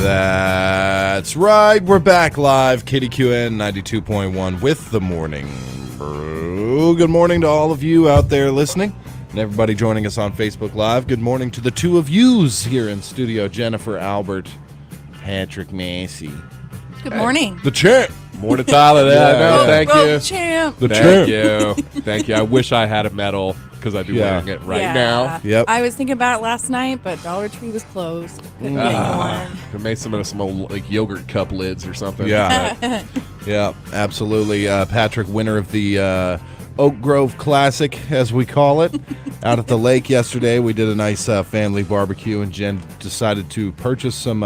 That's right. We're back live. Kdqn 92.1 with the Morning Brew. Good morning to all of you out there listening and everybody joining us on Facebook Live. Good morning to the two of yous here in studio, Jennifer Albert, Patrick Massey. Good morning. The champ. More to Tyler. Thank you. Champ. The Thank champ. you. Thank you. I wish I had a medal because I'd be wearing it right now. Yep. I was thinking about it last night, but Dollar Tree was closed. Couldn't get one. Could make some old like yogurt cup lids or something. Yeah. Yeah, absolutely. Patrick, winner of the Oak Grove Classic, as we call it, out at the lake yesterday. We did a nice family barbecue, and Jen decided to purchase some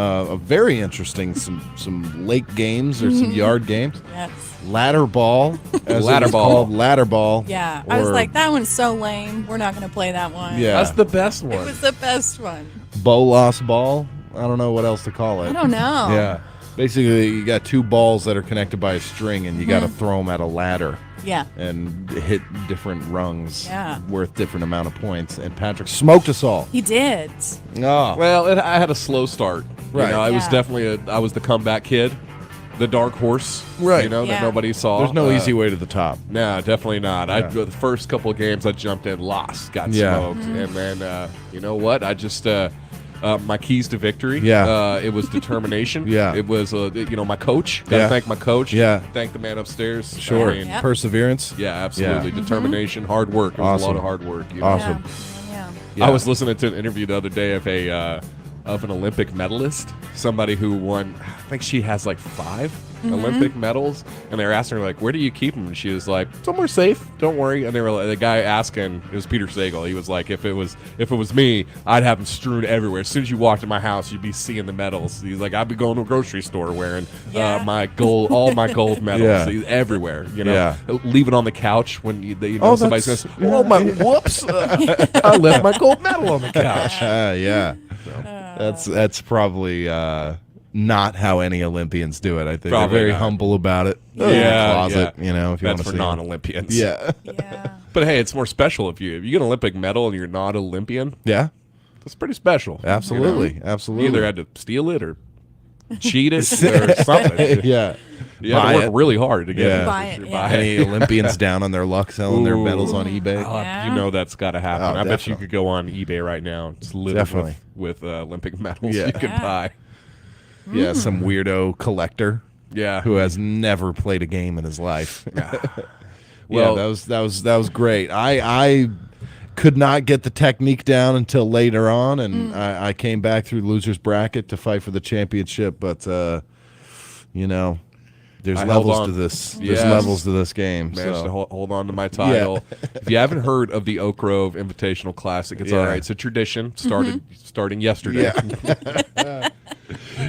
very interesting some lake games or some yard games. Yes. Ladder ball, as Ladder it was ball. called, ladder ball. Yeah. I was like, that one's so lame. We're not going to play that one. Yeah. That's the best It one. was the best one. Bolas ball. I don't know what else to call it. I don't know. Yeah. Basically, you got two balls that are connected by a string, and you got to throw them at a ladder. Yeah. And hit different rungs worth different amount of points. And Patrick smoked us all. He did. Oh. Well, I had a slow start. Right. You know, I was Yeah. definitely I was the comeback kid, the dark horse. Right. You know, Yeah. that nobody saw. There's no easy way to the top. No, definitely not. Yeah. The first couple of games I jumped in, lost, got Yeah. smoked, and then you know what? I just my keys to victory. Yeah. It was determination. Yeah. It was my coach. Gotta Yeah. thank my coach. Yeah. Thank the man upstairs. Sure. I mean, Yep. Perseverance. yeah, absolutely. Determination, hard work. It was a lot of hard work. You know? Awesome. Yeah. Yeah. I was listening to an interview the other day of an Olympic medalist, somebody who won. I think she has like 5 Olympic medals, and they were asking her like, "Where do you keep them?" And she was like, "Somewhere safe. Don't worry." And they were the guy asking, it was Peter Sagal. He was like, "If it was me, I'd have them strewn everywhere. As soon as you walked in my house, you'd be seeing the medals." He's like, "I'd be going to a grocery store wearing my gold, all my gold medals Yeah. everywhere. You know, Yeah. leave it on the couch when somebody's that's- going, "Oh my, whoops, I left my gold medal on the couch." Yeah. That's probably not how any Olympians do it. I think Probably they're very not. humble about it. Yeah, In the closet, yeah. you know, if you want That's to for see. non-Olympians. Yeah. Yeah. But hey, it's more special if you get an Olympic medal and you're not Olympian. Yeah. That's pretty special. Absolutely. You Absolutely. either had to steal it or cheat it or something. yeah. You had Buy to work it. really hard to get Yeah. it. Buy it, yeah. Any Olympians down on their luck selling their Ooh. medals on eBay? Yeah. You know that's got to happen. Oh, I bet you definitely. could go on eBay right now and just live Definitely. with Olympic medals Yeah. you could Yeah. buy. Yeah, some weirdo collector Yeah. who has never played a game in his life. Well- yeah, that was great. I could not get the technique down until later on, and I came back through losers bracket to fight for the championship. But you know, there's I held levels on. to this. Yes. There's levels to this game. Managed So. to hold on to my title. If you haven't heard of the Oak Grove Invitational Classic, it's Yeah. all right. It's a tradition starting yesterday.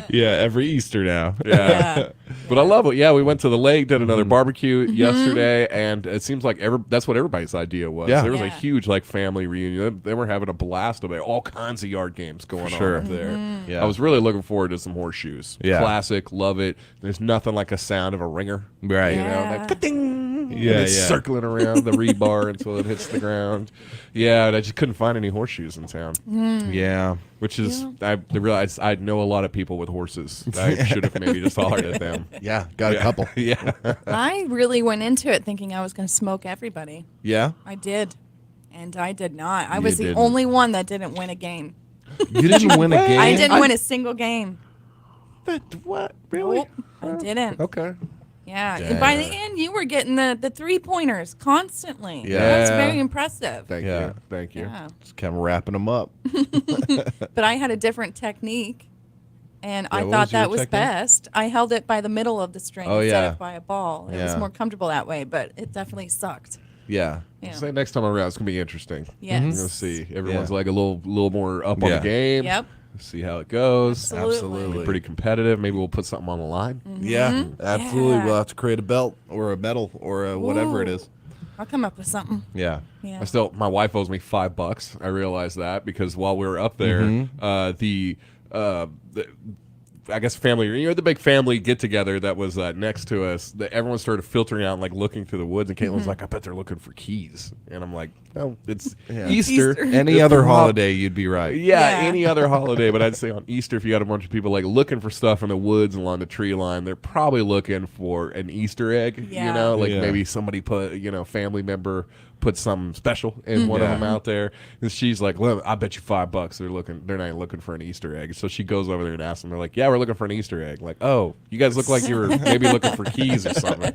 Yeah, every Easter now. Yeah. But I love it. Yeah, we went to the lake, did another barbecue yesterday, and it seems like that's what everybody's idea was. Yeah. There was a Yeah. huge family reunion. They were having a blast of it. All kinds of yard games going Sure. on up there. Yeah. I was really looking forward to some horseshoes. Yeah. Classic, love it. There's nothing like a sound of a ringer. Right. You know, Yeah. like ka-ding, Yeah, and it's yeah. circling around the rebar until it hits the ground. Yeah, and I just couldn't find any horseshoes in town. Yeah. Which is, I realized I know a lot of people with horses. I should have maybe just hollered at them. Yeah. Got a couple. Yeah. I really went into it thinking I was going to smoke everybody. Yeah. I did. And I did not. I You was the didn't. only one that didn't win a game. You didn't win a game. I didn't win a single game. What? Really? Nope, I didn't. Okay. Yeah. And by the end, you were getting the 3-pointers constantly. Yeah. That's very impressive. Thank Yeah. you. Thank you. Yeah. Just kind of wrapping them up. But I had a different technique, and I what thought was your that was technique? best. I held it by the middle of the string Oh, instead yeah. of by a ball. It was Yeah. more comfortable that way, but it definitely sucked. Yeah. Yeah. Say next time around, it's gonna be interesting. Yes. We're gonna see. Everyone's Yeah. like a little more up on Yeah. the game. Yep. See how it goes. Absolutely. Pretty competitive. Maybe we'll put something on the line. Yeah, absolutely. Yeah. We'll have to create a belt or a medal or whatever it Ooh. is. I'll come up with something. Yeah. Yeah. My wife owes me $5. I realized that because while we were up there, the I guess family, the big family get together that was next to us. Everyone started filtering out and looking through the woods, and Caitlin's like, "I bet they're looking for keys," and I'm like, well, it's Yeah. Easter. Easter. Any other holiday, you'd be right. Yeah, Yeah. any other holiday, but I'd say on Easter, if you got a bunch of people like looking for stuff in the woods along the tree line, they're probably looking for an Easter egg. You Yeah. know, like Yeah. maybe somebody put, family member put something special in one of Yeah. them out there, and she's like, "Well, I bet you $5 they're not looking for an Easter egg." So she goes over there and asks them. They're like, "Yeah, we're looking for an Easter egg." Like, "Oh, you guys look like you were maybe looking for keys or something."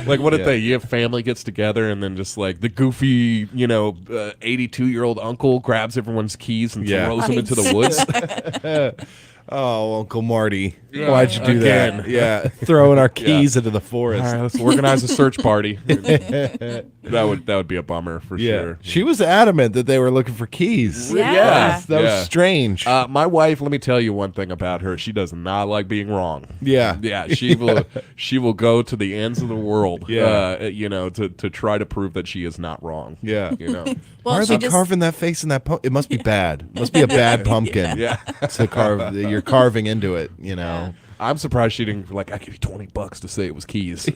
Like, what if Yeah. your family gets together and then just like the goofy, 82-year-old uncle grabs everyone's keys and Yeah. throws them into the woods? Oh, Uncle Marty, Yeah. why'd you do Again. that? Yeah, throwing our keys into the All forest. right, let's organize a search party. that would be a bummer for Yeah, sure. she was adamant that they were looking for keys. Yeah. That Yeah. was strange. My wife, let me tell you one thing about her. She does not like being wrong. Yeah. Yeah, she will go to the ends of the world. Yeah. To try to prove that she is not wrong. Yeah. Well, Why are she they just carving that face in that pumpkin? It must be bad. It must be a bad pumpkin. Yeah. To carve. You're carving into it. You know. I'm surprised she didn't I give you $20 to say it was keys.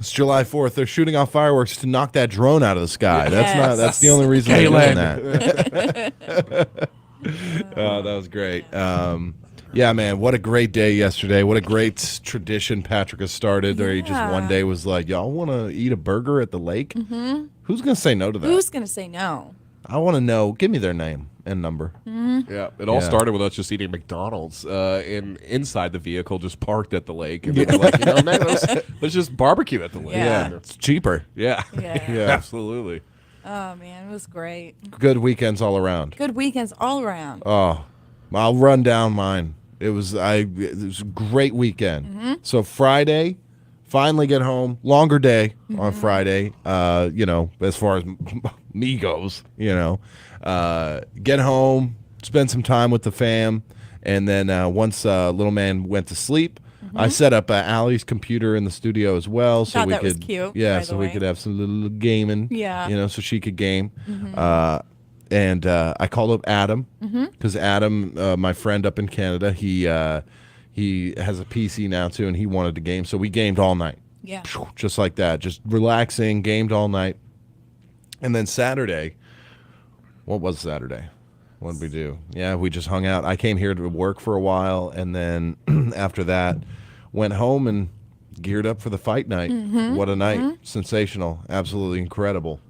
It's July 4th. They're shooting off fireworks to knock that drone out of the sky. That's not. Yes. That's the only reason they're doing Galen. that. Oh, that was great. Yeah, man, what a great day yesterday. What a great tradition Patrick has started. Where he just Yeah. one day was like, "Y'all want to eat a burger at the lake?" Mm-hmm. Who's gonna say no to that? who's gonna say no? I want to know. Give me their name and number. Yeah, it all Yeah. started with us just eating McDonald's inside the vehicle, just parked at the lake, and we were like, man, let's just barbecue at the lake. Yeah. It's cheaper. Yeah, Yeah. Yeah. absolutely. Oh man, it was great. Good weekends all around. Good weekends all around. Oh, I'll run down mine. It was a great weekend. So Friday, finally get home. Longer day on Friday. As far as me goes, get home, spend some time with the fam, and then once little man went to sleep, I set up Allie's computer in the studio as well, so Thought we that was could, cute, yeah, by so the we way. could have some little gaming, Yeah. so she could game. And I called up Adam because Adam, my friend up in Canada, he has a PC now too, and he wanted to game, so we gamed all night, Yeah. just like that, just relaxing, gamed all night. And then Saturday, what was Saturday? What did we do? Yeah, we just hung out. I came here to work for a while, and then after that, went home and geared up for the fight night. What a night! Sensational, absolutely incredible.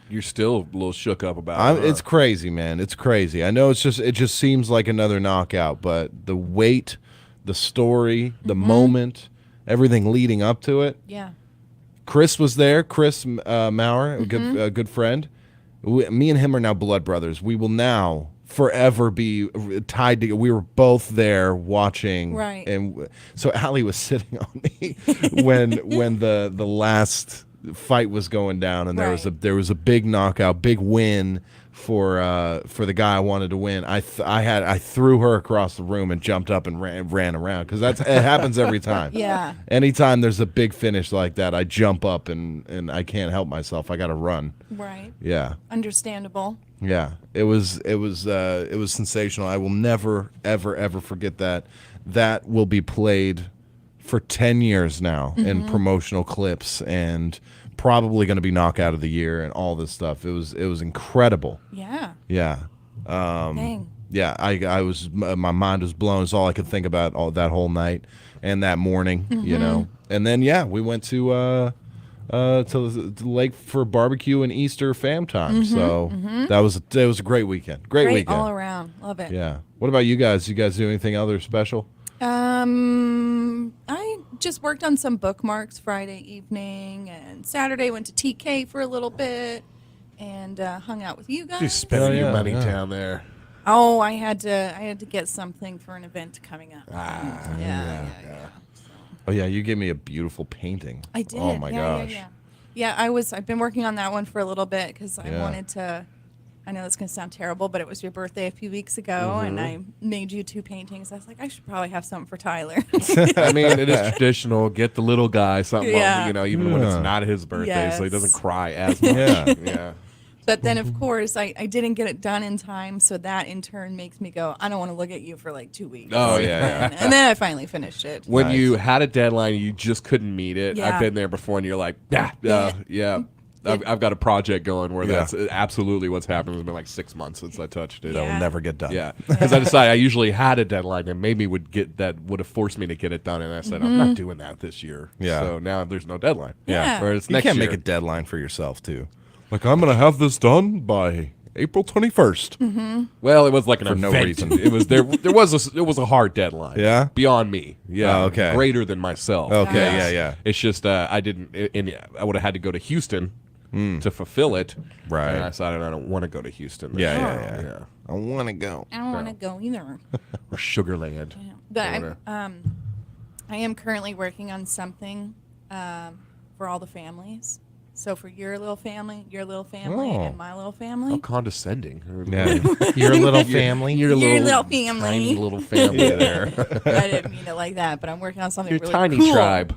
You're still a little shook up about it. It's crazy, man. It's crazy. I know it just seems like another knockout, but the weight, the story, the moment, everything leading up to it. Yeah. Chris was there. Chris Maurer, a good friend. Me and him are now blood brothers. We will now forever be tied together. We were both there watching, Right. And so Allie was sitting on me when the last fight was going down, and Right. there was a big knockout, big win for the guy I wanted to win. I threw her across the room and jumped up and ran around because it happens every time. Yeah. Anytime there's a big finish like that, I jump up and I can't help myself. I got to run. Right. Yeah. Understandable. Yeah. It was sensational. I will never ever forget that. That will be played for 10 years now in promotional clips and probably going to be knockout of the year and all this stuff. It was incredible. Yeah. Yeah. Dang. Yeah, I was, my mind was blown. It's all I could think about all that whole night and that morning, And then we went to the lake for barbecue and Easter fam time. So it was a great weekend. Great weekend. all around. Love it. Yeah. What about you guys? You guys do anything other special? I just worked on some bookmarks Friday evening, and Saturday went to TK for a little bit, and hung out with you She's guys. spending your money yeah. down there. Oh, I had to get something for an event coming up. Yeah. Oh yeah, you gave me a beautiful painting. I did. Oh my gosh. Yeah, I've been working on that one for a little bit because I Yeah. wanted to. I know it's going to sound terrible, but it was your birthday a few weeks ago, and I made you 2 paintings. I was like, I should probably have something for Tyler. I mean, it is traditional. Get the little guy something, Yeah. even when it's Yeah. not his birthday, so he doesn't Yes. cry as much. Yeah. Yeah. But then, of course, I didn't get it done in time, so that in turn makes me go, I don't want to look at you for like 2 weeks. Oh, yeah. And then I finally finished it. When Nice. you had a deadline, you just couldn't meet it. Yeah. I've been there before, and you're like, yeah. I've got a project going where that's absolutely what's happened. It's been like 6 months since I touched it. Yeah. It'll never get done. Yeah, because I decided I usually had a deadline and maybe would have forced me to get it done, and I said I'm not doing that this year. Yeah. So now there's no deadline. Yeah. Or it's You next can't year. make a deadline for yourself, too. Like, I'm going to have this done by April 21st. Well, it was like an For no event. reason. It was there. It was a hard deadline. Yeah? beyond me. Yeah, Oh, okay. greater than myself. Okay, yeah. It's just I didn't. I would have had to go to Houston to fulfill it. Right. And I decided I don't want to go to Houston. this Yeah. year. I want to go. I don't want to go either. Or Sugarland. But Or I am currently working on something for all the families. So for your little family, Oh. and my little family. How condescending. Yeah. Your little family. Your little family. Tiny little family there. I didn't mean it like that, but I'm working on something Your really tiny cool. tribe.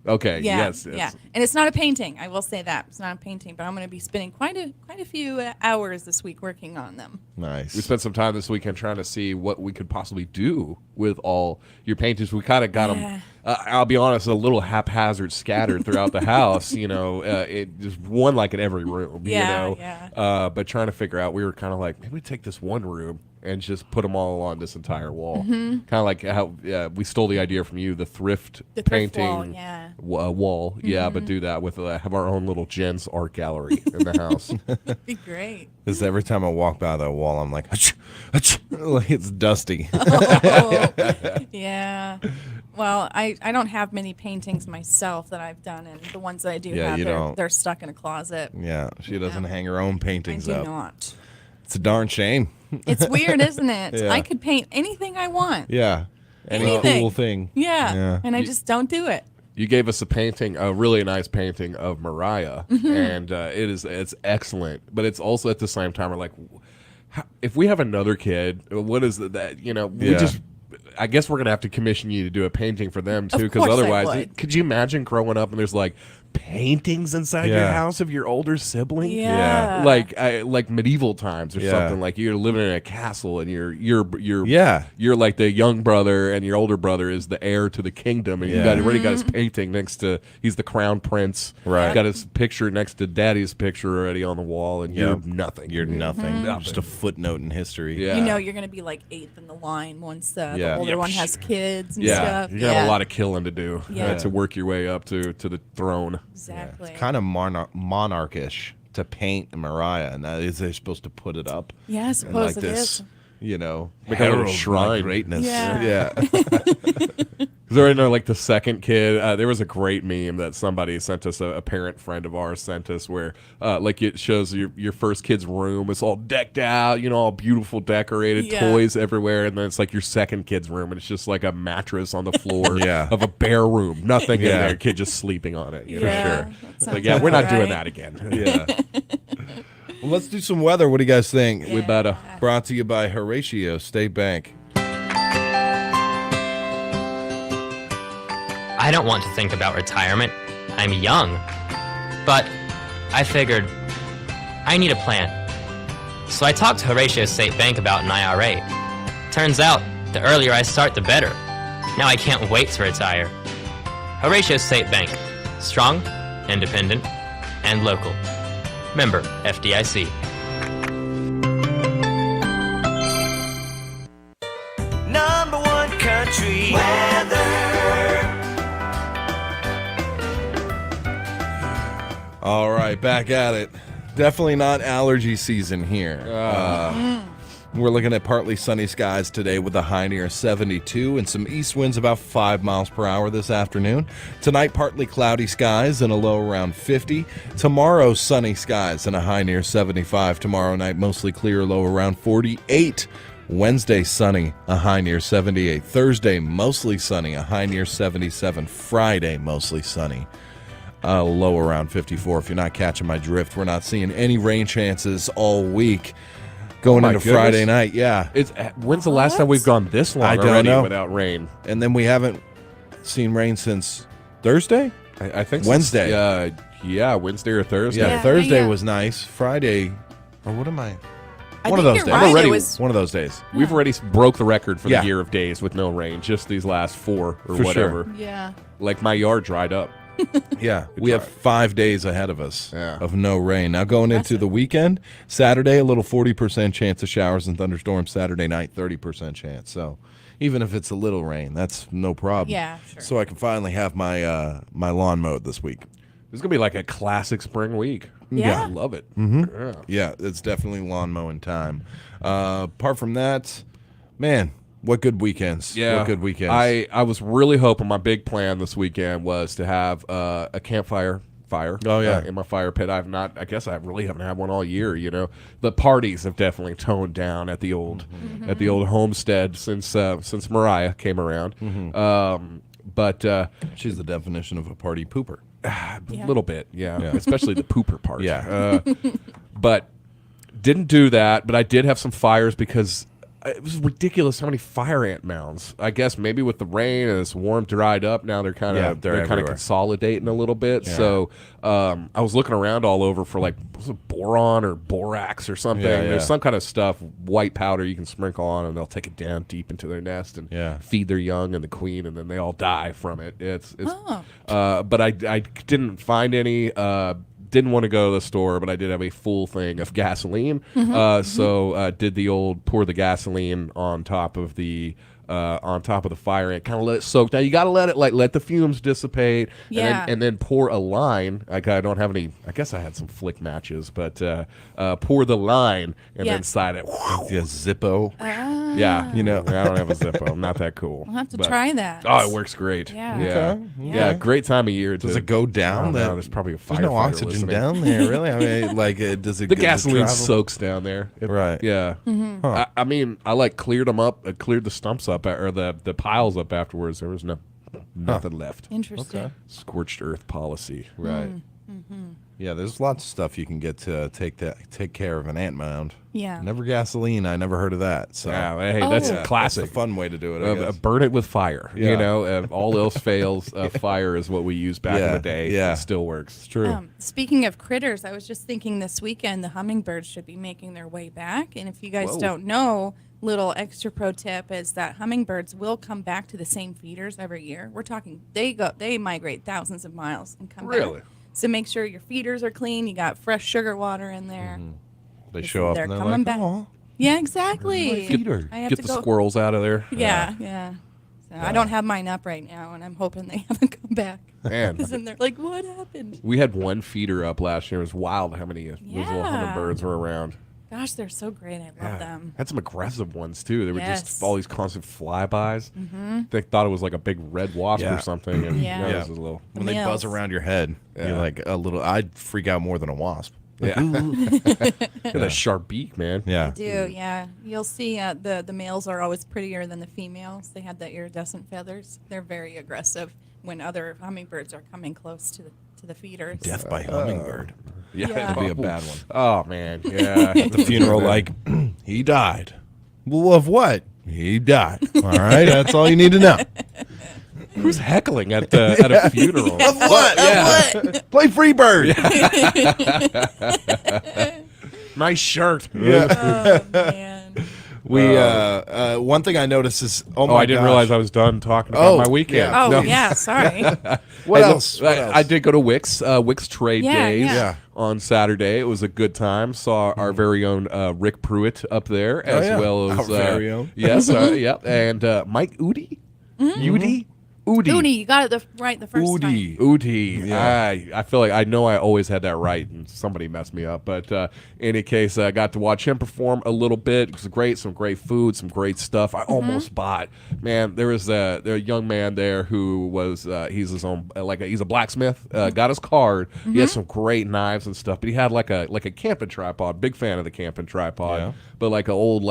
Okay. Yeah, Yes. yeah, and it's not a painting. I will say that it's not a painting, but I'm going to be spending quite a few hours this week working on them. Nice. We spent some time this weekend trying to see what we could possibly do with all your paintings. We kind of got them, I'll be honest, a little haphazard scattered throughout the house. It just one like in every room. Yeah. But trying to figure out, we were kind of like, maybe we take this one room and just put them all on this entire wall. Kind of like how we stole the idea from you, the thrift painting wall, yeah. Wall. Yeah, but do that with have our own little Jen's art gallery in the house. That'd be great. Because every time I walk by that wall, I'm like, achoo, achoo. Like it's dusty. Oh, yeah. Well, I don't have many paintings myself that I've done, and the ones that I do Yeah, have, you don't. they're stuck in a closet. Yeah, she doesn't hang her own I paintings do up. not. It's a darn shame. It's weird, isn't it? Yeah. I could paint anything I want. Yeah. Any Anything. cool thing. Yeah. Yeah. And I just don't do it. You gave us a painting, a really nice painting of Mariah, and it's excellent. But it's also at the same time, we're like, if we have another kid, what is that? We Yeah. just. I guess we're gonna have to commission you to do a painting for them too, Of because course I otherwise, would. could you imagine growing up and there's like paintings inside your Yeah. house of your older sibling? Yeah. like medieval times or Yeah. something. Like you're living in a castle and you're Yeah. you're like the young brother and your older brother is the heir to the kingdom, and Yeah. already got his painting next to, he's the crown prince. Right. Got his picture next to daddy's picture already on the wall, and you're Yep. nothing. You're nothing. Nothing. Just a footnote in history. Yeah. You know you're going to be like 8th in the line once the Yeah. older Yeah. one has kids and Yeah, stuff. you got a lot of killing to do Yeah. to work your way up to the throne. Exactly. Kind of monarchish to paint Mariah, and that is they're supposed to put it up. Yeah, I And suppose like it this, is. Like a little herald my shrine. greatness. Yeah. Because I know, like the second kid, there was a great meme that somebody sent us, a parent friend of ours sent us, where like it shows your first kid's room. It's all decked out, all beautiful, decorated, Yeah. toys everywhere, and then it's like your second kid's room, and it's just like a mattress on the floor Yeah. of a bare room, nothing in Yeah. there, kid just sleeping on it. You know? Yeah, sure. that sounds Like, yeah, we're about not doing right. that again. Yeah. Well, let's do some weather. What do you guys think? We better. Brought to you by Horatio State Bank. I don't want to think about retirement. I'm young. But I figured I need a plan. So I talked to Horatio State Bank about an IRA. Turns out, the earlier I start, the better. Now I can't wait to retire. Horatio State Bank. Strong, independent, and local. Member FDIC. Number one country weather. All right, back at it. Definitely not allergy season here. We're looking at partly sunny skies today with a high near 72 and some east winds about 5 miles per hour this afternoon. Tonight, partly cloudy skies and a low around 50. Tomorrow, sunny skies and a high near 75. Tomorrow night, mostly clear, low around 48. Wednesday, sunny, a high near 78. Thursday, mostly sunny, a high near 77. Friday, mostly sunny, a low around 54. If you're not catching my drift, we're not seeing any rain chances all week going my into goodness. Friday night. Yeah. When's the last time we've gone this long I don't already know. without rain? And then we haven't seen rain since Thursday? I think Wednesday. Yeah, Wednesday or Thursday. Yeah, Yeah, Thursday yeah. was nice. Friday, or what am I? I One of think those you're days. right, already it was- One of those days. We've already broke the record for Yeah. the year of days with no rain, just these last 4 or For whatever. sure. Yeah. Like my yard dried up. Yeah, we have try. 5 days ahead of us Yeah. of no rain. Now going into the weekend, Saturday, a little 40% chance of showers and thunderstorms. Saturday night, 30% chance. So even if it's a little rain, that's no problem. Yeah, sure. So I can finally have my my lawn mowed this week. This is going to be like a classic spring week. Yeah. I love it. Yeah. Yeah, it's definitely lawn mowing time. Apart from that, man, what good weekends. Yeah, What good weekends. I was really hoping my big plan this weekend was to have a campfire Oh, yeah. in my fire pit. I guess I really haven't had one all year. You know, the parties have definitely toned down at the old homestead since Mariah came around. But She's the definition of a party pooper. a little bit, yeah. Especially the pooper part. Yeah. But didn't do that. But I did have some fires because it was ridiculous how many fire ant mounds. I guess maybe with the rain and it's warm, dried up. Now they're kind of Yeah, they're kind of everywhere. consolidating a little bit. So I was looking around all over for like was it boron or borax or something. Yeah, yeah. There's some kind of stuff, white powder you can sprinkle on, and they'll take it down deep into their nest and Yeah. feed their young and the queen, and then they all die from it. It's Oh. but I didn't find any. Didn't want to go to the store, but I did have a full thing of gasoline. So did the old pour the gasoline on top of the fire and kind of let it soak. Now you got to let it let the fumes dissipate. Yeah. And then pour a line. Like I don't have any. I guess I had some flick matches, but pour the line and Yeah. then side it. Yeah, Zippo. Yeah, You know. I don't have a Zippo. I'm not that cool. I'll have to But- try that. Oh, it works great. Yeah. Yeah. Okay. Yeah. Great time of year. Does to- it go down? Oh, that, no, there's probably a There's no firefighter oxygen listening. down there, really. I mean, like, does it? The does it gasoline travel? soaks down there. Right. Yeah. Huh. I mean, I like cleared them up, cleared the stumps up, or the piles up afterwards. There was nothing left. Interesting. Okay. Scorched earth policy. Right. Yeah, there's lots of stuff you can get to take care of an ant mound. Yeah. Never gasoline. I never heard of that. So Yeah, hey, that's Oh. a that's classic. a fun way to do it. I guess. Burn it with fire. Yeah. You know, all else fails. Fire is what we used back in Yeah, the day. yeah. It still works. It's true. Speaking of critters, I was just thinking this weekend the hummingbirds should be making their way back. And if you guys Whoa. don't know, little extra pro tip is that hummingbirds will come back to the same feeders every year. We're talking they migrate thousands of miles and come Really? back. So make sure your feeders are clean. You got fresh sugar water in there. They show up they're and they're coming like, back. "Oh, Yeah, exactly. feeder." I have Get to the go. squirrels out of there. Yeah. So I don't have mine up right now, and I'm hoping they haven't come back. Man. Because then they're like, what happened? We had one feeder up last year. It was wild how many those little Yeah. hummingbirds were around. Gosh, they're so great. I love them. Had some aggressive ones too. They were Yes. just all these constant flybys. They thought it was like a big red wasp Yeah. or something. And Yeah. it Yeah. was a little. The when they buzz males. around your head, Yeah. you're like a little. I'd freak out more than a wasp. Yeah. Got a sharp beak, man. Yeah. Do yeah. You'll see the males are always prettier than the females. They have the iridescent feathers. They're very aggressive when other hummingbirds are coming close to the feeders. Death by hummingbird. Yeah. That'd be a bad one. Oh man. Yeah. At the funeral, like, he died. Well, of what? He died. All right, that's all you need to know. Who's heckling at a funeral? Of what? Yeah. Play Freebird. Nice shirt. Yeah. Oh man. We one thing I noticed is Oh, I didn't realize I was done talking about Oh, my weekend. yeah. Oh No. yeah. Sorry. What Hey, look, else? What else? I did go to Wix Trade Yeah, Days yeah. on Saturday. It was a good time. Saw our very own Rick Pruitt up there, as yeah. well as Our very own. Yes, yeah, and Mike Udi, Udi. Udi, you got it right the first time. Udi. Yeah. I feel like I know I always had that right, and somebody messed me up. But in any case, I got to watch him perform a little bit. It was great, some great food, some great stuff. I almost bought. Man, there was a young man there who was he's his own he's a blacksmith. Got his card. He had some great knives and stuff, but he had like a camping tripod. Big fan of the camping tripod. Yeah. But like an old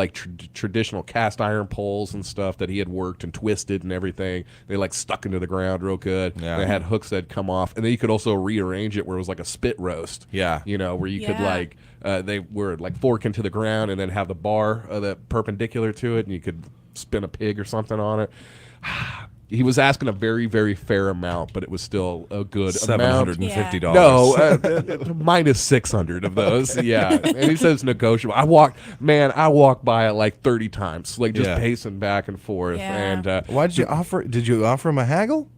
traditional cast iron poles and stuff that he had worked and twisted and everything. They like stuck into the ground real good. Yeah. They had hooks that come off, and then you could also rearrange it where it was like a spit roast. Yeah. You know, where you could Yeah. like they were like fork into the ground and then have the bar that perpendicular to it, and you could spin a pig or something on it. he was asking a very, very fair amount, but it was still a good amount. $750. No, minus 600 of those. Yeah, and he says negotiable. I walked by it like 30 times, like just pacing back and forth. Yeah. And Why did you offer? Did you offer him a haggle?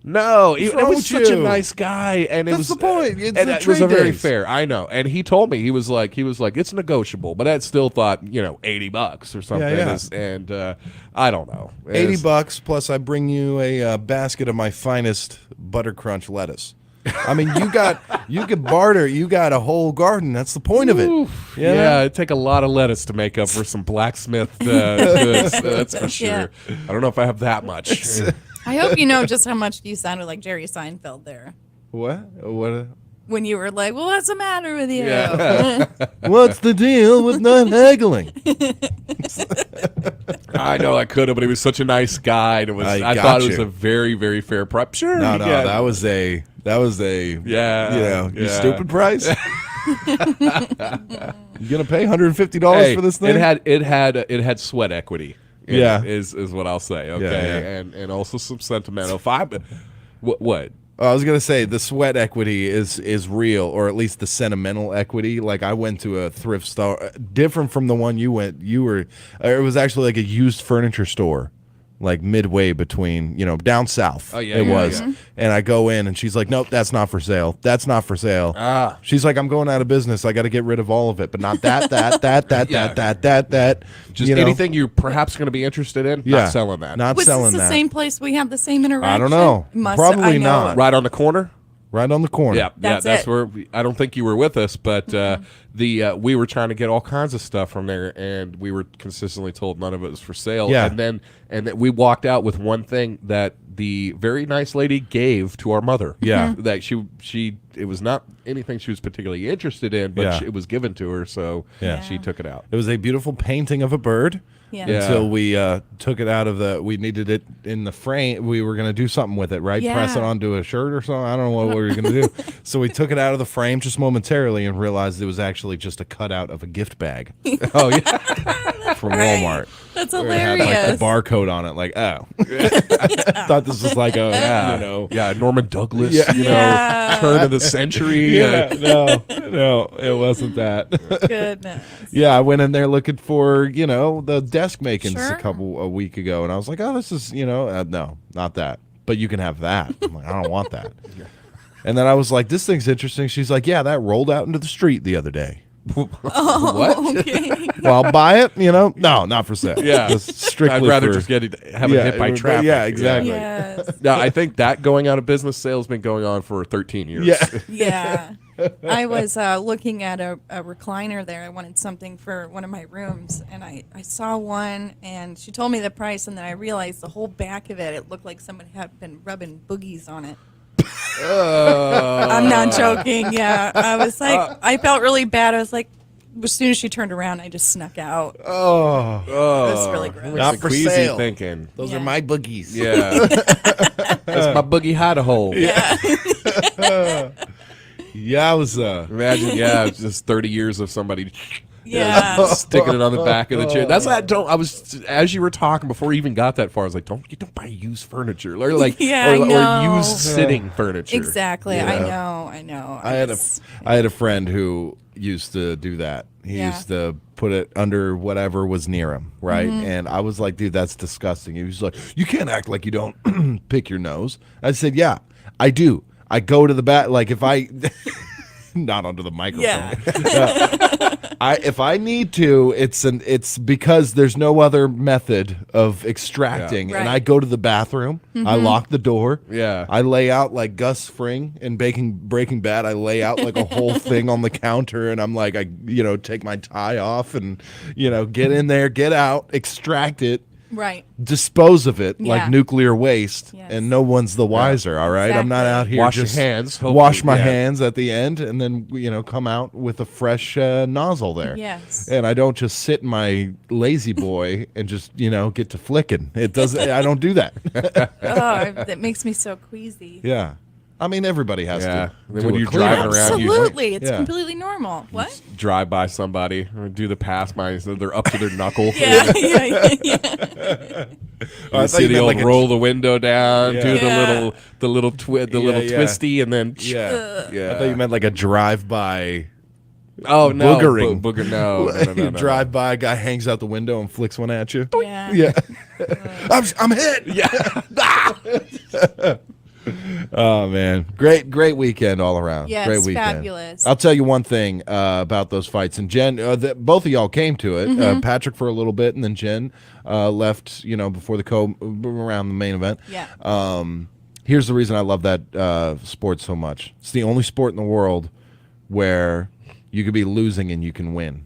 no, it wrong was with such a you? nice guy, and That's it was the point. It's and the it was trade a very days. fair. I know, and he told me he was like it's negotiable, but I still thought $80 or something. Yeah. And I don't know, $80 plus I bring you a basket of my finest butter crunch lettuce. I mean, you could barter. You got a whole garden. That's the point of it. Oof, You know? yeah, it'd take a lot of lettuce to make up for some blacksmith goods. That's for sure. Yeah. I don't know if I have that much. I hope you know just how much you sounded like Jerry Seinfeld there What? What? when you were like, "Well, what's the matter with you?" Yeah. What's the deal with not haggling? I know I could have, but he was such a nice guy. And I got thought it was you. a very, very fair price. Sure. No, yeah. that was a Yeah, your yeah. stupid price. You gonna pay $150 Hey, for this thing? It had sweat equity. in Yeah. it, is what I'll say. Okay, Yeah. and also some sentimental. What? I was gonna say the sweat equity is real, or at least the sentimental equity. Like I went to a thrift store, different from the one you went. It was actually like a used furniture store, like midway between, down south. Oh, yeah, it yeah, was. yeah. And I go in, and she's like, "Nope, that's not for sale. That's not for sale." Ah. She's like, "I'm going out of business. I got to get rid of all of it, but not that, that, Yeah. that. Just anything you're perhaps going to be interested in? Yeah, Not selling that. Not Was selling this the that. same place we have the same interaction? I don't know. Probably I know not. it. Right on the corner. Right on the corner. Yeah, That's that's it. where I don't think you were with us, but we were trying to get all kinds of stuff from there, and we were consistently told none of it was for sale. Yeah. and then we walked out with one thing that the very nice lady gave to our mother. Yeah. that she it was not anything she was particularly interested in, but Yeah. it was given to her, so Yeah. she took it out. It was a beautiful painting of a bird. Yeah. Yeah. Until we took it out of we needed it in the frame. We were going to do something with it, right? Yeah. Press it onto a shirt or something. I don't know what we were going to do. So we took it out of the frame just momentarily and realized it was actually just a cutout of a gift bag Oh yeah, from Walmart. That's It had hilarious. like the barcode on it. Like, oh. I thought this was like a, yeah, Norman Douglas, Yeah. turn of the century. no, it wasn't that. Goodness. Yeah, I went in there looking for, the desk makings Sure. a week ago, and I was like, oh, this is, no, not that. But you can have that. I'm like, I don't want that. And then I was like, this thing's interesting. She's like, yeah, that rolled out into the street the other day. Oh, okay. Well, I'll buy it, No, not for sale. Yeah. Just strictly I'd rather for- just have it hit by traffic. Yeah, exactly. Yes. No, I think that going out of business sale has been going on for 13 years. Yeah. Yeah. I was looking at a recliner there. I wanted something for one of my rooms, and I saw one, and she told me the price, and then I realized the whole back of it looked like someone had been rubbing boogies on it. I'm not joking. Yeah. I was like, I felt really bad. I was like, as soon as she turned around, I just snuck out. Oh, It was really gross. Not The for queasy sale. thinking. those Yeah. are my boogies. Yeah. That's my boogie hide a hole. Yeah. Yeah, I was, Imagine, it's just 30 years of somebody Yeah. sticking it on the back of the chair. That's why I was as you were talking before we even got that far. I was like, you don't buy used furniture or like Yeah, I or know. used sitting furniture. Exactly. I know. I had a friend who used to do that. He Yeah. used to put it under whatever was near him, right? And I was like, dude, that's disgusting. He was like, you can't act like you don't pick your nose. I said, yeah, I do. I go to the back, like if I, not under the microphone. Yeah. If I need to, it's because there's no other method of extracting, Yeah. and Right. I go to the bathroom. I lock the door. Yeah. I lay out like Gus Fring in Breaking Bad. I lay out like a whole thing on the counter, and I'm like, I take my tie off and get in there, get out, extract it, Right. dispose of it like Yeah. nuclear waste, Yes. and no one's the wiser. All right, I'm not Exactly. out here Wash your just hands, wash hopefully, my yeah. hands at the end, and then come out with a fresh nozzle there. Yes. And I don't just sit in my lazy boy and just get to flicking. It doesn't. I don't do that. Oh, that makes me so queasy. Yeah. I mean, everybody has Yeah. to. Then do when a you're cleanup. driving around, you- Absolutely, it's Yeah. completely normal. What? drive by somebody, or do the pass by, so they're up to their knuckle. Yeah, yeah. Oh, I You thought see you the meant old like a- roll the window down, Yeah. do Yeah. the little Yeah. twisty, and then Yeah. yeah. I thought you meant like a drive-by. Oh no, boogering. booger, no. Drive by, a guy hangs out the window and flicks one at you. Yeah. Yeah. I'm hit. Yeah. Oh man, great weekend all around. Yes, great weekend. fabulous. I'll tell you one thing about those fights, and Jen, both of y'all came to it. Mm-hmm. Patrick for a little bit, and then Jen left. Before around the main event. Yeah. Here's the reason I love that sport so much. It's the only sport in the world where you could be losing and you can win.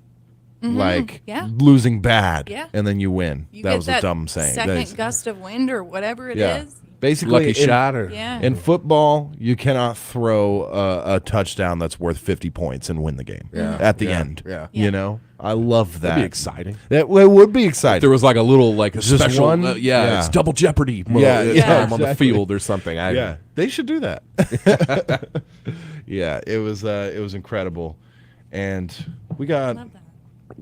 Like Yeah. losing bad, Yeah. and then you win. You That get was that a dumb saying. That second is- gust of wind or whatever it is. yeah. Basically, Lucky shot, or Yeah. in football, you cannot throw a touchdown that's worth 50 points and win the game at the end. Yeah. Yeah. I love that. That'd be exciting. It would be exciting. There was like a little a Just special, one? yeah, Yeah. it's double jeopardy. Yeah, yeah, on the exactly. field or something. Yeah, they should do that. Yeah, it was incredible, and we got. Love that.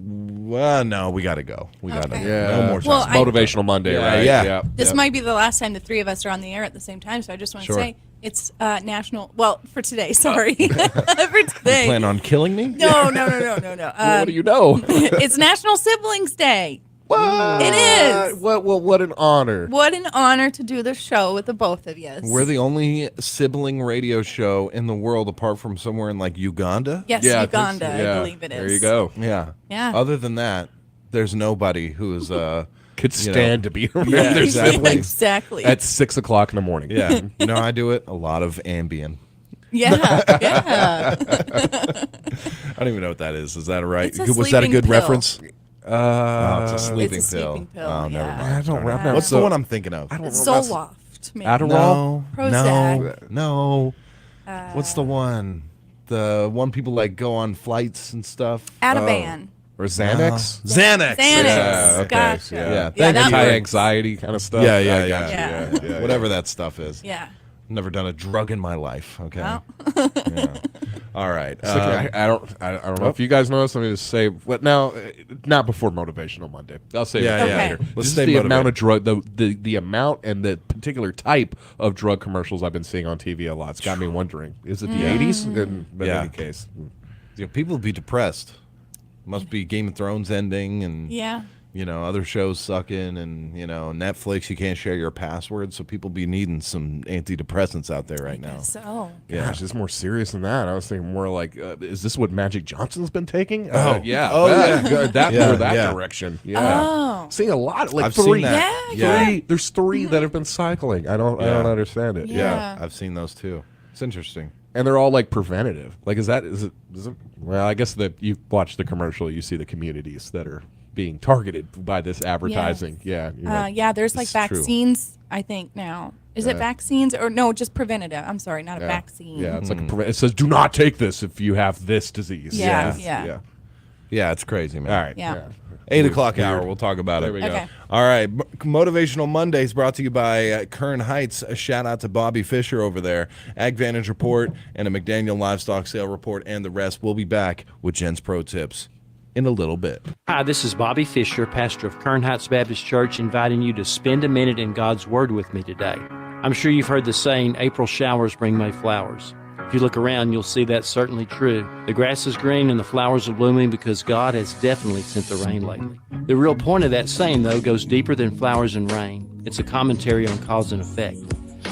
Well, no, we got to go. We got to. Okay. Yeah, No more Well, time. I- motivational Monday, Yeah, right? yeah. This might be the last time the three of us are on the air at the same time, so I just want to Sure. say it's national. Well, for today, sorry, for today. Plan on killing me? No. Well, what do you know? It's National Siblings Day. What? It is. What an honor. What an honor to do the show with the both of you. We're the only sibling radio show in the world, apart from somewhere in like Uganda. Yes, Yeah, I think so. Uganda, I Yeah. believe it is. There you go. Yeah. Yeah. Other than that, there's nobody who is Could you know. stand to be around Yeah, their exactly. siblings Exactly. at 6 o'clock in the morning. Yeah. You know how I do it? A lot of Ambien. Yeah, yeah. I don't even know what that is. Is that right? It's a Was that a sleeping good pill. reference? Oh, it's a sleeping It's a pill. sleeping pill, Oh, never yeah. mind. I don't remember. What's the one I'm thinking of? I don't It's know. Zoloft. Maybe. Adderall? Prozac. No. What's the one? The one people like go on flights and stuff. Ativan. Or Xanax? Xanax. Xanax. Yeah, okay, Gotcha. yeah. Yeah, thank that you. High works. anxiety kind of stuff. Yeah, I yeah, got yeah. you. Yeah. Whatever that stuff is. Yeah. Never done a drug in my life. Okay. Well. Yeah. All right. It's like, I don't know if you guys know something to say. What now? Not before Motivational Monday. I'll say Yeah, it yeah. later. Let's Just stay the amount motivated. of drug, the amount and the particular type of drug commercials I've been seeing on TV a lot. It's got me wondering: is it the '80s? In Yeah. any case, Yeah, people would be depressed. Must be Game of Thrones ending and Yeah. other shows sucking and Netflix, you can't share your password, so people be needing some antidepressants out there right now. So. gosh, it's more serious than that. I was thinking more like, is this what Magic Johnson's been taking? Oh. yeah. Oh, that, yeah. that Yeah, more that yeah. direction. Yeah. Oh. Seeing a lot, like I've three. seen that. Yeah, Three. There's three that have been cycling. I don't understand it. Yeah. I've seen those too. It's interesting. And they're all like preventative. Like, is it? Well, I guess that you watch the commercial, you see the communities that are being targeted by this advertising. Yeah. you know. Yeah, there's like It's true. vaccines, I think, now. Is it vaccines or no, just preventative? I'm sorry, not a vaccine. Yeah, it's like it says, do not take this if you have this disease. Yeah. Yeah, it's crazy, man. All right. Yeah. 8 o'clock hour. We'll talk about There it. we go. Okay. All right. Motivational Mondays brought to you by Kern Heights. A shout out to Bobby Fisher over there. AgVantage report and a McDaniel livestock sale report and the rest. We'll be back with Jen's Pro Tips in a little bit. Hi, this is Bobby Fisher, pastor of Kern Heights Baptist Church, inviting you to spend a minute in God's Word with me today. I'm sure you've heard the saying, April showers bring May flowers. If you look around, you'll see that's certainly true. The grass is green and the flowers are blooming because God has definitely sent the rain lately. The real point of that saying, though, goes deeper than flowers and rain. It's a commentary on cause and effect.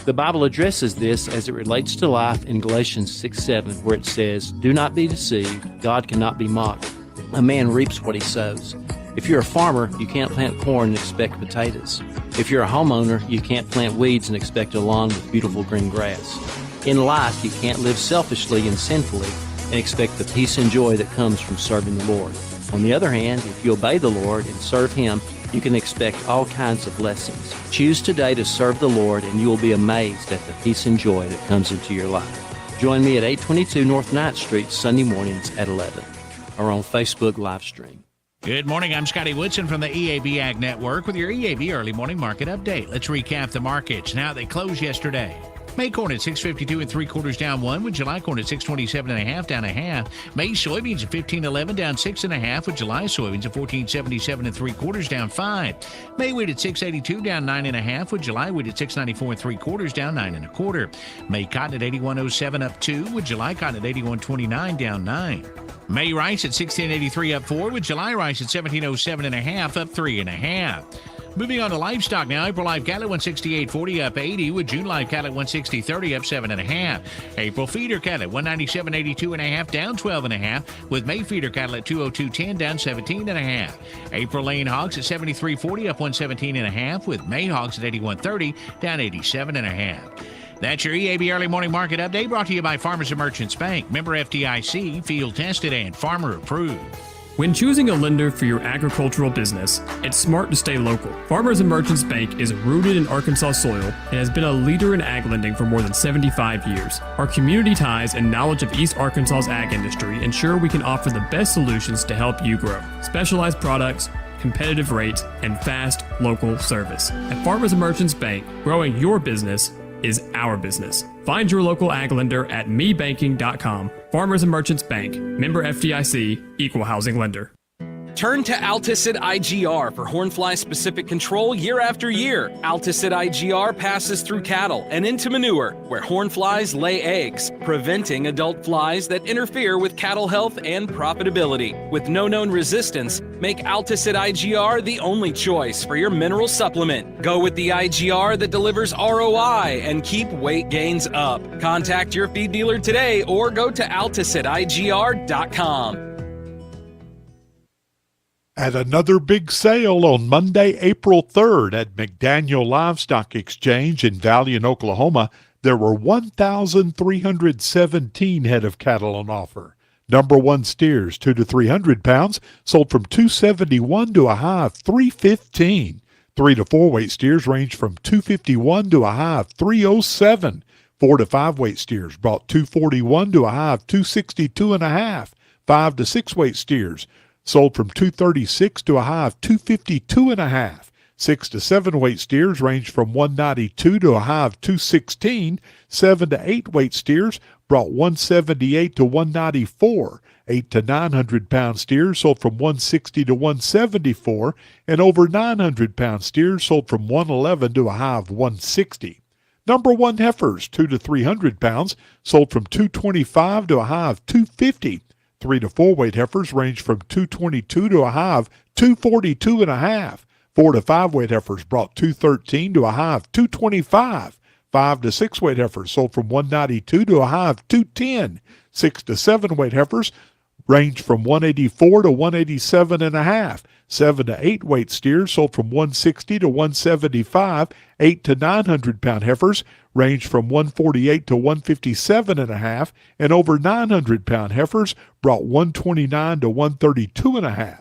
The Bible addresses this as it relates to life in Galatians 6:7, where it says, "Do not be deceived, God cannot be mocked. A man reaps what he sows." If you're a farmer, you can't plant corn and expect potatoes. If you're a homeowner, you can't plant weeds and expect a lawn with beautiful green grass. In life, you can't live selfishly and sinfully and expect the peace and joy that comes from serving the Lord. On the other hand, if you obey the Lord and serve Him, you can expect all kinds of blessings. Choose today to serve the Lord, and you will be amazed at the peace and joy that comes into your life. Join me at 822 North 9th Street Sunday mornings at 11 or on Facebook live stream. Good morning. I'm Scotty Woodson from the EAB Ag Network with your EAB Early Morning Market Update. Let's recap the markets. Now they closed yesterday. May corn at 6.52 3/4 down 1, with July corn at 6.27 1/2 down 1/2. May soybeans at 15.11 down 6 1/2, with July soybeans at 14.77 3/4 down 5. May wheat at 6.82 down 9 1/2, with July wheat at 6.94 3/4 down 9 1/4. May cotton at 81.07 up 2, with July cotton at 81.29 down 9. May rice at 16.83 up 4, with July rice at 17.07 1/2 up 3 1/2. Moving on to livestock now. April live cattle at 168.40 up 80, with June live cattle at 160.30 up 7 1/2. April feeder cattle at 197.82 1/2 down 12 1/2, with May feeder cattle at 202.10 down 17 1/2. April laying hogs at 73.40 up 117 1/2, with May hogs at 81.30 down 87 1/2. That's your EAB Early Morning Market Update, brought to you by Farmers and Merchants Bank. Member FDIC, field tested and farmer approved. When choosing a lender for your agricultural business, it's smart to stay local. Farmers and Merchants Bank is rooted in Arkansas soil and has been a leader in ag lending for more than 75 years. Our community ties and knowledge of East Arkansas's ag industry ensure we can offer the best solutions to help you grow. Specialized products, competitive rates, and fast local service. At Farmers and Merchants Bank, growing your business is our business. Find your local ag lender at mebanking.com. Farmers and Merchants Bank, member FDIC, equal housing lender. Turn to Alticid IGR for hornfly-specific control year after year. Alticid IGR passes through cattle and into manure, where hornflies lay eggs, preventing adult flies that interfere with cattle health and profitability. With no known resistance, make Alticid IGR the only choice for your mineral supplement. Go with the IGR that delivers ROI and keep weight gains up. Contact your feed dealer today or go to alticidIGR.com. At another big sale on Monday, April 3rd at McDaniel Livestock Exchange in Valiant, Oklahoma, there were 1,317 head of cattle on offer. Number 1 steers, 2 to 300 pounds, sold from $271 to a high of $315. 3 to 4 weight steers range from $251 to a high of $307. 4 to 5 weight steers brought $241 to a high of $262.5. 5 to 6 weight steers sold from $236 to a high of $252.5. 6 to 7 weight steers range from $192 to a high of $216. 7 to 8 weight steers brought $178 to $194. 8 to 900 pound steers sold from $160 to $174, and over 900 pound steers sold from $111 to a high of $160. Number 1 heifers, 2 to 300 pounds, sold from $225 to a high of $250. 3 to 4 weight heifers range from $222 to a high of $242.5. 4 to 5 weight heifers brought $213 to a high of $225. 5 to 6 weight heifers sold from $192 to a high of $210. 6 to 7 weight heifers range from $184 to $187.5. 7 to 8 weight steers sold from $160 to $175. 8 to 900 pound heifers range from $148 to $157.5, and over 900 pound heifers brought $129 to $132.5.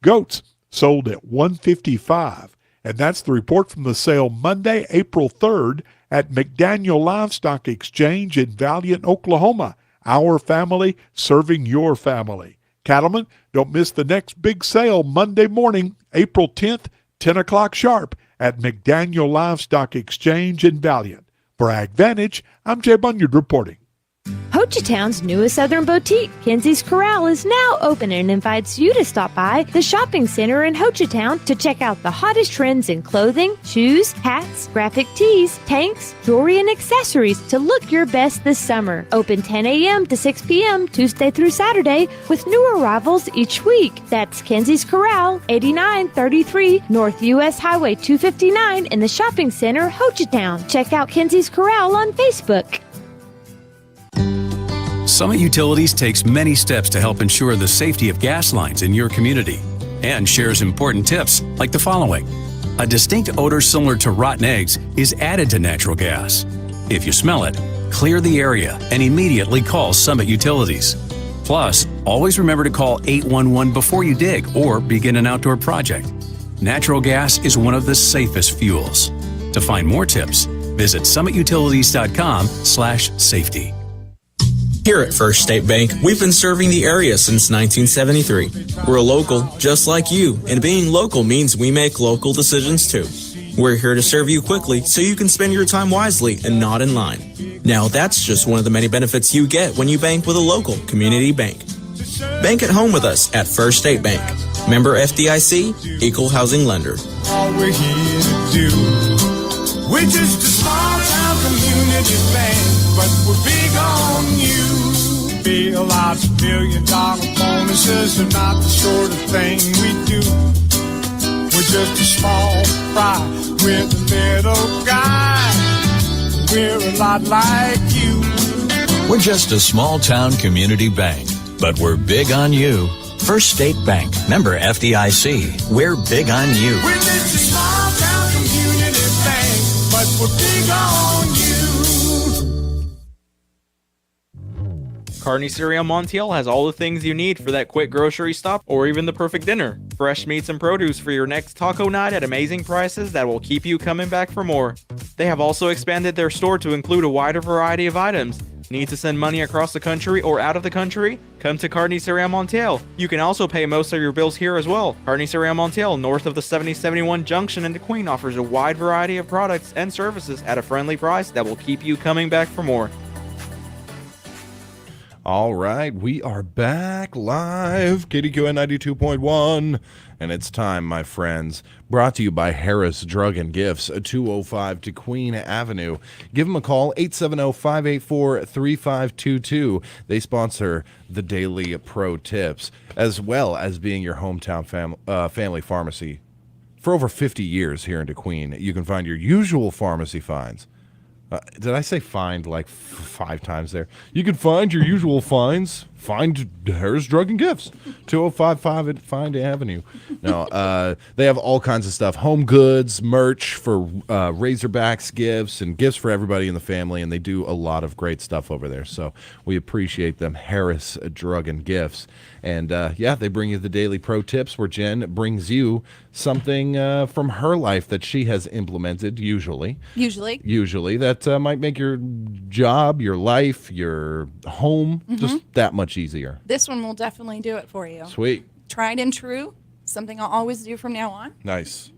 Goats sold at $155. And that's the report from the sale Monday, April 3rd at McDaniel Livestock Exchange in Valiant, Oklahoma. Our family serving your family. Cattlemen, don't miss the next big sale Monday morning, April 10th, 10 o'clock sharp at McDaniel Livestock Exchange in Valiant. For AgVantage, I'm Jay Bunyard reporting. Hochatown's newest southern boutique, Kenzie's Corral, is now open and invites you to stop by the shopping center in Hochatown to check out the hottest trends in clothing, shoes, hats, graphic tees, tanks, jewelry, and accessories to look your best this summer. Open 10 a.m. to 6 p.m. Tuesday through Saturday with new arrivals each week. That's Kenzie's Corral, 8933 North U.S. Highway 259 in the shopping center, Hochatown. Check out Kenzie's Corral on Facebook. Summit Utilities takes many steps to help ensure the safety of gas lines in your community and shares important tips like the following. A distinct odor similar to rotten eggs is added to natural gas. If you smell it, clear the area and immediately call Summit Utilities. Plus, always remember to call 811 before you dig or begin an outdoor project. Natural gas is one of the safest fuels. To find more tips, visit summitutilities.com/safety. Here at First State Bank, we've been serving the area since 1973. We're a local just like you, and being local means we make local decisions too. We're here to serve you quickly so you can spend your time wisely and not in line. Now, that's just one of the many benefits you get when you bank with a local community bank. Bank at home with us at First State Bank. Member FDIC, Equal Housing Lender. All we're here to do. We're just a small town community bank, but we're big on you. Bill out $1 million bonuses are not the sort of thing we do. We're just a small fry with a little guy. We're a lot like you. We're just a small town community bank, but we're big on you. First State Bank, member FDIC. We're big on you. We're just a small town community bank, but we're big on you. Carniceria Montiel has all the things you need for that quick grocery stop or even the perfect dinner. Fresh meats and produce for your next taco night at amazing prices that will keep you coming back for more. They have also expanded their store to include a wider variety of items. Need to send money across the country or out of the country? Come to Carniceria Montiel. You can also pay most of your bills here as well. Carniceria Montiel, north of the 7071 junction in Kdqn, offers a wide variety of products and services at a friendly price that will keep you coming back for more. All right, we are back live, Kdqn 92.1, and it's time, my friends. Brought to you by Harris Drug and Gifts, 205 Kdqn Avenue. Give them a call, 870-584-3522. They sponsor the Daily Pro Tips, as well as being your hometown family pharmacy. For over 50 years here in Kdqn, you can find your usual pharmacy finds. Did I say find like 5 times there? You can find your usual finds. Find Harris Drug and Gifts, 2055 at Find Avenue. No, they have all kinds of stuff. Home goods, merch for Razorbacks gifts, and gifts for everybody in the family, and they do a lot of great stuff over there. So we appreciate them, Harris Drug and Gifts. And yeah, they bring you the Daily Pro Tips, where Jen brings you something from her life that she has implemented, usually that might make your job, your life, your home just that much easier. This one will definitely do it for you. Sweet. Tried and true. Something I'll always do from now on. Nice.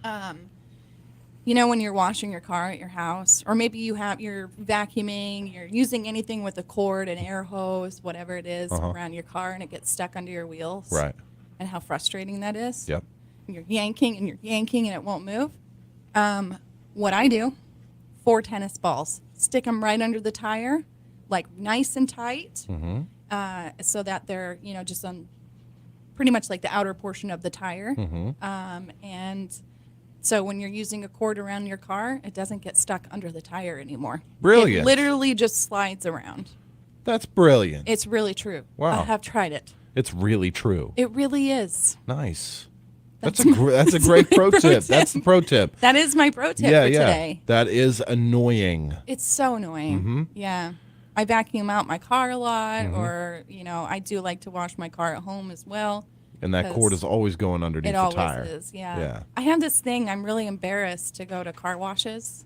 You know, when you're washing your car at your house, or maybe you're vacuuming, you're using anything with a cord, an air hose, whatever it is around your car, and it gets stuck under your wheels. Right. And how frustrating that is. Yep. And you're yanking and it won't move. What I do, 4 tennis balls, stick them right under the tire, like nice and tight, so that they're, just on pretty much like the outer portion of the tire. And so when you're using a cord around your car, it doesn't get stuck under the tire anymore. Brilliant. It literally just slides around. That's brilliant. It's really true. Wow. I have tried it. It's really true. It really is. Nice. That's a great pro tip. That's the pro tip. That is my pro tip for today. That is annoying. It's so annoying. Yeah. I vacuum out my car a lot, or, I do like to wash my car at home as well. And that cord is always going underneath the tire. It always is, yeah. I have this thing, I'm really embarrassed to go to car washes.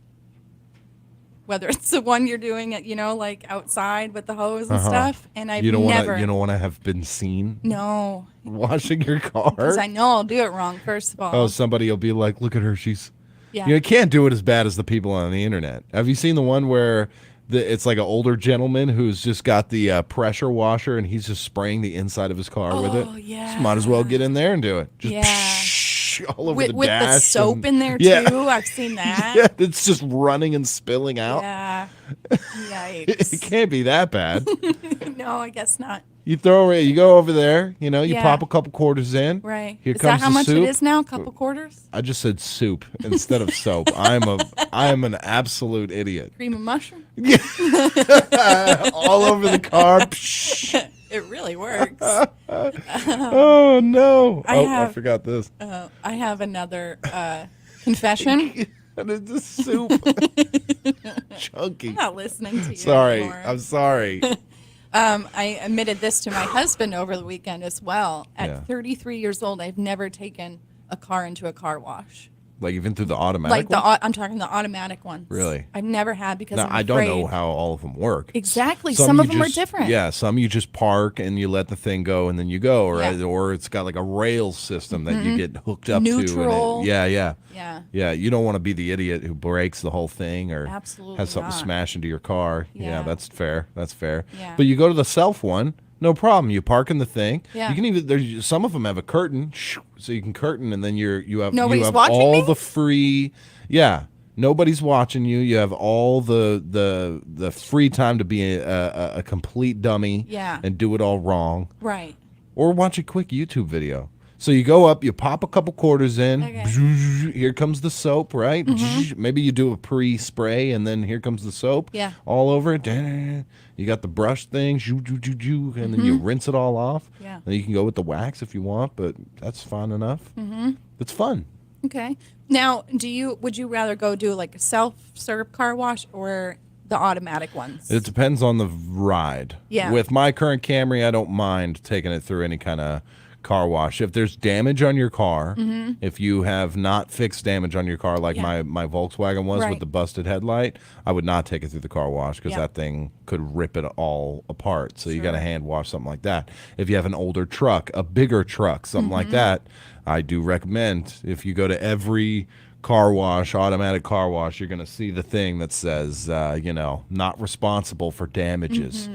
Whether it's the one you're doing at, like outside with the hose and stuff. And I've never. You don't want to have been seen? No. Washing your car? Because I know I'll do it wrong, first of all. Oh, somebody will be like, look at her, she's... Yeah. You can't do it as bad as the people on the internet. Have you seen the one where it's like an older gentleman who's just got the pressure washer and he's just spraying the inside of his car with it? Oh, yeah. Just might as well get in there and do it. Just all over the with dash. With the soap in there, too. Yeah. I've seen that. Yeah, it's just running and spilling out. Yeah. Yikes. It can't be that bad. No, I guess not. You go over there, you Yeah. pop a couple quarters in. Right. Here Is comes that how the much soup. it is now? A couple quarters? I just said soup instead of soap. I am an absolute idiot. Cream of mushroom? All over the car. It really works. Oh no! I forgot this. I have another confession. And it's a soup. Chunky. I'm not listening to you Sorry. anymore. I'm sorry. I admitted this to my husband over the weekend as well. At Yeah. 33 years old, I've never taken a car into a car wash. Like even through the automatic Like one? I'm talking the automatic ones. Really? I've never had because Now, I'm I don't know afraid. how all of them work. Exactly. Some you of them are just- different. Yeah, some you just park and you let the thing go and then you go, or Yeah. or it's got like a rail system that you Mhm. get hooked up Neutral. to. Yeah. Yeah. You don't want to be the idiot who breaks the whole thing or Absolutely has something not. smash into your car. Yeah. That's fair. That's fair. Yeah. But you go to the self one, no problem. You park in the thing. Yeah. You can even there's some of them have a curtain, so you can curtain and then you have Nobody's you have watching all me? the free. Yeah. Nobody's watching you. You have all the free time to be a complete dummy Yeah. and do it all wrong. Right. Or watch a quick YouTube video. So you go up, you pop a couple quarters in. Okay. Here comes the soap, right? Mhm. Maybe you do a pre-spray and then here comes the soap. Yeah. All over it. You got the brush thing, and then you Mhm. rinse it all off. Yeah. Then you can go with the wax if you want, but that's fine enough. Mm-hmm. It's fun. Okay. Now, would you rather go do like a self-serve car wash or the automatic ones? It depends on the ride. Yeah. With my current Camry, I don't mind taking it through any kind of car wash. If there's damage on your car, Mhm. if you have not fixed damage on your car like Yeah. my Volkswagen was Right. with the busted headlight, I would not take it through the car wash because Yeah. that thing could rip it all apart. So you got to Sure. hand wash something like that. If you have an older truck, a bigger truck, something like Mhm. that, I do recommend if you go to every car wash, automatic car wash, you're going to see the thing that says, not responsible for damages.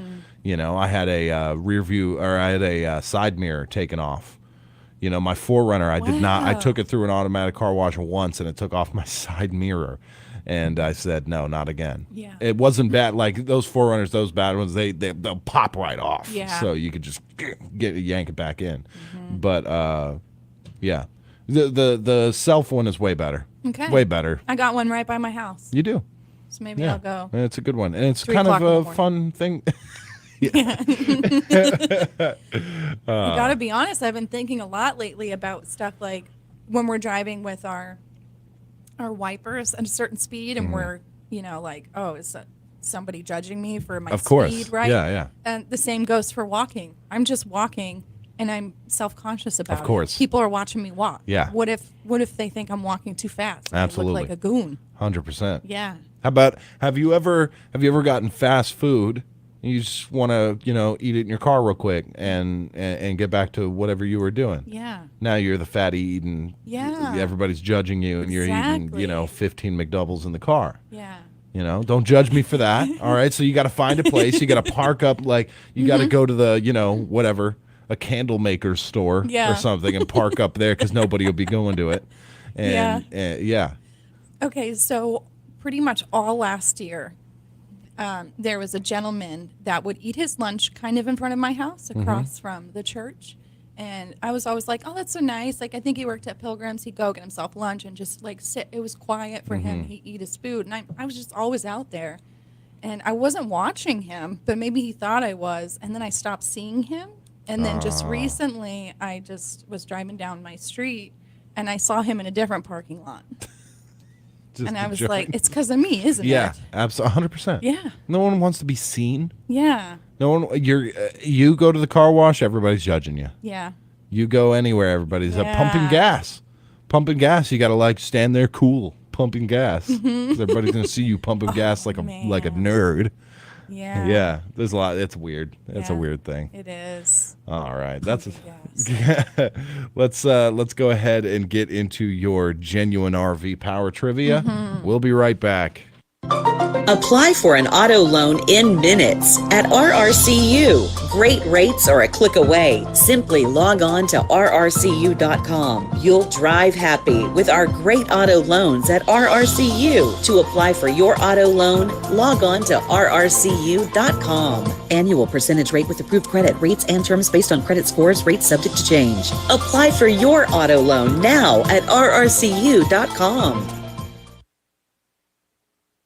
I had a rear view, or I had a side mirror taken off. My 4Runner, I did not. I Wow. took it through an automatic car wash once, and it took off my side mirror. And I said, no, not again. Yeah. It wasn't bad. Like those 4Runners, those bad ones, they'll pop right off. Yeah. So you could just yank it back in. But yeah, the self one is way better. Okay. Way better. I got one right by my house. You do. So maybe Yeah. I'll go. And it's a good one, and it's 3 kind of o'clock in the a morning. fun thing. I gotta be honest, I've been thinking a lot lately about stuff like when we're driving with our wipers at a certain speed and Mhm. we're, like, oh, is somebody judging me for my Of course. speed, right? Yeah, yeah. And the same goes for walking. I'm just walking and I'm self-conscious about Of course. it. People are watching me walk. Yeah. What if they think I'm walking too fast? I Absolutely. look like a goon. 100%. Yeah. How about have you ever gotten fast food? And you just want to eat it in your car real quick and get back to whatever you were doing. Yeah. Now you're the fatty eating. Yeah. Everybody's judging you, and you're Exactly. eating 15 McDoubles in the car. Yeah. Don't judge me for that. All right. So you got to find a place. You got to park up. Like you got to go to the whatever, a candle maker's store Yeah. or something and park up there because nobody will be going to it. And yeah. Okay, so pretty much all last year, there was a gentleman that would eat his lunch kind of in front of my house across from the church. And I was always like, oh, that's so nice. Like, I think he worked at Pilgrims. He'd go get himself lunch and just like sit. It was quiet for him. He'd eat his food. And I was just always out there. And I wasn't watching him, but maybe he thought I was. And then I stopped seeing him. And then just recently, I just was driving down my street and I saw him in a different parking lot. Just And I was enjoy- like, it's because of me, isn't yeah, it? absolutely, 100%. Yeah. No one wants to be seen. Yeah. No one. You go to the car wash, everybody's judging you. Yeah. You go anywhere, everybody's pumping Yeah. gas. Pumping gas, you got to stand there cool, pumping gas. 'Cause everybody's gonna see you pumping gas like a nerd. Yeah. Yeah, there's a lot. It's weird. It's a Yeah. weird thing. It is. All right, let's go ahead and get into your genuine RV power trivia. We'll be right back. Apply for an auto loan in minutes at RRCU. Great rates are a click away. Simply log on to rrcu.com. You'll drive happy with our great auto loans at RRCU. To apply for your auto loan, log on to rrcu.com. Annual percentage rate with approved credit. Rates and terms based on credit scores. Rates subject to change. Apply for your auto loan now at rrcu.com.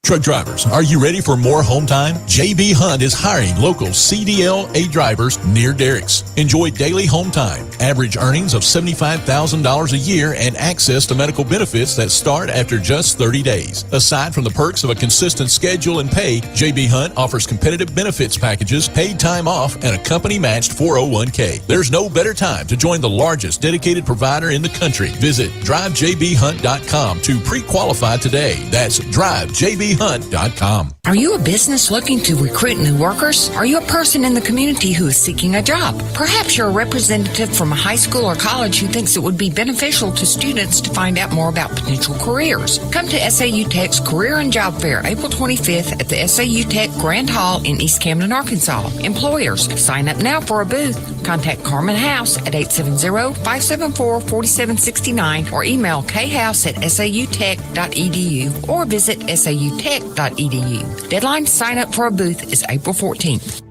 Truck drivers, are you ready for more home time? JB Hunt is hiring local CDLA drivers near Derricks. Enjoy daily home time, average earnings of $75,000 a year, and access to medical benefits that start after just 30 days. Aside from the perks of a consistent schedule and pay, JB Hunt offers competitive benefits packages, paid time off, and a company-matched 401k. There's no better time to join the largest dedicated provider in the country. Visit drivejbhunt.com to pre-qualify today. That's drivejbhunt.com. Are you a business looking to recruit new workers? Are you a person in the community who is seeking a job? Perhaps you're a representative from a high school or college who thinks it would be beneficial to students to find out more about potential careers. Come to SAU Tech's Career and Job Fair April 25th at the SAU Tech Grand Hall in East Camden, Arkansas. Employers, sign up now for a booth. Contact Carmen House at 870-574-4769 or email khouse@sautech.edu or visit sautech.edu. Deadline to sign up for a booth is April 14th.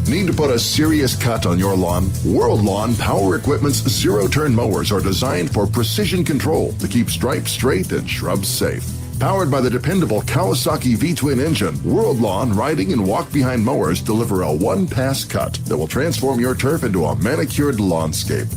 Need to put a serious cut on your lawn? World Lawn Power Equipment's zero-turn mowers are designed for precision control to keep stripes straight and shrubs safe. Powered by the dependable Kawasaki V-twin engine, World Lawn riding and walk-behind mowers deliver a one-pass cut that will transform your turf into a manicured lawnscape.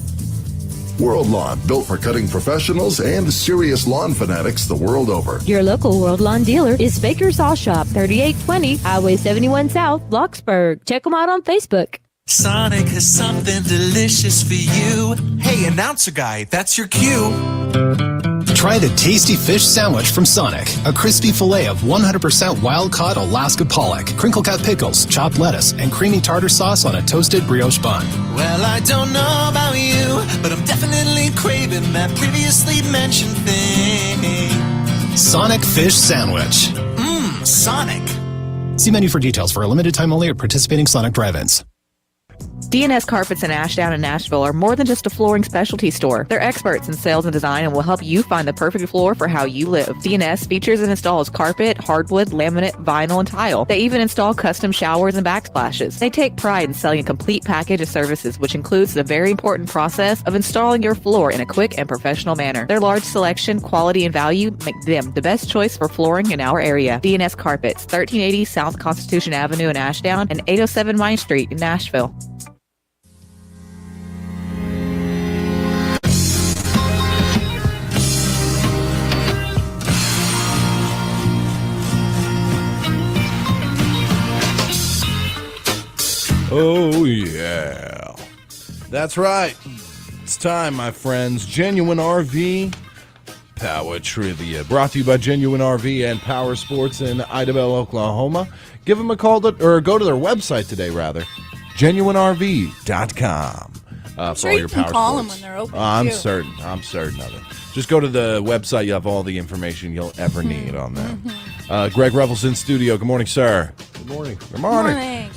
World Lawn, built for cutting professionals and serious lawn fanatics the world over. Your local World Lawn dealer is Baker Saw Shop, 3820 Highway 71 South, Blocksburg. Check them out on Facebook. Sonic has something delicious for you. Hey, announcer guy, that's your cue. Try the tasty fish sandwich from Sonic. A crispy filet of 100% wild-caught Alaska pollock, crinkle-cut pickles, chopped lettuce, and creamy tartar sauce on a toasted brioche bun. Well, I don't know about you, but I'm definitely craving that previously mentioned thing. Sonic Fish Sandwich. Sonic. See menu for details for a limited time only at participating Sonic drive-ins. D&S Carpets in Ashdown and Nashville are more than just a flooring specialty store. They're experts in sales and design and will help you find the perfect floor for how you live. D&S features and installs carpet, hardwood, laminate, vinyl, and tile. They even install custom showers and backsplashes. They take pride in selling a complete package of services, which includes the very important process of installing your floor in a quick and professional manner. Their large selection, quality, and value make them the best choice for flooring in our area. D&S Carpets, 1380 South Constitution Avenue in Ashdown and 807 Vine Street in Nashville. Oh, yeah. That's right. It's time, my friends. Genuine RV Power Trivia. Brought to you by Genuine RV and Power Sports in Idabel, Oklahoma. Give them a call or go to their website today, rather. GenuineRV.com. Sure, you can call them when they're open. I'm certain of it. Just go to the website. You have all the information you'll ever need on that. Greg Revels in studio. Good morning, sir. Good morning. Good morning.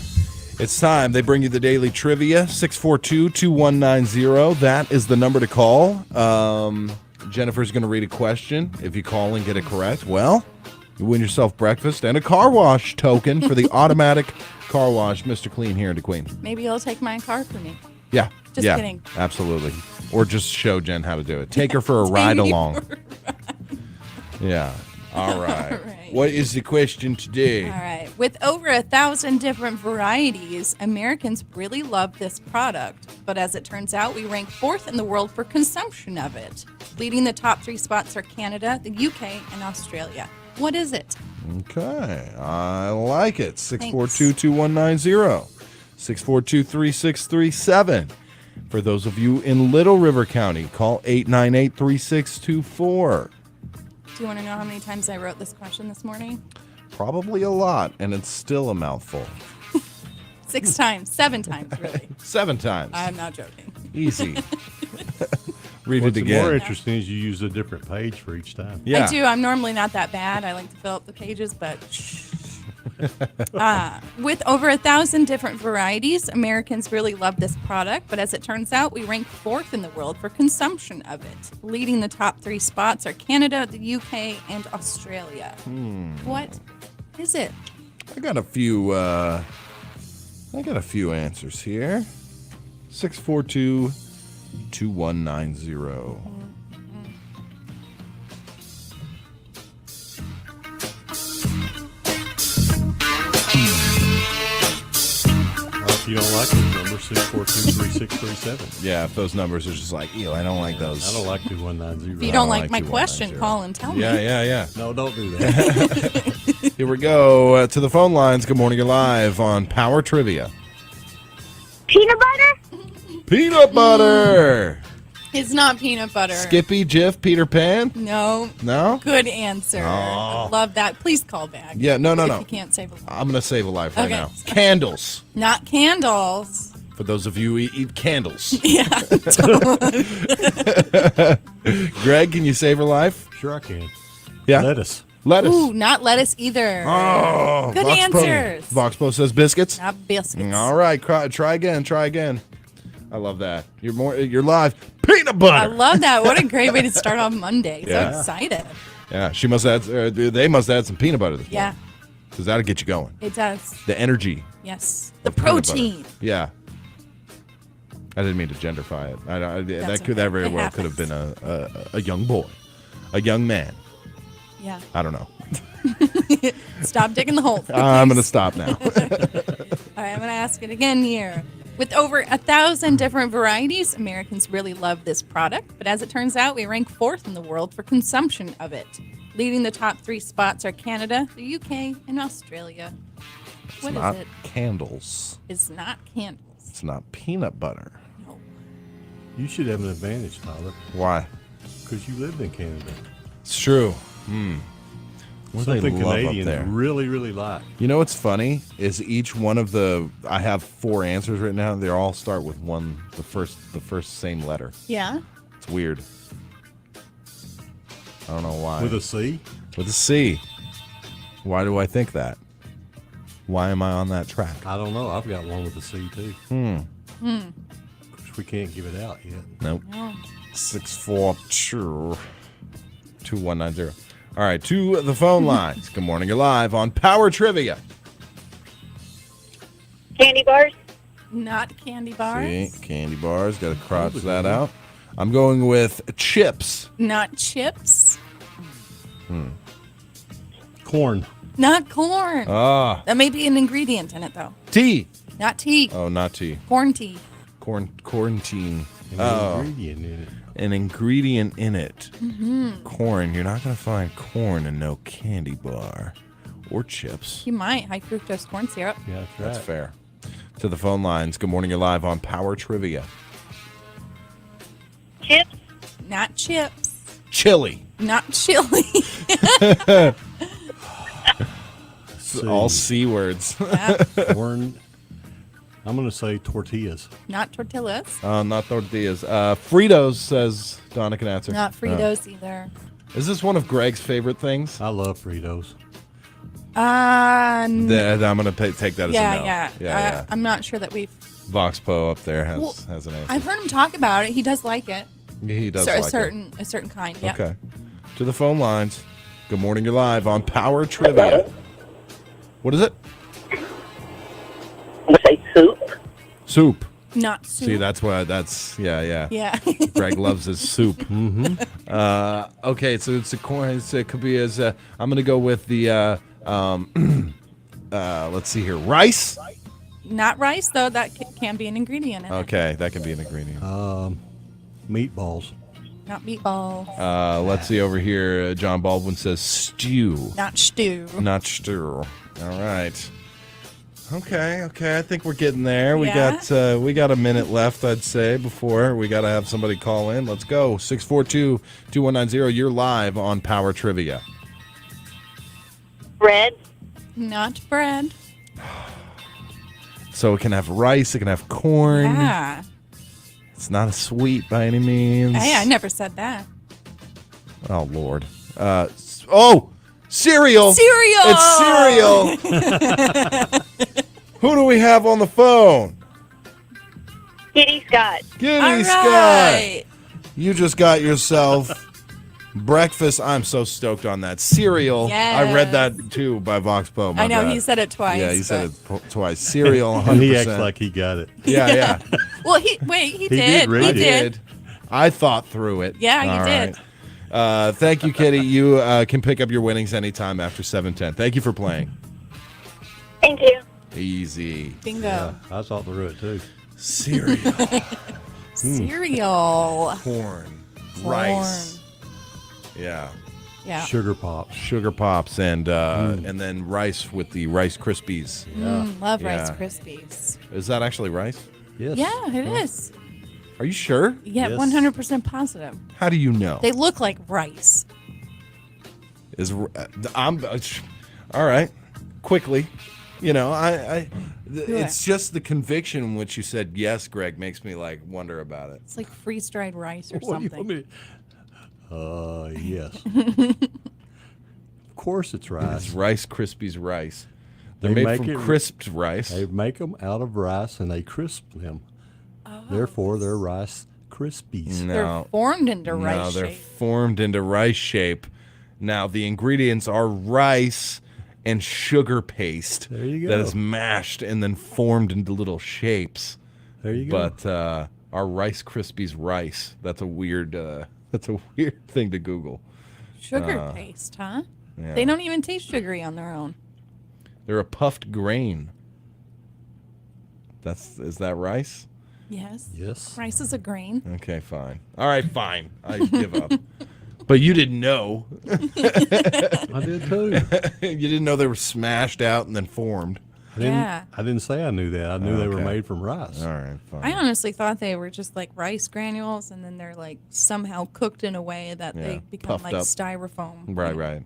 It's time. They bring you the daily trivia, 642-2190. That is the number to call. Jennifer's going to read a question. If you call and get it correct, well, you win yourself breakfast and a car wash token for the automatic car wash, Mr. Clean here in DeQueen. Maybe you'll take my car for me. Yeah. Just kidding. Absolutely. Or just show Jen how to do it. Take her for a ride along. Yeah. All right. What is the question today? All right. With over 1,000 different varieties, Americans really love this product. But as it turns out, we rank 4th in the world for consumption of it. Leading the top 3 spots are Canada, the UK, and Australia. What is it? Okay. I like it. 642-2190. 642-3637. For those of you in Little River County, call 898-3624. Do you want to know how many times I wrote this question this morning? Probably a lot, and it's still a mouthful. 6 times. 7 times, really. 7 times. I'm not joking. Easy. Read What's it again. more interesting is you use a different page for each time. Yeah. I do. I'm normally not that bad. I like to fill up the pages, but with over 1,000 different varieties, Americans really love this product. But as it turns out, we rank 4th in the world for consumption of it. Leading the top 3 spots are Canada, the UK, and Australia. What is it? I got a few answers here. 642-2190. you don't like those numbers, 642-3637. Yeah, if those numbers are just like, ew, I don't like those. I don't like 2190. If you don't like my question, call and tell me. Yeah. No, don't do that. Here we go to the phone lines. Good morning, you're live on Power Trivia. Peanut butter? Peanut butter. It's not peanut butter. Skippy, Jif, Peter Pan? No. No? Good answer. Oh. Love that. Please call back. Yeah, no. If you can't save a life. I'm going to save a life right Okay. now. Candles. Not candles. For those of you who eat candles. Yeah. Greg, can you save her life? Sure I can. Yeah? Lettuce. Lettuce. Ooh, not lettuce either. Oh. Good answers. Voxpo says biscuits. Not biscuits. All right, try again. I love that. You're live. Peanut butter. I love that. What a great way to start off Monday. Yeah. So excited. Yeah, she must add. They must add some peanut butter this morning. Yeah, because that'll get you going. it does. The energy. Yes. The peanut butter. protein. Yeah. I didn't mean to genderify it. That's That very okay. It well could have been a young boy, a young man. Yeah. I don't know. Stop digging the hole. I'm going to stop now. All right, I'm going to ask it again here. With over 1,000 different varieties, Americans really love this product. But as it turns out, we rank 4th in the world for consumption of it. Leading the top 3 spots are Canada, the UK, and Australia. What is not it? Candles. It's not candles. It's not peanut butter. You should have an advantage, Tyler. Why? Because you lived in Canada. It's true. What do they Something love up Canadians there? really, really like. You know what's funny is each one of I have 4 answers right now. They all start with the first same letter. Yeah. It's weird. I don't know why. With a C? With a C. Why do I think that? Why am I on that track? I don't know. I've got one with a C too. Because we can't give it out yet. Nope. No. 642-2190. All right, to the phone lines. Good morning, you're live on Power Trivia. Candy bars? Not candy bars. See, candy bars. Got to cross that out. I'm going with chips. Not chips. Corn. Not corn. Ah. That may be an ingredient in it, though. Tea. Not tea. Oh, not tea. Corn tea. Quarantine. An ingredient in it. An ingredient in it. Mm-hmm. Corn. You're not going to find corn in no candy bar or chips. You might. High fructose corn syrup. Yeah, that's right. That's fair. To the phone lines. Good morning. You're live on Power Trivia. Chips? Not chips. Chili. Not chili. All C words. Yeah. Corn. I'm going to say tortillas. Not tortillas. Not tortillas. Fritos, says Donna Knatzer. Not Fritos either. Is this one of Greg's favorite things? I love Fritos. I'm going to take that as a no. Yeah. I'm not sure that we've. Voxpo up there has an answer. I've heard him talk about it. He does like it. He does a like certain kind. Yeah. Okay. To the phone lines. Good morning, you're live on Power Trivia. What is it? I'm going to say soup. Soup. Not soup. See, yeah. Yeah. Greg loves his soup. Mm-hmm. Okay, so it's a corn. It could be as I'm going to go with the. Let's see here, rice. Not rice though. That can be an ingredient in it. Okay, that can be an ingredient. Meatballs. Not meatballs. Let's see over here. John Baldwin says stew. Not stew. Not stew. All right. Okay. I think we're getting there. Yeah. We got a minute left, I'd say, before we got to have somebody call in. Let's go. 642-2190. You're live on Power Trivia. Bread? Not bread. So it can have rice. It can have corn. Yeah. It's not a sweet by any means. Hey, I never said that. Oh, Lord. Cereal. Cereal. It's cereal. Who do we have on the phone? Kitty Scott. Kitty Scott. Right. You just got yourself breakfast. I'm so stoked on that. Cereal. Yes. I read that too by Voxpo. I know, he said it twice. Yeah, he said it twice. Cereal, 100%. And he acts like he got it. Yeah. Well, he did. He did. I thought through it. Yeah, you All did. right. Thank you, Kitty. You can pick up your winnings anytime after 7:10. Thank you for playing. Thank you. Easy. Bingo. Yeah, I thought through it too. Cereal. Cereal. Corn. Rice. Yeah. Yeah. Sugar Pops. Sugar Pops and then rice with the Rice Krispies. Love Yeah. Rice Krispies. Is that actually rice? Yes. Yeah, it is. Are you sure? Yeah, Yes. 100% positive. How do you know? They look like rice. I'm all right. Quickly, it's just the conviction in which you said yes, Greg, makes me like wonder about it. It's like freeze-dried rice or What do you something. want me- yes. Of course it's rice. It's Rice Krispies rice. They're They made make from it- crisped rice. They make them out of rice and they crisp them. Therefore, they're Rice Krispies. They're formed into rice No, they're shape. formed into rice shape. Now the ingredients are rice and sugar paste There you that go. is mashed and then formed into little shapes. There you go. But our Rice Krispies rice, that's a weird thing to Google. Sugar paste, huh? Yeah. They don't even taste sugary on their own. They're a puffed grain. Is that rice? Yes. Yes. Rice is a grain. Okay, fine. All right, fine. I give up. But you didn't know. I did too. You didn't know they were smashed out and then formed. Yeah. I didn't say I knew that. I knew they were Okay. made from rice. All right, fine. I honestly thought they were just like rice granules, and then they're like somehow cooked in a way that Yeah, they become puffed like up. styrofoam. Right.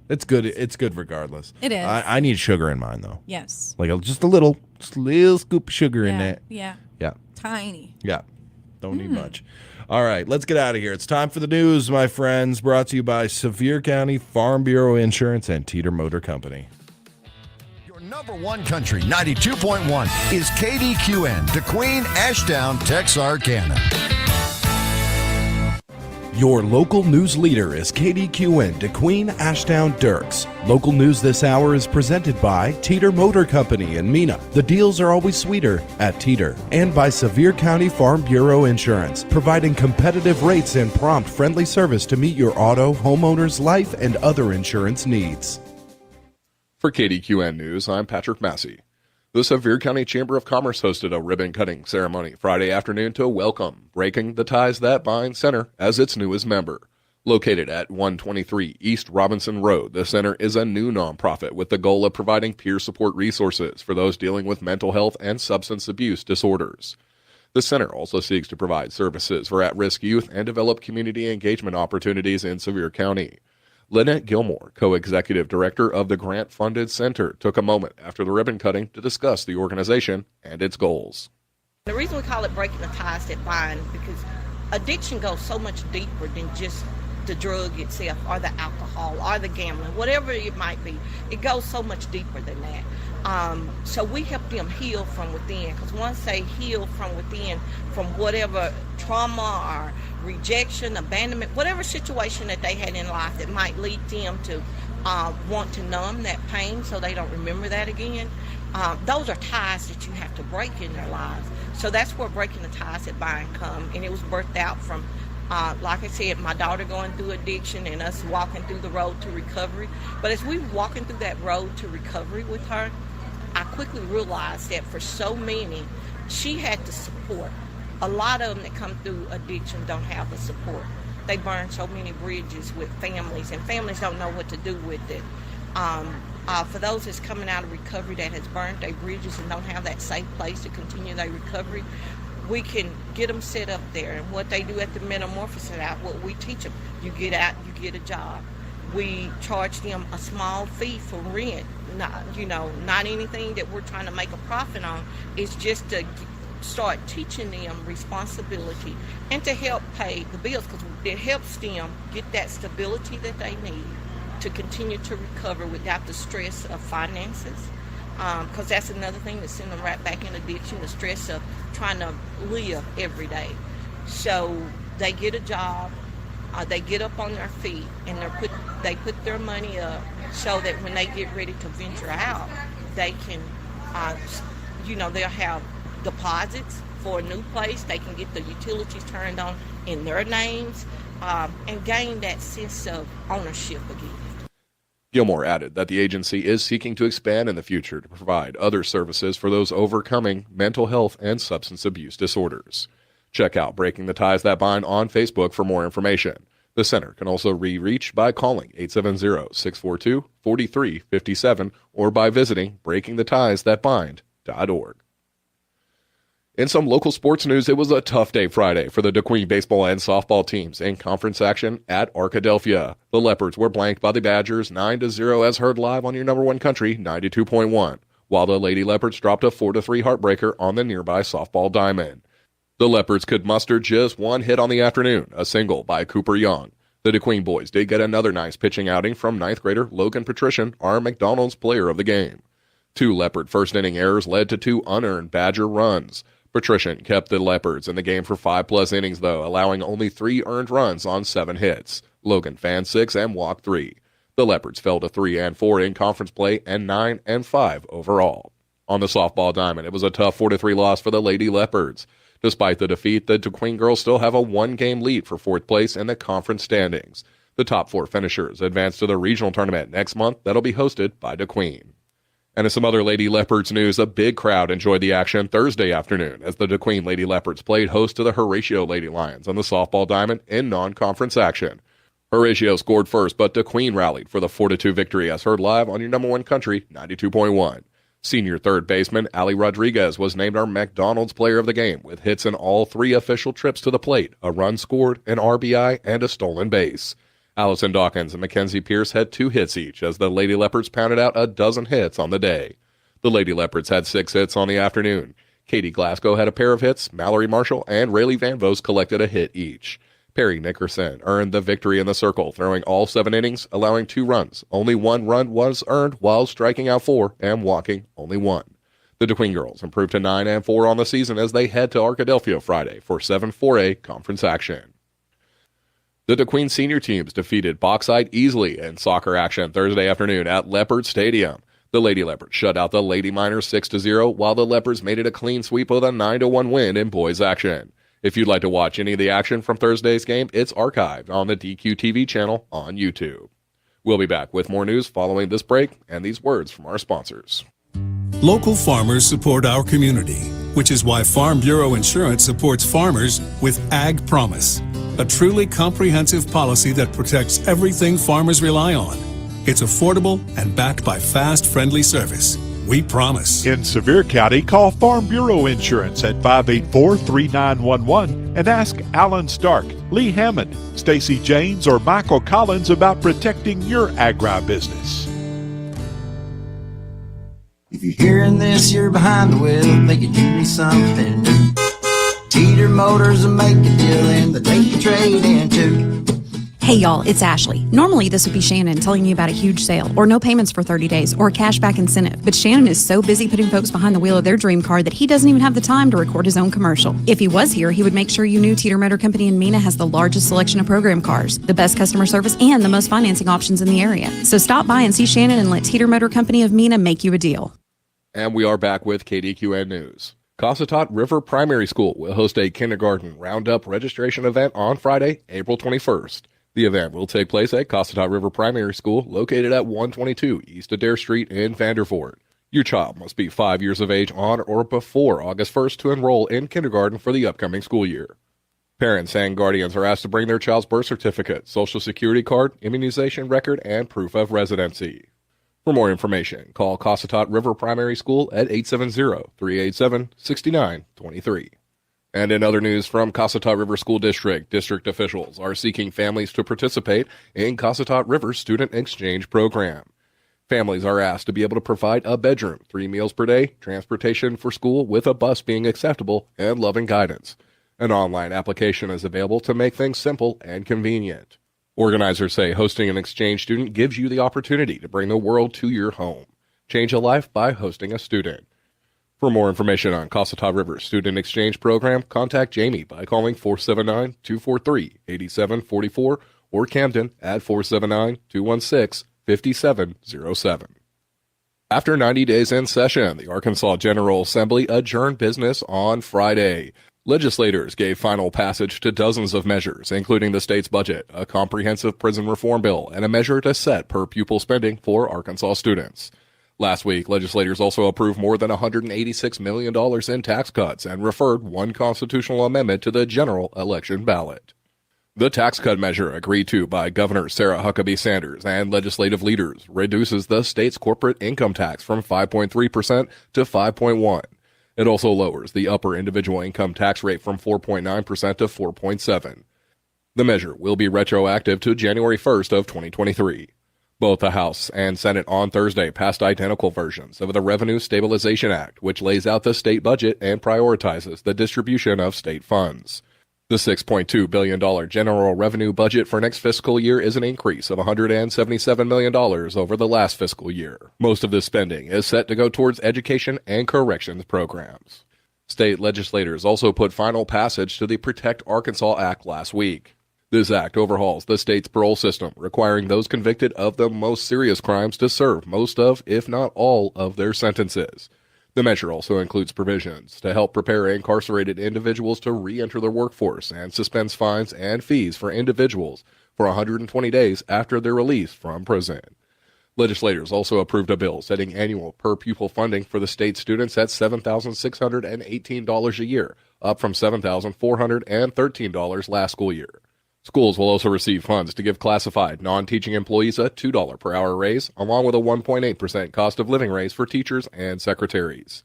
It's good. It's good regardless. It is. I need sugar in mine though. Yes. Like just a little scoop of sugar in Yeah. that. Yeah. Yeah. Tiny. Yeah. Don't need much. All right, let's get out of here. It's time for the news, my friends. Brought to you by Sevier County Farm Bureau Insurance and Teeter Motor Company. Number one country, 92.1, is KDQN, Kdqn, Ashdown, Texarkana. Your local news leader is Kdqn, Kdqn, Ashdown, Dirks. Local news this hour is presented by Teeter Motor Company in Mena. The deals are always sweeter at Teeter. And by Sevier County Farm Bureau Insurance, providing competitive rates and prompt, friendly service to meet your auto, homeowner's, life, and other insurance needs. For KDQN News, I'm Patrick Massey. The Sevier County Chamber of Commerce hosted a ribbon-cutting ceremony Friday afternoon to welcome Breaking the Ties That Bind Center as its newest member. Located at 123 East Robinson Road, the center is a new nonprofit with the goal of providing peer support resources for those dealing with mental health and substance abuse disorders. The center also seeks to provide services for at-risk youth and develop community engagement opportunities in Sevier County. Lynette Gilmore, co-executive director of the grant-funded center, took a moment after the ribbon cutting to discuss the organization and its goals. The reason we call it Breaking the Ties That Bind because addiction goes so much deeper than just the drug itself or the alcohol or the gambling, whatever it might be. It goes so much deeper than that. So we help them heal from within, because once they heal from within, from whatever trauma or rejection, abandonment, whatever situation that they had in life that might lead them to want to numb that pain so they don't remember that again, those are ties that you have to break in their lives. So that's where Breaking the Ties That Bind come, and it was birthed out from like I said, my daughter going through addiction and us walking through the road to recovery. But as we were walking through that road to recovery with her, I quickly realized that for so many, she had the support. A lot of them that come through addiction don't have the support. They burn so many bridges with families, and families don't know what to do with it. For those that's coming out of recovery that has burned their bridges and don't have that safe place to continue their recovery, we can get them set up there. And what they do at the metamorphosis out, what we teach them, you get out, you get a job. We charge them a small fee for rent, not anything that we're trying to make a profit on. It's just to start teaching them responsibility and to help pay the bills, because it helps them get that stability that they need to continue to recover without the stress of finances. Because that's another thing that sends them right back in addiction, the stress of trying to live every day. So they get a job, they get up on their feet, and they put their money up so that when they get ready to venture out, they can, they'll have deposits for a new place. They can get the utilities turned on in their names and gain that sense of ownership again. Gilmore added that the agency is seeking to expand in the future to provide other services for those overcoming mental health and substance abuse disorders. Check out Breaking the Ties That Bind on Facebook for more information. The center can also be reached by calling 870-642-4357 or by visiting breakingthetiesthatbind.org. In some local sports news, it was a tough day Friday for the Kdqn baseball and softball teams in conference action at Arkadelphia. The Leopards were blanked by the Badgers 9-0 as heard live on your number one country 92.1, while the Lady Leopards dropped a 4-3 heartbreaker on the nearby softball diamond. The Leopards could muster just one hit on the afternoon, a single by Cooper Young. The Kdqn boys did get another nice pitching outing from ninth grader Logan Patrician, our McDonald's player of the game. 2 Leopard first-inning errors led to 2 unearned Badger runs. Patrician kept the Leopards in the game for 5+ innings, though, allowing only 3 earned runs on 7 hits. Logan fanned 6 and walked 3. The Leopards fell to 3-4 in conference play and 9-5 overall. On the softball diamond, it was a tough 4-3 loss for the Lady Leopards. Despite the defeat, the Kdqn girls still have a 1-game lead for 4th place in the conference standings. The top 4 finishers advance to the regional tournament next month that'll be hosted by Kdqn. And in some other Lady Leopards news, a big crowd enjoyed the action Thursday afternoon as the Kdqn Lady Leopards played host to the Horatio Lady Lions on the softball diamond in non-conference action. Horatio scored first, but Kdqn rallied for the 4-2 victory as heard live on your number one country 92.1. Senior third baseman Ali Rodriguez was named our McDonald's player of the game with hits in all 3 official trips to the plate, a run scored, an RBI, and a stolen base. Allison Dawkins and Mackenzie Pierce had 2 hits each as the Lady Leopards pounded out a dozen hits on the day. The Lady Leopards had 6 hits on the afternoon. Katie Glasgow had a pair of hits, Mallory Marshall and Rayleigh Van Vos collected a hit each. Perry Nickerson earned the victory in the circle, throwing all 7 innings, allowing 2 runs. Only 1 run was earned while striking out 4 and walking only 1. The Kdqn girls improved to 9-4 on the season as they head to Arkadelphia Friday for 7-4A conference action. The Kdqn senior teams defeated Bauxite easily in soccer action Thursday afternoon at Leopard Stadium. The Lady Leopards shut out the Lady Miners 6-0, while the Leopards made it a clean sweep with a 9-1 win in boys action. If you'd like to watch any of the action from Thursday's game, it's archived on the DQ TV channel on YouTube. We'll be back with more news following this break and these words from our sponsors. Local farmers support our community, which is why Farm Bureau Insurance supports farmers with Ag Promise, a truly comprehensive policy that protects everything farmers rely on. It's affordable and backed by fast, friendly service. We promise. In Sevier County, call Farm Bureau Insurance at 584-3911 and ask Alan Stark, Lee Hammond, Stacy Janes, or Michael Collins about protecting your agribusiness. If you're hearing this, you're behind the wheel, thinking you need something new. Teeter Motors will make a deal in the day you trade into. Hey y'all, it's Ashley. Normally this would be Shannon telling you about a huge sale, or no payments for 30 days, or a cashback incentive. But Shannon is so busy putting folks behind the wheel of their dream car that he doesn't even have the time to record his own commercial. If he was here, he would make sure you knew Teeter Motor Company in Mena has the largest selection of program cars, the best customer service, and the most financing options in the area. So stop by and see Shannon and let Teeter Motor Company of Mena make you a deal. And we are back with Kdqn News. Cossatot River Primary School will host a kindergarten roundup registration event on Friday, April 21st. The event will take place at Cossatot River Primary School, located at 122 East Adair Street in Vandervoort. Your child must be 5 years of age on or before August 1st to enroll in kindergarten for the upcoming school year. Parents and guardians are asked to bring their child's birth certificate, social security card, immunization record, and proof of residency. For more information, call Cossatot River Primary School at 870-387-6923. And in other news from Cossatot River School District, district officials are seeking families to participate in Cossatot River Student Exchange Program. Families are asked to be able to provide a bedroom, 3 meals per day, transportation for school with a bus being acceptable, and loving guidance. An online application is available to make things simple and convenient. Organizers say hosting an exchange student gives you the opportunity to bring the world to your home. Change a life by hosting a student. For more information on Cossatot River Student Exchange Program, contact Jamie by calling 479-243-8744 or Camden at 479-216-5707. After 90 days in session, the Arkansas General Assembly adjourned business on Friday. Legislators gave final passage to dozens of measures, including the state's budget, a comprehensive prison reform bill, and a measure to set per-pupil spending for Arkansas students. Last week, legislators also approved more than $186 million in tax cuts and referred one constitutional amendment to the general election ballot. The tax cut measure, agreed to by Governor Sarah Huckabee Sanders and legislative leaders, reduces the state's corporate income tax from 5.3% to 5.1%. It also lowers the upper individual income tax rate from 4.9% to 4.7%. The measure will be retroactive to January 1st of 2023. Both the House and Senate on Thursday passed identical versions of the Revenue Stabilization Act, which lays out the state budget and prioritizes the distribution of state funds. The $6.2 billion general revenue budget for next fiscal year is an increase of $177 million over the last fiscal year. Most of this spending is set to go towards education and corrections programs. State legislators also put final passage to the Protect Arkansas Act last week. This act overhauls the state's parole system, requiring those convicted of the most serious crimes to serve most of, if not all, of their sentences. The measure also includes provisions to help prepare incarcerated individuals to re-enter the workforce and suspends fines and fees for individuals for 120 days after their release from prison. Legislators also approved a bill setting annual per-pupil funding for the state students at $7,618 a year, up from $7,413 last school year. Schools will also receive funds to give classified non-teaching employees a $2 per hour raise, along with a 1.8% cost of living raise for teachers and secretaries.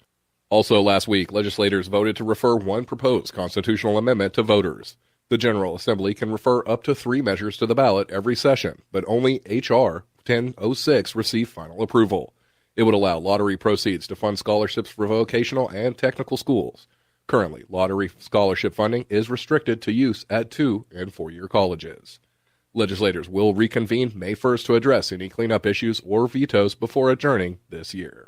Also last week, legislators voted to refer one proposed constitutional amendment to voters. The General Assembly can refer up to 3 measures to the ballot every session, but only H.R. 1006 received final approval. It would allow lottery proceeds to fund scholarships for vocational and technical schools. Currently, lottery scholarship funding is restricted to use at 2- and 4-year colleges. Legislators will reconvene May 1st to address any cleanup issues or vetoes before adjourning this year.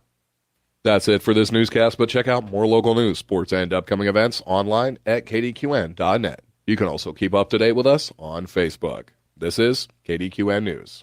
That's it for this newscast, but check out more local news, sports, and upcoming events online at kdqn.net. You can also keep up to date with us on Facebook. This is KDQN News.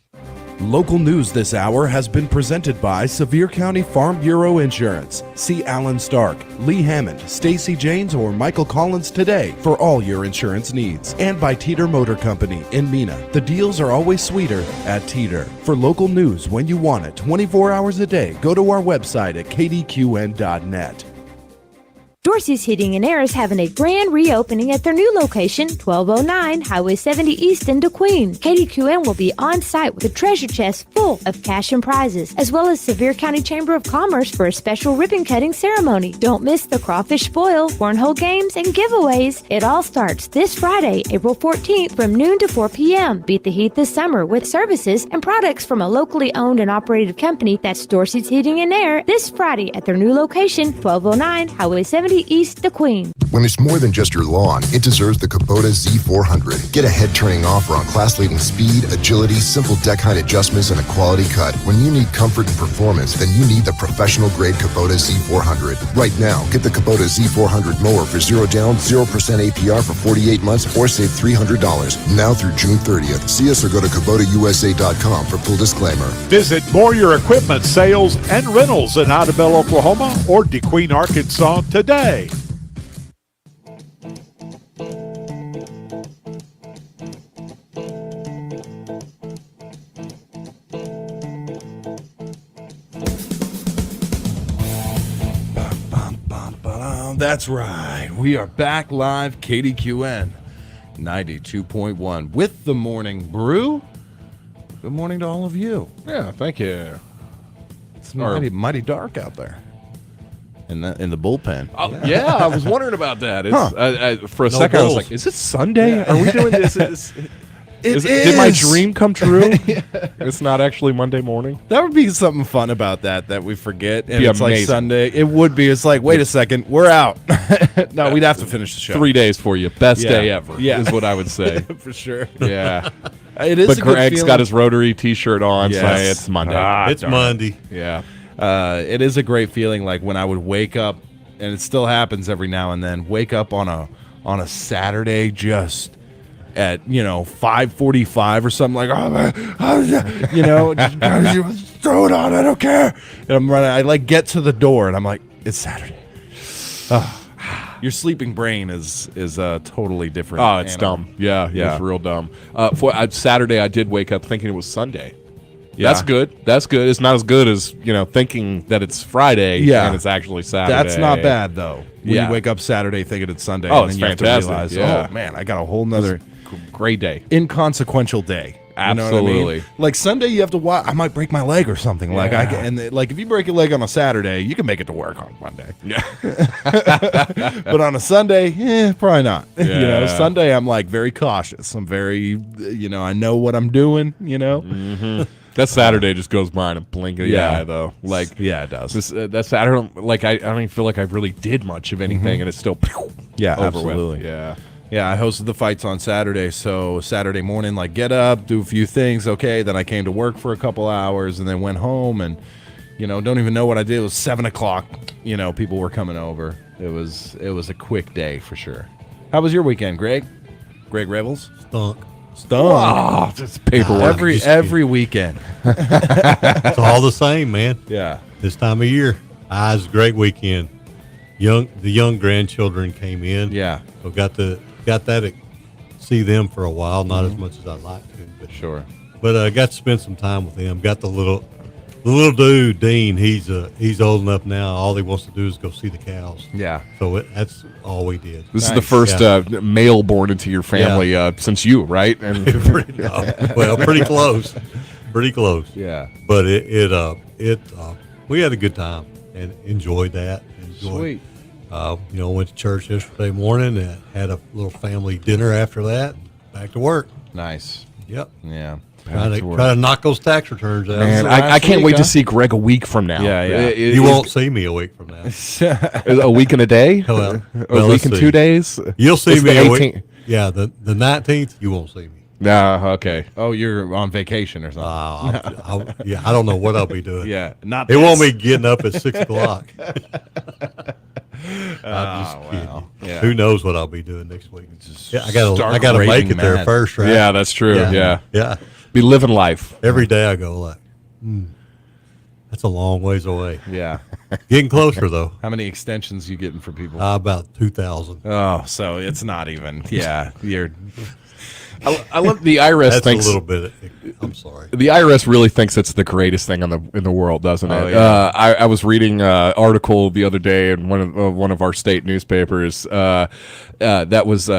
Local news this hour has been presented by Sevier County Farm Bureau Insurance. See Alan Stark, Lee Hammond, Stacy Janes, or Michael Collins today for all your insurance needs. And by Teeter Motor Company in Mena. The deals are always sweeter at Teeter. For local news when you want it, 24 hours a day, go to our website at kdqn.net. Dorsey's Heating and Air is having a grand reopening at their new location, 1209 Highway 70 East in Kdqn. KDQN will be on site with a treasure chest full of cash and prizes, as well as Sevier County Chamber of Commerce for a special ribbon cutting ceremony. Don't miss the crawfish boil, cornhole games, and giveaways. It all starts this Friday, April 14th from noon to 4 p.m. Beat the heat this summer with services and products from a locally owned and operated company. That's Dorsey's Heating and Air this Friday at their new location, 1209 Highway 70 East, Kdqn. When it's more than just your lawn, it deserves the Kubota Z400. Get a head-turning offer on class-leading speed, agility, simple deck height adjustments, and a quality cut. When you need comfort and performance, then you need the professional-grade Kubota Z400. Right now, get the Kubota Z400 mower for 0 down, 0% APR for 48 months, or save $300. Now through June 30th. See us or go to KubotaUSA.com for full disclaimer. Visit Moyer Equipment Sales and Rentals in Idabel, Oklahoma, or Kdqn, Arkansas today. That's right. We are back live, KDQN 92.1 with the Morning Brew. Good morning to all of you. Yeah, thank you. It's mighty dark out there in the bullpen. Yeah, I was wondering about that. It's, for a No second, I was bulls. like, is it Sunday? Yeah. Are we doing this? Did my dream come true? It's not actually Monday morning. That would be something fun about that we forget. And Be it's like amazing. Sunday. It would be. It's like, wait a second, we're out. No, we'd have to finish the show. 3 days for you. Best Yeah. day ever is what I would say. For sure. Yeah. It is But a good Greg's feeling. got his Rotary T-shirt on, Yes. saying it's Monday. It's Monday. Yeah. It is a great feeling, like when I would wake up, and it still happens every now and then, wake up on a Saturday just at 5:45 or something, like, oh man, just throw it on, I don't care. And I'm running, I like get to the door and I'm like, it's Saturday. Your sleeping brain is totally different. Oh, it's animal. dumb. Yeah, Yeah. it's real dumb. Saturday, I did wake up thinking it was Sunday. Yeah. That's good. That's good. It's not as good as thinking that it's Friday and it's actually Saturday. That's not bad though. When Yeah. you wake up Saturday thinking it's Sunday, Oh, and it's then you have to fantastic. realize, Yeah. oh man, I got a whole nother great day, inconsequential day. You know what I mean? Absolutely. Like Sunday, you have to watch. I might break my leg or something. Like like if you break your leg on a Saturday, you can make it to work on Monday. Yeah. But on a Sunday, probably not. Yeah. Sunday I'm like very cautious. I'm very, I know what I'm doing. Mm-hmm. That Saturday just goes by in a blink of the eye, though. Like, yeah, it does. That Saturday, like, I don't even feel like I really did much of anything, and it's still Yeah, over absolutely. with. Yeah. Yeah, I hosted the fights on Saturday, so Saturday morning, like, get up, do a few things, okay, then I came to work for a couple hours, and then went home, and, don't even know what I did. It was 7 o'clock, people were coming over. It was a quick day, for sure. How was your weekend, Greg? Greg Rebels? Stunk. Oh, just paperwork. Every weekend. It's all the same, man. Yeah. This time of year. It was a great weekend. The young grandchildren came in. Yeah. So got that see them for a while, not as much as I'd like to, but sure. But I got to spend some time with them. Got the little dude, Dean. He's old enough now. All he wants to do is go see the cows. Yeah. So that's all we did. This is the first male born into your family since you, right? And pretty close. Pretty close. Yeah. But we had a good time and enjoyed that. Sweet. Went to church yesterday morning and had a little family dinner after that. Back to work. Nice. Yep. Yeah. Try to knock those tax returns out. Man, I can't wait to see Greg a week from now. Yeah. You won't see me a week from now. A week and a day? Well, a week and 2 days? You'll see It's me the a week. 18th. Yeah, the 19th, you won't see me. Nah, okay. Oh, you're on vacation or something. I don't know what I'll be doing. Yeah, not It won't this. be getting up at 6 o'clock. I'm just kidding. Wow. Yeah. Who knows what I'll be doing next week? Just I gotta stark make raving it there mad. first, right? Yeah, that's true. Yeah. Be living life. Every day I go like, that's a long ways away. Yeah. Getting closer though. How many extensions you getting for people? About 2,000. Oh, so it's not even. Yeah, you're. I love the IRS That's thinks a little bit. I'm sorry. The IRS really thinks it's the greatest thing in the world, doesn't it? Oh, yeah. I was reading an article the other day in one of our state newspapers that was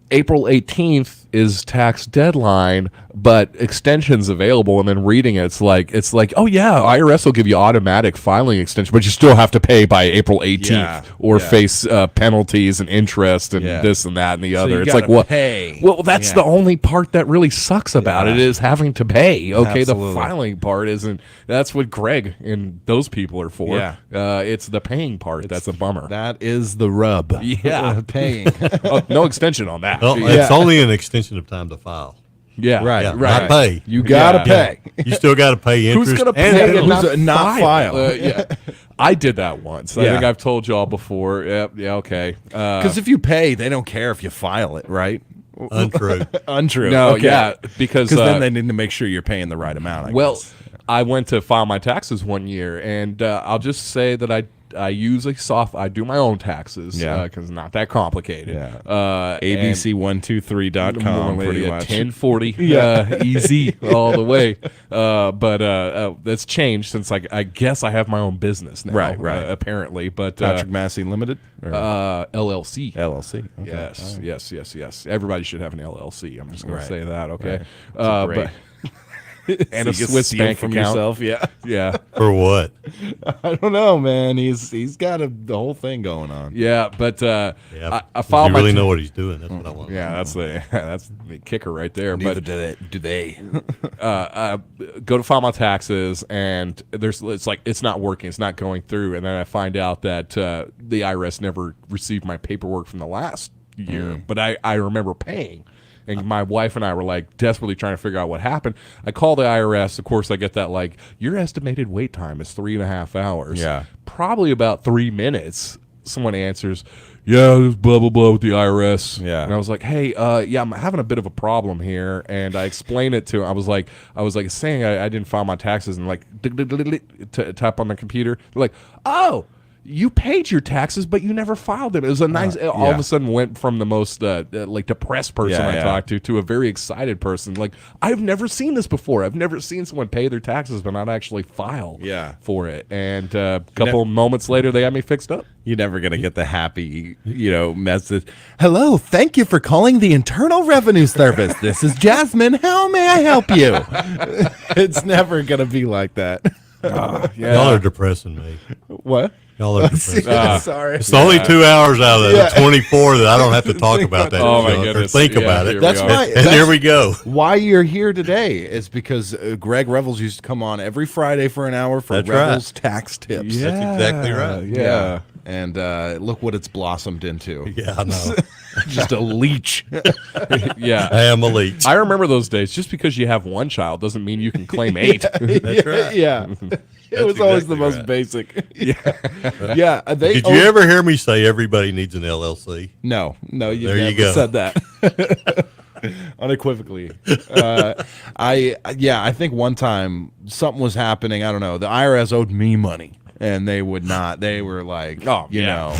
April 18th is tax deadline, but extensions available. And then reading it, it's like, oh yeah, IRS will give you automatic filing extension, but you still have to pay by April 18th or face penalties and interest and this and that and the So other. you It's like, gotta what? pay. Well, that's the only part that really sucks about it is having to pay. Okay, Absolutely. the filing part isn't. That's what Greg and those people are for. Yeah. It's the paying part that's a bummer. That is the rub. Yeah, paying. Oh, no extension on that. Well, it's only an extension of time to file. Yeah, Right, Yeah, right. Not pay. You gotta pay. You still got to pay interest. Who's gonna and pay and penalties. not file? Yeah, I did that once. I Yeah. think I've told y'all before. Yep. Yeah. Okay. Because if you pay, they don't care if you file it, right? Untrue. Untrue. No, Okay. yeah, because then they need to make sure you're paying the right amount. I guess. I went to file my taxes one year, and I'll just say that I use I do my own taxes. Yeah. Because it's not that complicated. Yeah. ABC123.com. Pretty much. 1040. Yeah. Easy all the way. But that's changed since I guess I have my own business now. Right. Apparently, but Patrick Massey Limited? Or? LLC. LLC. Okay. Yes, All right. yes. Everybody should have an LLC. I'm just going Right. to say that. Okay. Right. That's great. But and a So you can Swiss steal bank from account. yourself. Yeah. Yeah. For what? I don't know, man. He's got the whole thing going on. Yeah, but I Does filed he my really know what he's doing? That's what I want. Yeah, that's the kicker right there. Neither But do they. go to file my taxes, and it's not working. It's not going through, and then I find out that the IRS never received my paperwork from the last year, but I remember paying. And my wife and I were like desperately trying to figure out what happened. I call the IRS. Of course, I get that like your estimated wait time is 3.5 hours. Yeah. Probably about 3 minutes. Someone answers, yeah, there's blah blah blah with the IRS. Yeah. And I was like, hey, yeah, I'm having a bit of a problem here. And I explained it to him. I was like saying I didn't file my taxes and like type on the computer. They're like, oh. you paid your taxes, but you never filed them. It was a nice. All of a sudden, went from the most like depressed person I talked to a very excited person. Like, I've never seen this before. I've never seen someone pay their taxes but not actually file for it. And a couple moments later, they had me fixed up. You're never gonna get the happy, message. Hello, thank you for calling the Internal Revenue Service. This is Jasmine. How may I help you? It's never gonna be like that. Y'all are depressing me. What? Y'all are depressing. Sorry. It's only 2 hours out of the 24 that I don't have to talk about that. Oh, my or goodness. think about it. That's why. And here we go. Why you're here today is because Greg Revels used to come on every Friday for an hour for Revels Tax Tips. Yeah. That's exactly right. Yeah. And look what it's blossomed into. Yeah, I know. Just a leech. Yeah. I am a leech. I remember those days. Just because you have one child doesn't mean you can claim 8. That's right. Yeah. It was always the most basic. Yeah. Did you ever hear me say everybody needs an LLC? No, you There never you go. said that. Unequivocally. I think one time something was happening. I don't know. The IRS owed me money, and they would not. They were like, yeah,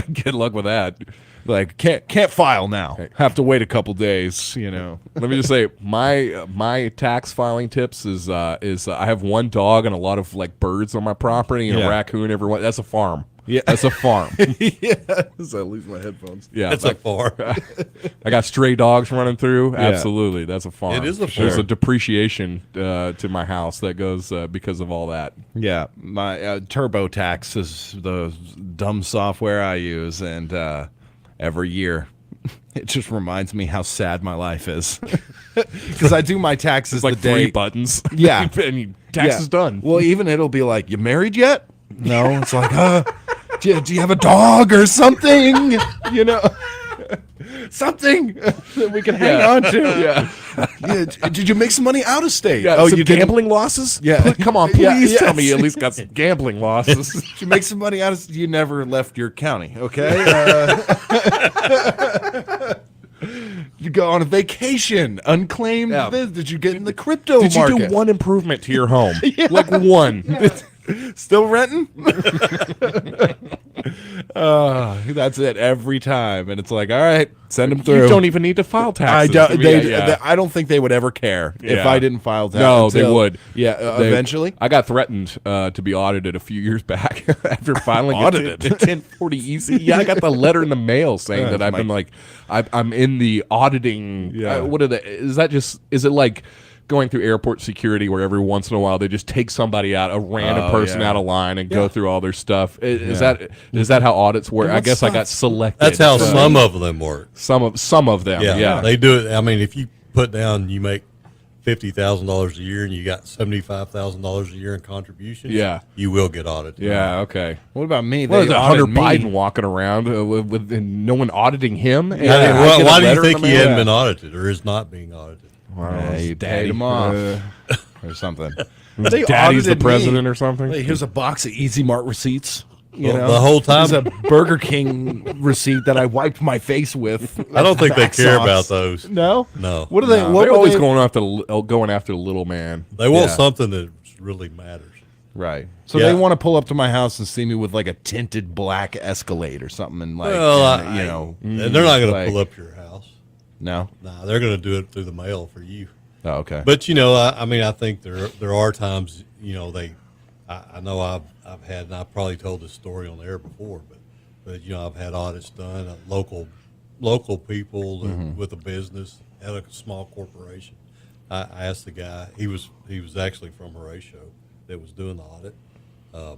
Good luck with that. like can't file now. Have to wait a couple days. Let me just say, my tax filing tips is I have one dog and a lot of like birds on my property and a raccoon everyone. That's a farm. Yeah, that's a farm. So I lose my headphones. Yeah, That's a farm. I got stray dogs running through. Absolutely, that's a farm. It is a There's farm. a depreciation to my house that goes because of all that. Yeah, my TurboTax is the dumb software I use, and every year it just reminds me how sad my life is because I do my taxes It's like the day 3 buttons. Yeah, and tax is done. Well, even it'll be like, you married yet? No, it's like, do you have a dog or something? Something that we can hang on to. Yeah. Did you make some money out of state? Yeah, Oh, some you didn't? gambling losses? Yeah. Come on, Yeah, please tell yes. me you at least got some gambling losses. Did you make some money out of? You never left your county, okay? You go on a vacation, unclaimed. Did you get in the crypto Did market? you do one improvement to your home? Like one. Still renting? That's it every time, and it's like, all right, send them through. You don't even need to file taxes. I don't think they would ever care if I didn't file taxes. No, they would. Yeah, eventually. I got threatened to be audited a few years back after filing Audited? a 1040 EC. Yeah, I got the letter in the mail saying that I've been like, I'm in the auditing. Yeah. What are the? Is it like going through airport security where every once in a while they just take somebody out, a random person out of line, and go through all their stuff? Is that how audits work? I guess I got selected. That's how some of them work. Some of them. Yeah. They do it. I mean, if you put down, you make $50,000 a year and you got $75,000 a year in contributions, you will get audited. Yeah, okay. What about me? What is They it, Hunter audit me. Biden walking around with no one auditing him? And Why do you think he hadn't been audited or is not being audited? You paid him off or something. They Daddy's the president or something? Hey, here's a box of Easy Mart receipts. The whole time? Here's a Burger King receipt that I wiped my face with. I don't think they care Vax about sauce. those. No? No. What are they? No, what they're were always they- going after the little man. They want something that really matters. Right. So they want to pull up to my house and see me with like a tinted black Escalade or something, and like, and they're not going to pull up your house. No. Nah, they're going to do it through the mail for you. Oh, okay. But I mean, I think there are times, I know I've had, and I've probably told this story on the air before, but I've had audits done, local people with a business at a small corporation. I asked the guy, he was actually from Horatio that was doing the audit. I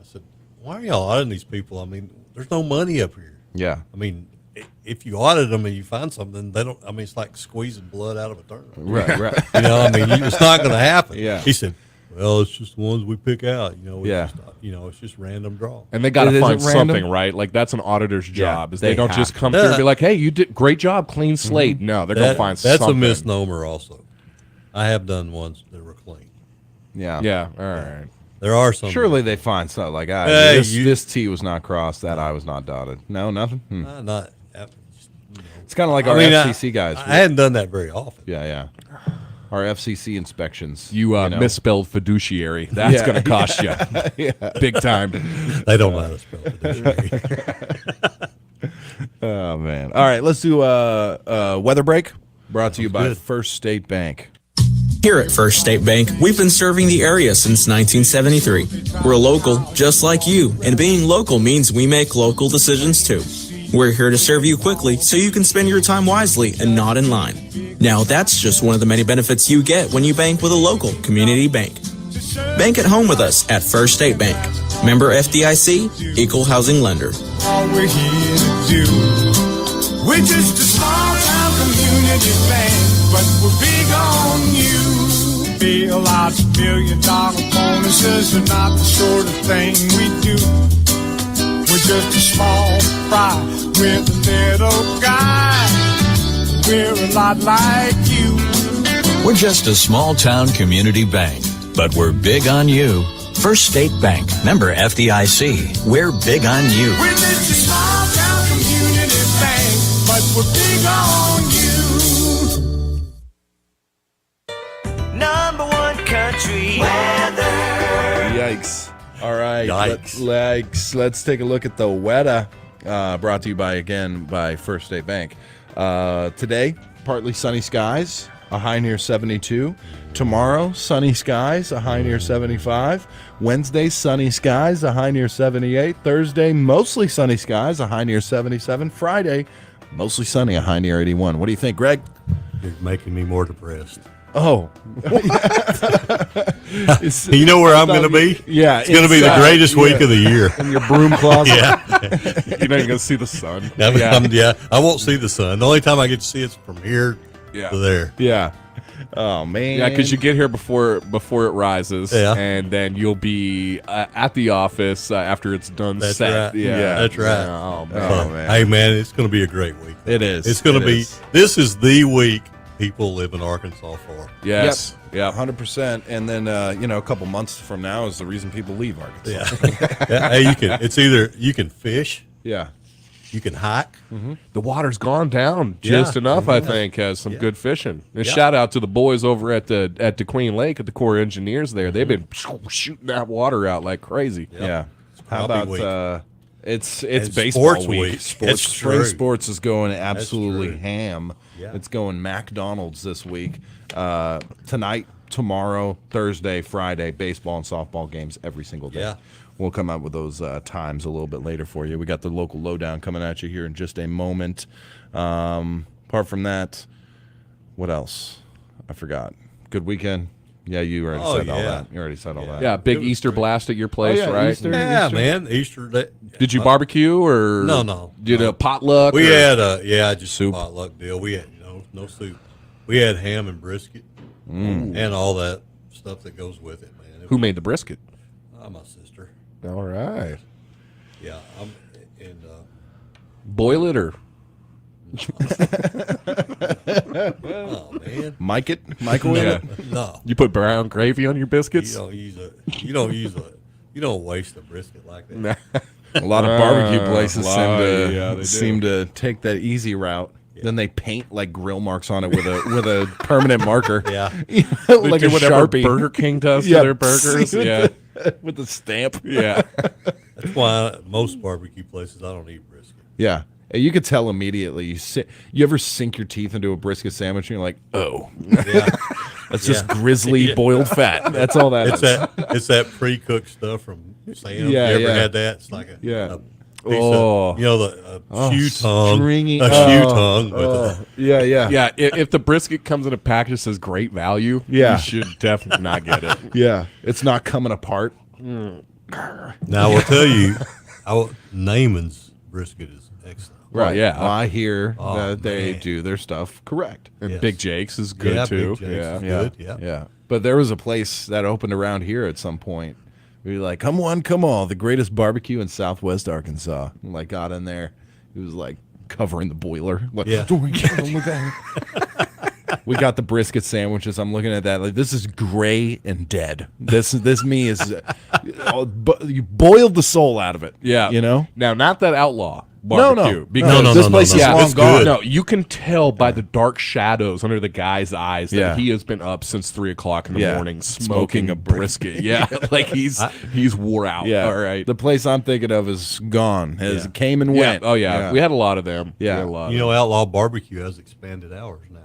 said, why are y'all auditing these people? I mean, there's no money up here. Yeah. I mean, if you audit them and you find something, they don't. I mean, it's like squeezing blood out of a turnip. Right. I mean, it's not going to happen. Yeah. He said, "Well, it's just the ones we pick out. Yeah. It's just random draw." And they got to Is it find random? something, right? Like that's an auditor's job. Is they don't have just to. come through and be like, "Hey, you did great job, clean slate." No, they're gonna find that's something. a misnomer. Also, I have done ones that were clean. Yeah. Yeah. All right. There are some. Surely they find something like, Hey, this T was not crossed, that I was not dotted. No, nothing. Not. It's kind of like our FCC guys. I hadn't done that very often. Yeah. our FCC inspections. You, know? misspelled fiduciary. That's going to cost you big time. They don't know how to spell fiduciary. Oh, man. All right, let's do a weather break brought to you by First State Bank. Here at First State Bank, we've been serving the area since 1973. We're local, just like you, and being local means we make local decisions too. We're here to serve you quickly so you can spend your time wisely and not in line. Now, that's just one of the many benefits you get when you bank with a local community bank. Bank at home with us at First State Bank. Member FDIC, Equal Housing Lender. All we're here to do. We're just a small town community bank, but we're big on you. Bill out $1 million bonuses are not the sort of thing we do. We're just a small fry with a little guy. We're a lot like you. We're just a small town community bank, but we're big on you. First State Bank, member FDIC. We're big on you. We're just a small town community bank, but we're big on you. Number one country weather. Yikes. All right. Yikes. Let's take a look at the weather. Brought to you by First State Bank. Today, partly sunny skies, a high near 72. Tomorrow, sunny skies, a high near 75. Wednesday, sunny skies, a high near 78. Thursday, mostly sunny skies, a high near 77. Friday, mostly sunny, a high near 81. What do you think, Greg? You're making me more depressed. Oh. You know where I'm going to be? Yeah. It's going to be the greatest week of the year. In your broom closet? Yeah. You're not going to see the sun. I won't see the sun. The only time I get to see it's from here to there. Yeah. Oh, man. Yeah, because you get here before it rises, Yeah. and then you'll be at the office after it's done. That's set. right. Yeah, That's right. Yeah, oh, man. Oh, man. Hey, man, it's going to be a great week. It is. It's going to be. This is the week people live in Arkansas for. Yes. Yep. 100%. And then, a couple months from now is the reason people leave Arkansas. Yeah. Hey, it's either you can fish. Yeah. You can hike. Mm-hmm. The water's gone down just enough, I think, has some good fishing. And shout out to the boys over at Kdqn Lake at the Corps Engineers there. They've been shooting that water out like crazy. Yeah. How about it's baseball sports week. It's Spring true. sports is going absolutely true. ham. Yeah. It's going McDonald's this week. Tonight, tomorrow, Thursday, Friday, baseball and softball games every single day. Yeah. We'll come up with those times a little bit later for you. We got the local lowdown coming at you here in just a moment. Apart from that, what else? I forgot. Good weekend. Yeah, you already said all that. You already said all that. Yeah, big Easter blast at your place, right? Easter, Yeah, man. Easter. Did you barbecue or No. Did a potluck? We or? had just soup. a potluck deal. We had no soup. We had ham and brisket and all that stuff that goes with it, man. Who made the brisket? My sister. All right. Yeah, Boil it or oh man, microwave it. No, you put brown gravy on your biscuits. You don't waste a brisket like that. A lot of barbecue places they seem to take that easy route. Yeah. Then they paint like grill marks on it with a permanent marker. Yeah, like a whatever Sharpie. Burger King does to their burgers. Yeah, with the stamp. Yeah, that's why most barbecue places I don't eat brisket. Yeah. You could tell immediately. You ever sink your teeth into a brisket sandwich and you're like, oh. Yeah. That's just grizzly boiled fat. That's all that is. It's that pre-cooked stuff from Sam's. Yeah, you ever had that? It's like a piece oh. of, shoe tongue. Stringy. Shoe tongue. With yeah. If the brisket comes in a package that says great value, you should definitely not get it. Yeah. It's not coming apart. Now, I will tell you, Naaman's brisket is excellent. Right. Yeah. Well, I hear that they do their stuff correct. And Big Jake's is good too. Big Jake's is good. Yeah. But there was a place that opened around here at some point. We were like, come on, the greatest barbecue in Southwest Arkansas. And like got in there. It was like covering the boiler. Like, we got the brisket sandwiches. I'm looking at that. Like, this is gray and dead. This me is you boiled the soul out of it. Yeah. You know? Now, not that outlaw. barbecue. No, this place is long it's gone. No, you can tell by the dark shadows under the guy's eyes that Yeah. he has been up since 3 o'clock in the Yeah. morning smoking a brisket. Yeah, like he's wore out. Yeah. All right. The place I'm thinking of is gone. It came and went. Oh yeah. We had a lot of them. Yeah. We had a lot You of know, them. Outlaw Barbecue has expanded hours now.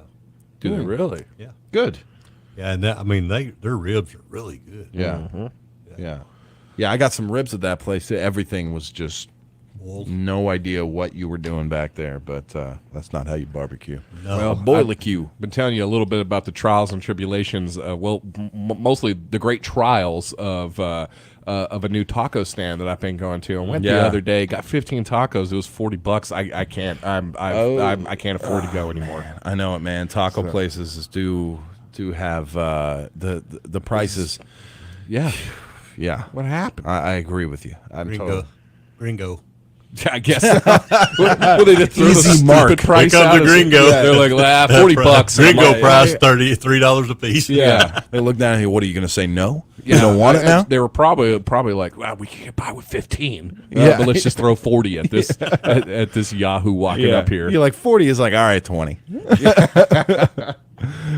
Do they really? Yeah. Good. Yeah, and their ribs are really good. Yeah. Yeah, I got some ribs at that place. Everything was just no idea what you were doing back there, but that's not how you barbecue. No. Well, I've barbecue. been telling you a little bit about the trials and tribulations. Mostly the great trials of a new taco stand that I've been going to. I went the other day, got 15 tacos. It was $40. I can't. I can't afford to go anymore. I know it, man. Taco places do have the prices. Yeah. Yeah. What happened? I agree with you. Gringo. I guess. Well, they just threw the Easy stupid mark. price Here comes out the as- gringo. Yeah, they're like, $40. Gringo I'm like, price $3 a piece. Yeah. They look down here. What are you going to say? No? You don't want it now? They were probably like, well, we can buy with 15. Yeah. But let's just throw 40 at this at this Yahoo walking up here. You're like 40 is like, all right, 20.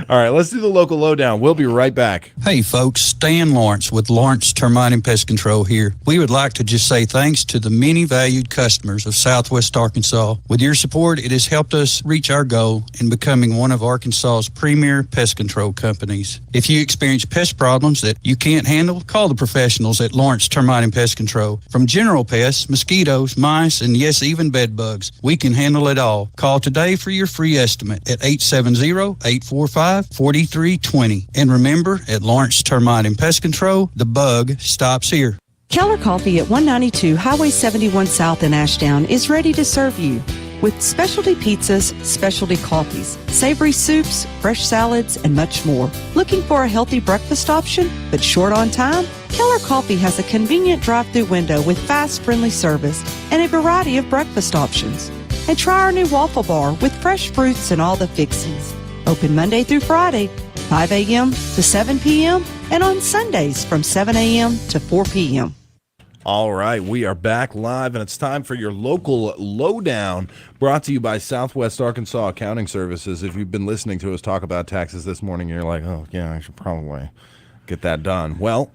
All right, let's do the local lowdown. We'll be right back. Hey folks, Stan Lawrence with Lawrence Termite and Pest Control here. We would like to just say thanks to the many valued customers of Southwest Arkansas. With your support, it has helped us reach our goal in becoming one of Arkansas's premier pest control companies. If you experience pest problems that you can't handle, call the professionals at Lawrence Termite and Pest Control. From general pests, mosquitoes, mice, and yes, even bed bugs, we can handle it all. Call today for your free estimate at 870-845-4320. And remember, at Lawrence Termite and Pest Control, the bug stops here. Keller Coffee at 192 Highway 71 South in Ashdown is ready to serve you with specialty pizzas, specialty coffees, savory soups, fresh salads, and much more. Looking for a healthy breakfast option but short on time? Keller Coffee has a convenient drive-through window with fast, friendly service and a variety of breakfast options. And try our new waffle bar with fresh fruits and all the fixings. Open Monday through Friday, 5 a.m. to 7 p.m. and on Sundays from 7 a.m. to 4 p.m. All right, we are back live, and it's time for your local lowdown, brought to you by Southwest Arkansas Accounting Services. If you've been listening to us talk about taxes this morning, you're like, oh, yeah, I should probably get that done. Well,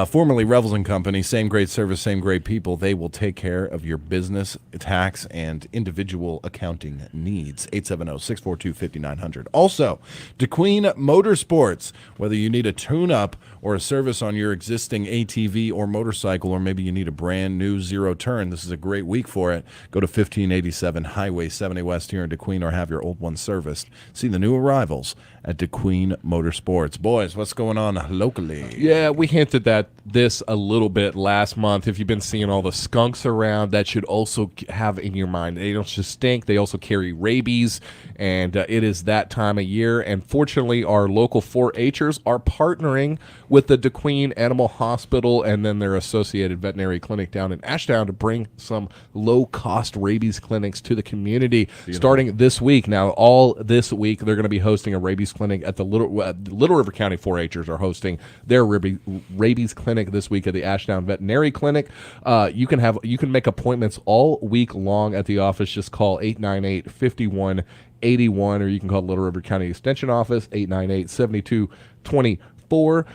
formerly Revels & Company, same great service, same great people. They will take care of your business, tax, and individual accounting needs. 870-642-5900. Also, Kdqn Motorsports, whether you need a tune-up or a service on your existing ATV or motorcycle, or maybe you need a brand new zero turn, this is a great week for it. Go to 1587 Highway 70 West here in Kdqn, or have your old one serviced. See the new arrivals at Kdqn Motorsports. Boys, what's going on locally? Yeah, we hinted at this a little bit last month. If you've been seeing all the skunks around, that should also have in your mind. They don't just stink, they also carry rabies, and it is that time of year. And fortunately, our local 4-Hers are partnering with the Kdqn Animal Hospital and then their associated veterinary clinic down in Ashdown to bring some low-cost rabies clinics to the community starting this week. Now, all this week, they're going to be hosting a rabies clinic at the Little River County 4-Hers are hosting their rabies clinic this week at the Ashdown Veterinary Clinic. You can make appointments all week long at the office. Just call 898-5181, or you can call Little River County Extension Office 898-7224.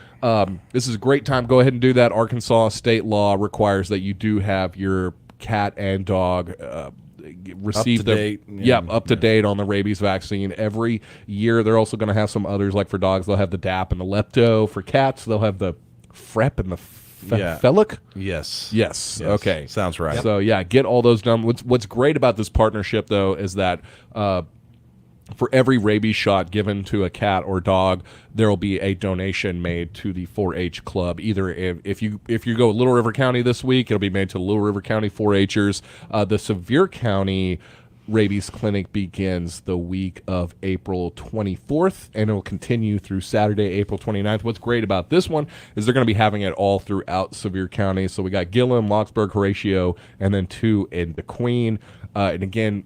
This is a great time. Go ahead and do that. Arkansas state law requires that you do have your cat and dog receive up to date. Up to date on the rabies vaccine every year. They're also going to have some others, like for dogs, they'll have the DAP and the Lepto. For cats, they'll have the FREP and the Felic. Yes. Okay. Sounds right. So yeah, get all those done. What's great about this partnership, though, is that for every rabies shot given to a cat or dog, there will be a donation made to the 4-H club. Either if you go Little River County this week, it'll be made to Little River County 4-Hers. The Sevier County rabies clinic begins the week of April 24th, and it will continue through Saturday, April 29th. What's great about this one is they're going to be having it all throughout Sevier County. So we got Gillum, Locksburg, Horatio, and then 2 in Kdqn. And again,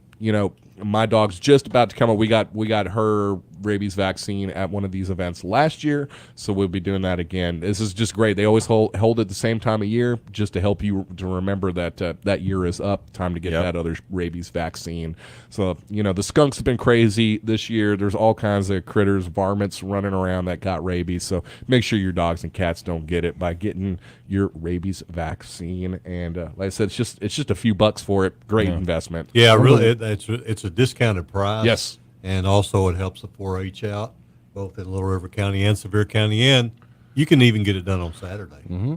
My dog's just about to come up. We got her rabies vaccine at one of these events last year, so we'll be doing that again. This is just great. They always hold it the same time of year just to help you to remember that that year is up, time to get that other rabies vaccine. So, the skunks have been crazy this year. There's all kinds of critters, varmints running around that got rabies, so make sure your dogs and cats don't get it by getting your rabies vaccine. And like I said, it's just a few bucks for it. Great investment. Yeah, really, it's a discounted price. Yes. And also it helps the 4-H out, both in Little River County and Sevier County, and you can even get it done on Saturday. Mm-hmm.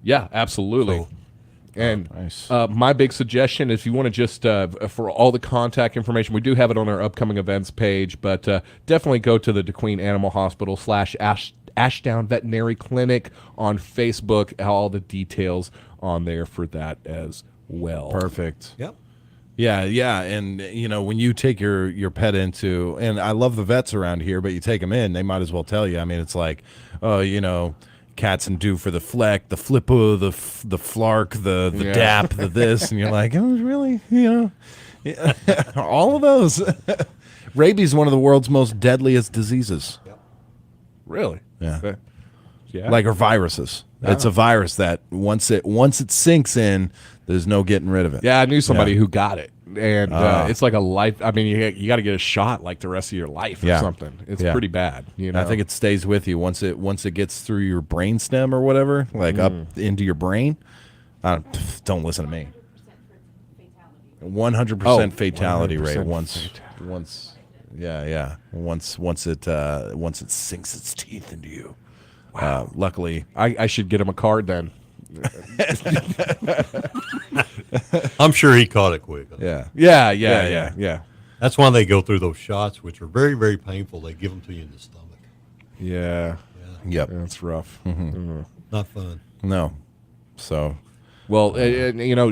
Yeah, absolutely. So, and my big suggestion, if you want to just, for all the contact information, we do have it on our upcoming events page, but definitely go to the Kdqn Animal Hospital / Ashdown Veterinary Clinic on Facebook. All the details on there for that as well. Perfect. Yep. Yeah, and when you take your pet into, and I love the vets around here, but you take them in, they might as well tell you. I mean, it's like, cats and due for the fleck, the flippo, the flark, the dap, the this, and you're like, oh, really, all of those. Rabies is one of the world's most deadliest diseases. Yep. Really? Yeah. Yeah. Like, or viruses. Yeah. It's a virus that once it sinks in, there's no getting rid of it. Yeah, I knew somebody who got it, and it's like a life. I mean, you got to get a shot like the rest of your life or something. It's pretty bad. I think it stays with you once it gets through your brain stem or whatever, like up into your brain. Don't listen to me. 100% fatality rate once. Yeah. Once it sinks its teeth into you. Wow. Luckily, I should get him a card then. I'm sure he caught it quick. Yeah. That's why they go through those shots, which are very, very painful. They give them to you in the stomach. Yeah. Yep. That's rough. Not fun. No. So. Well,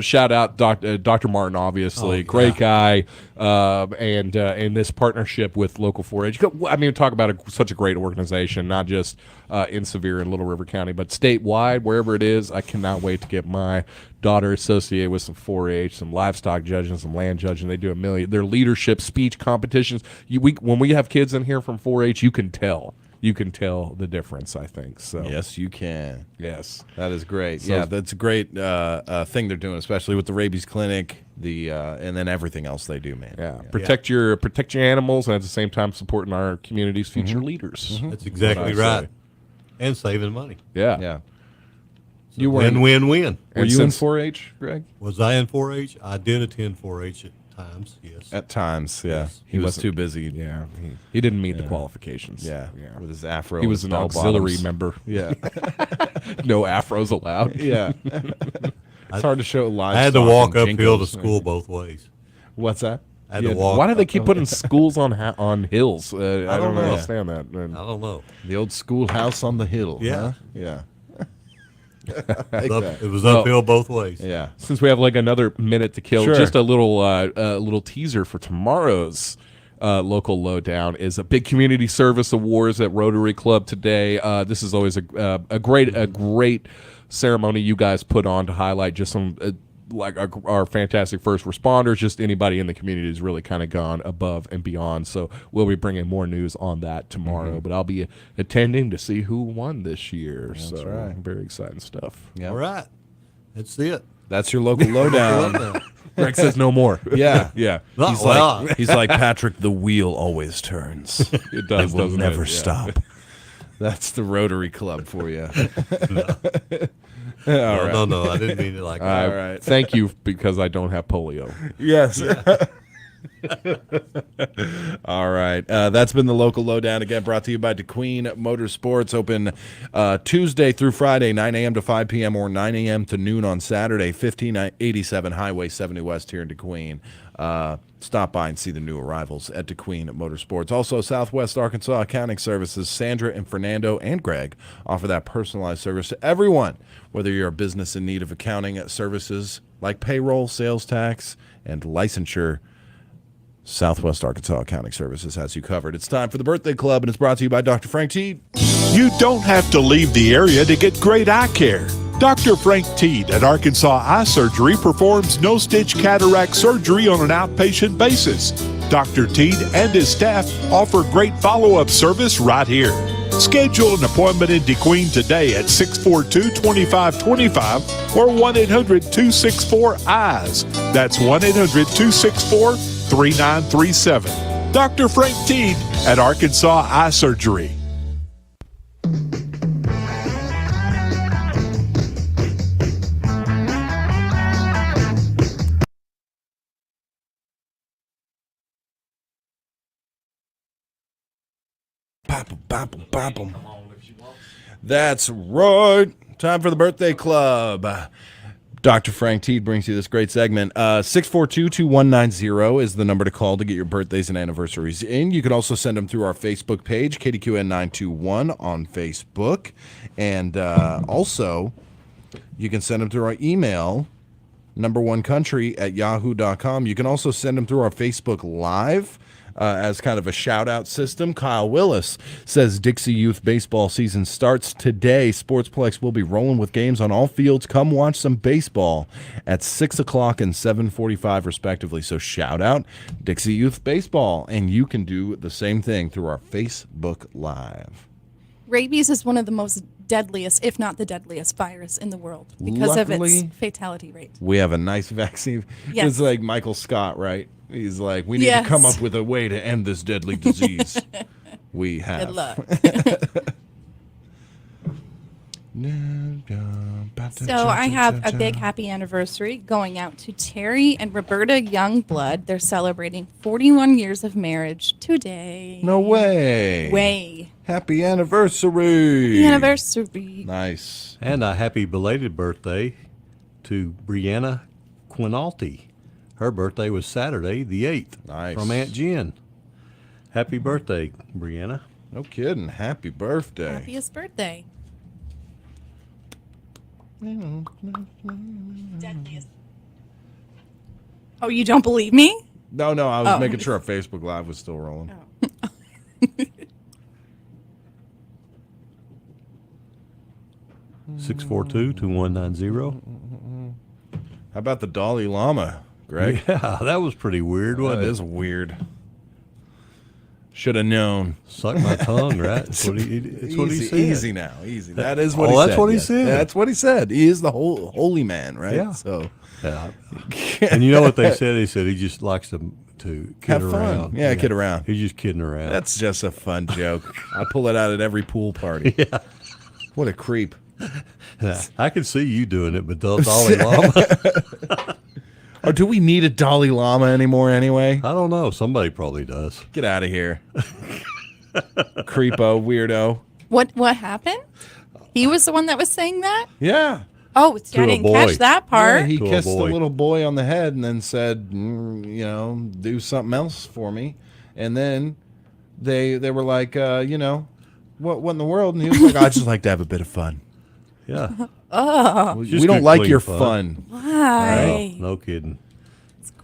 shout out Dr. Martin, obviously. Great guy. And this partnership with Local 4-H. I mean, talk about such a great organization, not just in Sevier and Little River County, but statewide, wherever it is. I cannot wait to get my daughter associated with some 4-H, some livestock judging, some land judging. They do their leadership speech competitions. When we have kids in here from 4-H, you can tell. You can tell the difference, I think. So yes, you can. Yes, that is great. So, that's a great thing they're doing, especially with the rabies clinic, and then everything else they do, man. Yeah, protect your animals, and at the same time supporting our community's future leaders. That's exactly right, and saving money. Yeah. So you were win-win-win. Were you in 4-H, Greg? Was I in 4-H? I did attend 4-H at times. Yes. At times, yeah. Yes. He was too busy. Yeah, he didn't meet the qualifications. Yeah, with his afro. He was an auxiliary bottoms. member. Yeah. No afros allowed. Yeah. It's hard to show live. I had to walk uphill to school both ways. What's that? I had to walk. Why do they keep putting schools on hills? I don't know. understand that. I don't know. The old schoolhouse on the hill. Yeah. Huh? Yeah. It was uphill both ways. Yeah. Since we have like another minute to kill, Sure. just a little teaser for tomorrow's local lowdown is a big community service awards at Rotary Club today. This is always a great ceremony you guys put on to highlight just some like our fantastic first responders, just anybody in the community has really kind of gone above and beyond. So we'll be bringing more news on that tomorrow, but I'll be attending to see who won this year. That's so right. Very exciting stuff. Yeah. All right. That's it. That's your local lowdown. Greg says no more. Yeah. Yeah. He's like Patrick, the wheel always turns. It does, It will doesn't never it? Yeah. stop. That's the Rotary Club for you. No, I didn't mean it like that. All right. Thank you, because I don't have polio. Yes. All right. That's been the local lowdown, again brought to you by Kdqn Motorsports. Open Tuesday through Friday, 9 a.m. to 5 p.m. or 9 a.m. to noon on Saturday, 1587 Highway 70 West here in Kdqn. Stop by and see the new arrivals at Kdqn Motorsports. Also, Southwest Arkansas Accounting Services. Sandra and Fernando and Greg offer that personalized service to everyone, whether you're a business in need of accounting services like payroll, sales tax, and licensure. Southwest Arkansas Accounting Services has you covered. It's time for the Birthday Club, and it's brought to you by Dr. Frank Teed. You don't have to leave the area to get great eye care. Dr. Frank Teed at Arkansas Eye Surgery performs no-stitch cataract surgery on an outpatient basis. Dr. Teed and his staff offer great follow-up service right here. Schedule an appointment in Kdqn today at 642-2525 or 1-800-264-EYES. That's 1-800-264-3937. Dr. Frank Teed at Arkansas Eye Surgery. That's right. Time for the birthday club. Dr. Frank Teed brings you this great segment. 642-2190 is the number to call to get your birthdays and anniversaries in. You can also send them through our Facebook page, Kdqn921 on Facebook. And also, you can send them through our email, numberonecountry@yahoo.com. You can also send them through our Facebook Live. As kind of a shout-out system. Kyle Willis says Dixie Youth baseball season starts today. Sportsplex will be rolling with games on all fields. Come watch some baseball at 6 o'clock and 7:45 respectively. So shout out Dixie Youth baseball, and you can do the same thing through our Facebook Live. Rabies is one of the most deadliest, if not the deadliest virus in the world because of its fatality rate. We have a nice vaccine. Yes. It's like Michael Scott, right? He's like, we need to come up with a way to end this deadly disease. We have. Good luck. So I have a big happy anniversary going out to Terry and Roberta Youngblood. They're celebrating 41 years of marriage today. No way. Happy anniversary. Anniversary. Nice. And a happy belated birthday to Brianna Quinalty. Her birthday was Saturday, the 8th. Nice. From Aunt Jen. Happy birthday, Brianna. No kidding. Happy birthday. Happiest birthday. Deadliest. Oh, you don't believe me? No, I was making sure our Facebook Live was still rolling. Oh. 642-2190. How about the Dalai Lama, Greg? Yeah, that was pretty weird, wasn't it? That is weird. Should have known. Suck my tongue, right? That's what he said. Easy now, easy. That is what he said. That's what he yes. said. That's what he said. He is the holy man, right? Yeah. So, and you know what they said? They said he just likes to kid have around. fun. Yeah, kid around. He's just kidding around. That's just a fun joke. I pull it out at every pool party. Yeah. What a creep. I can see you doing it, but the Dalai Lama. Or do we need a Dalai Lama anymore anyway? I don't know. Somebody probably does. Get out of here. Creepo, weirdo. What happened? He was the one that was saying that? Yeah. Oh, I didn't catch that part. Yeah, he kissed the little boy on the head and then said, do something else for me. And then they were like, what in the world? And he was like, I just like to have a bit of fun. Yeah. Oh. We don't like your fun. Why? No kidding.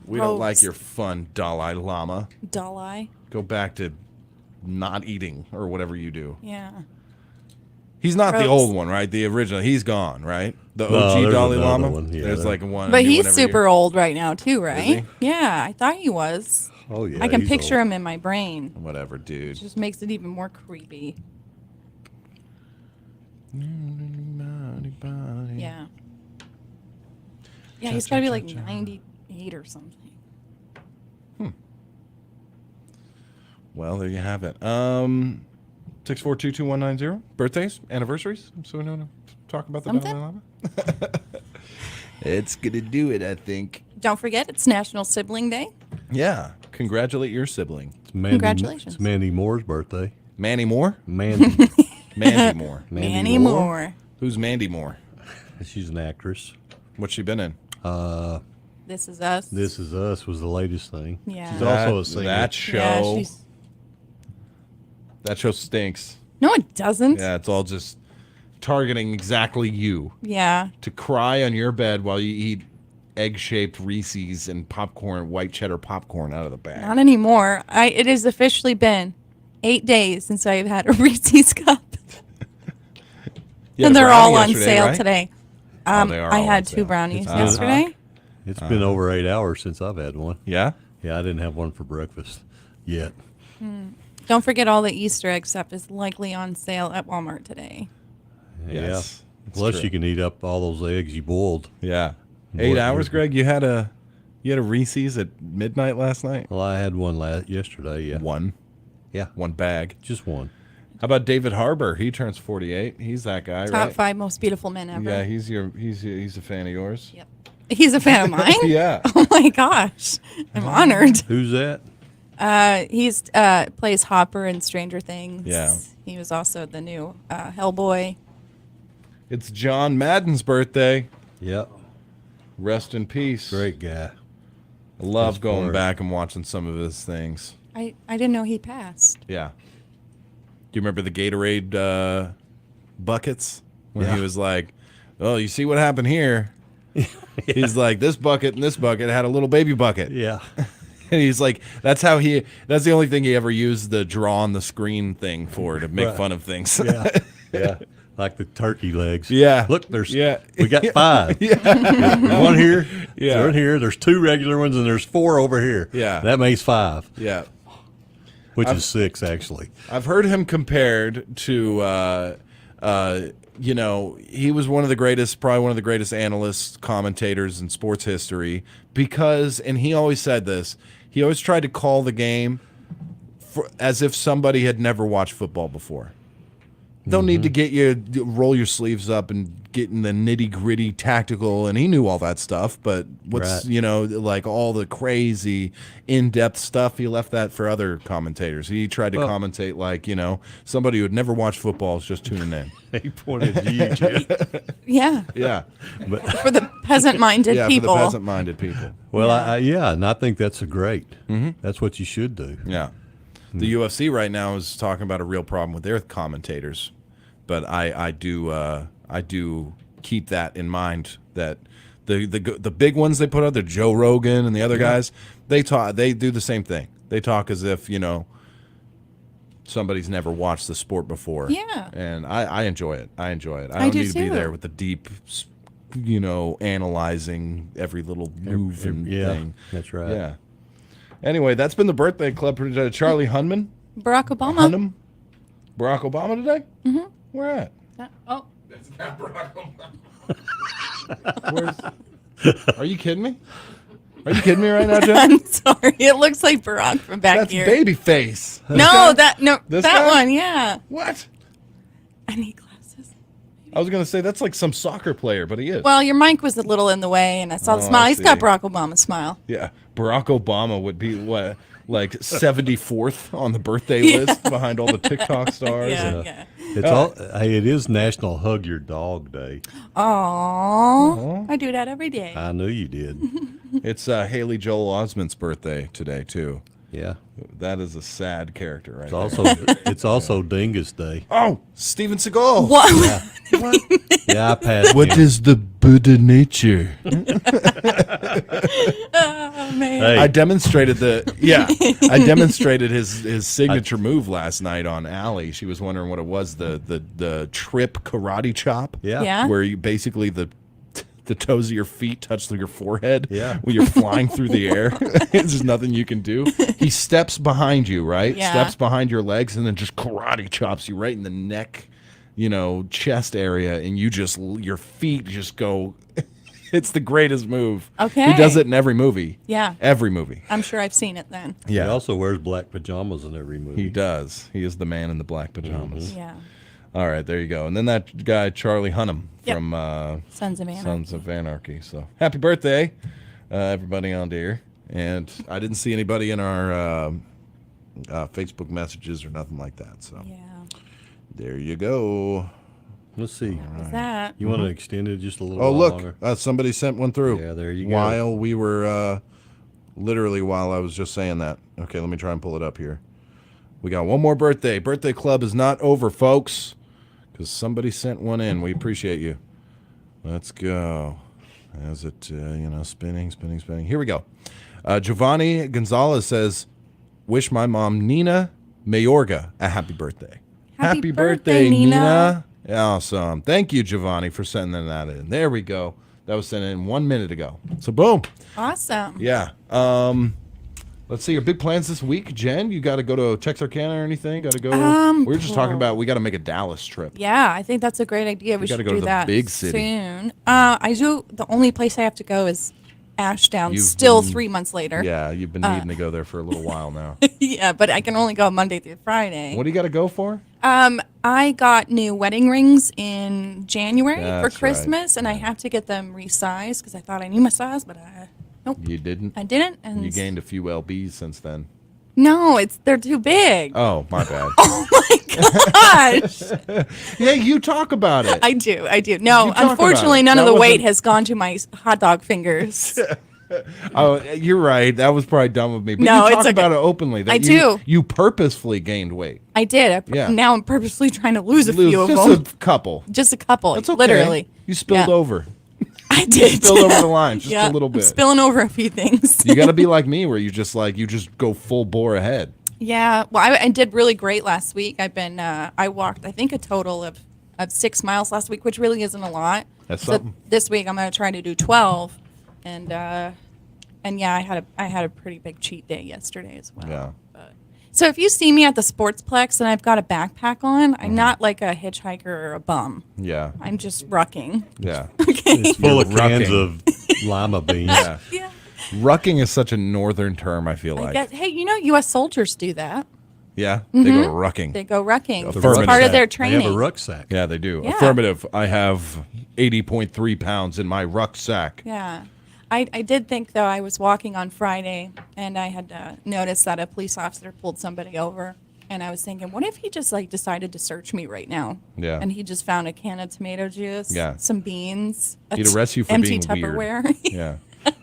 We don't like your fun, Dalai Lama. Dalai? Go back to not eating or whatever you do. Yeah. He's not the Gross. old one, right? The original. He's gone, right? The OG there's Dalai another Lama. one. Yeah, there's like one. But new he's one every super year. old right now too, right? he? Yeah, I thought he was. Oh, yeah. I can he's picture old. him in my brain. Whatever, dude. Just makes it even more creepy. Yeah. Yeah, he's got to be like 98 or something. Well, there you have it. 642-2190. Birthdays, anniversaries. So we know to talk about the Dalai Lama. It's gonna do it, I think. Don't forget, it's National Sibling Day. Yeah. Congratulate your sibling. It's Mandy, Congratulations. It's Mandy Moore's birthday. Manny Moore? Mandy. Mandy Moore. Manny Moore. Who's Mandy Moore? She's an actress. What's she been in? This Is Us. This Is Us was the latest thing. Yeah. She's also a singer. That show. Yeah, she's... That show stinks. No, it doesn't. Yeah, it's all just targeting exactly you. Yeah. To cry on your bed while you eat egg-shaped Reese's and popcorn, white cheddar popcorn out of the bag. Not anymore. It has officially been 8 days since I've had a Reese's cup. And they're all on sale right? today. They are I all had on 2 sale. brownies yesterday. It's been over 8 hours since I've had one. Yeah? Yeah, I didn't have one for breakfast yet. Don't forget all the Easter egg stuff is likely on sale at Walmart today. Yes, Yeah. it's Plus, true. you can eat up all those eggs you boiled. Yeah. Boy, 8 hours, Greg. You had a Reese's at midnight last night. Well, I had one yesterday. Yeah. One. Yeah. One bag. Just one. How about David Harbour? He turns 48. He's that guy, Top right? 5 most beautiful men ever. Yeah, he's a fan of yours. Yep. He's a fan of mine? Yeah. Oh my gosh. I'm honored. Who's that? He's plays Hopper in Stranger Things. Yeah. He was also the new Hellboy. It's John Madden's birthday. Yep. Rest in peace. Great guy. I love That's going boring. back and watching some of his things. I didn't know he passed. Yeah. Do you remember the Gatorade buckets? When Yeah. he was like, oh, you see what happened here? He's like, this bucket and this bucket had a little baby bucket. Yeah. And he's like, that's the only thing he ever used the draw on the screen thing for, to make Right. fun of things. Yeah. Yeah. Like the turkey legs. Yeah. Look, there's. Yeah. We got 5. Yeah. There's one here. Yeah. One here. There's 2 regular ones, and there's 4 over here. Yeah. That makes 5. Yeah. Which is 6 actually. I've heard him compared to, he was probably one of the greatest analysts, commentators in sports history and he always said this, he always tried to call the game as if somebody had never watched football before. Don't need to get you roll your sleeves up and get in the nitty gritty tactical, and he knew all that stuff. But what's Right. like all the crazy in depth stuff, he left that for other commentators. He tried to commentate like somebody who had never watched football is just tuning in. He pointed at you, Jeff. Yeah. Yeah, But For the peasant-minded yeah, people. for the peasant-minded people. well, and I think that's great. That's what you should do. Yeah, the UFC right now is talking about a real problem with their commentators, but I do keep that in mind that the big ones they put out, the Joe Rogan and the other guys, they do the same thing. They talk as if somebody's never watched the sport before. Yeah. And I enjoy it. I enjoy it. I I don't do need to be too. there with the deep, analyzing every little move and yeah, thing. that's right. Yeah. Anyway, that's been the birthday club. Charlie Hunman. Barack Obama. Hunnam. Barack Obama today? Mm-hmm. Where at? Oh. That's not Barack Obama. Are you kidding me? Are you kidding me right now, Jeff? I'm sorry. It looks like Barack from back That's here. Babyface. No, that This that guy? one, yeah. What? I need glasses. I was going to say that's like some soccer player, but he is. Well, your mic was a little in the way, and I saw the Oh, smile. I He's got see. Barack Obama's smile. Yeah. Barack Obama would be what? Like 74th on the birthday Yeah. list behind all the TikTok stars. Yeah, and- yeah. It is National Hug Your Dog Day. Aww. I do that every day. I knew you did. It's Haley Joel Osment's birthday today too. Yeah. That is a sad character, right? It's also Dingus Day. Oh, Steven Seagal. What? Yeah, I passed. What him. is the Buddha nature? Oh man. Hey. I demonstrated his signature move last night on Allie. She was wondering what it was, the trip karate chop. Yeah. Yeah. Where you basically the toes of your feet touch your forehead Yeah. when you're flying through the air. There's nothing you can do. He steps behind you, right? Yeah. Steps behind your legs and then just karate chops you right in the neck, chest area, and your feet just go. It's the greatest move. Okay. He does it in every movie. Yeah. Every movie. I'm sure I've seen it then. He also wears black pajamas in every movie. He does. He is the man in the black pajamas. Yeah. All right, there you go. And then that guy, Charlie Hunnam Yep. from Sons of Anarchy. Sons of Anarchy. So happy birthday, everybody on there. And I didn't see anybody in our Facebook messages or nothing like that. So Yeah. there you go. Let's see. What's that? You want to extend it just a little Oh, while look. longer? Somebody sent one through. Yeah, there you go. While we were, literally while I was just saying that. Okay, let me try and pull it up here. We got one more birthday. Birthday club is not over, folks, because somebody sent one in. We appreciate you. Let's go. As it, spinning. Here we go. Giovanni Gonzalez says, wish my mom, Nina Mayorga, a happy birthday. Happy birthday, Nina. Awesome. Thank you, Giovanni, for sending that in. There we go. That was sent in 1 minute ago. So, boom. Awesome. Yeah. Let's see your big plans this week, Jen. You got to go to Texarkana or anything? Got to go? We were just talking about we got to make a Dallas trip. Yeah, I think that's a great idea. We gotta should go to do the that big city. soon. I do. The only place I have to go is Ashdown. Still 3 months later. Yeah, you've been needing to go there for a little while now. Yeah, but I can only go Monday through Friday. What do you got to go for? I got new wedding rings in January That's for Christmas, and I have to get them resized because I thought I knew my size, but nope. You didn't? I didn't. And you gained a few LBs since then. No, they're too big. Oh, my bad. Oh my gosh. Yeah, you talk about it. I do. No, You talk unfortunately, about it. none of That the weight wasn't- has gone to my hot dog fingers. Oh, you're right. That was probably dumb of me. But No, you it's talk okay. about it openly. That I you, do. You purposefully gained weight. I did. Yeah. Now I'm purposely trying to lose a few of just them. a couple. Just a couple. That's okay. Literally. You spilled Yeah. over. I did. You spilled over the line just Yeah, a little I'm bit. spilling over a few things. You got to be like me, where you just go full bore ahead. Yeah. Well, I did really great last week. I walked, I think, a total of 6 miles last week, which really isn't a lot. That's So something. this week I'm going to try to do 12, and yeah, I had a pretty big cheat day yesterday as well. Yeah. So if you see me at the Sportsplex and I've got a backpack on, I'm not like a hitchhiker or a bum. Yeah. I'm just rucking. Yeah. It's full of cans Rucking. of lima beans. Yeah. Rucking is such a northern term, I feel I like. guess, hey, U.S. soldiers do that. Yeah. They go Mhm. rucking. They go rucking. It's Affirmative. part of their They training. have a rucksack. Yeah, they do. Yeah. Affirmative. I have 80.3 pounds in my rucksack. Yeah. I did think, though, I was walking on Friday, and I had noticed that a police officer pulled somebody over. And I was thinking, what if he just, decided to search me right now? Yeah. And he just found a can of tomato juice, Yeah. some beans, He'd arrest you for empty being Tupperware. weird. Yeah.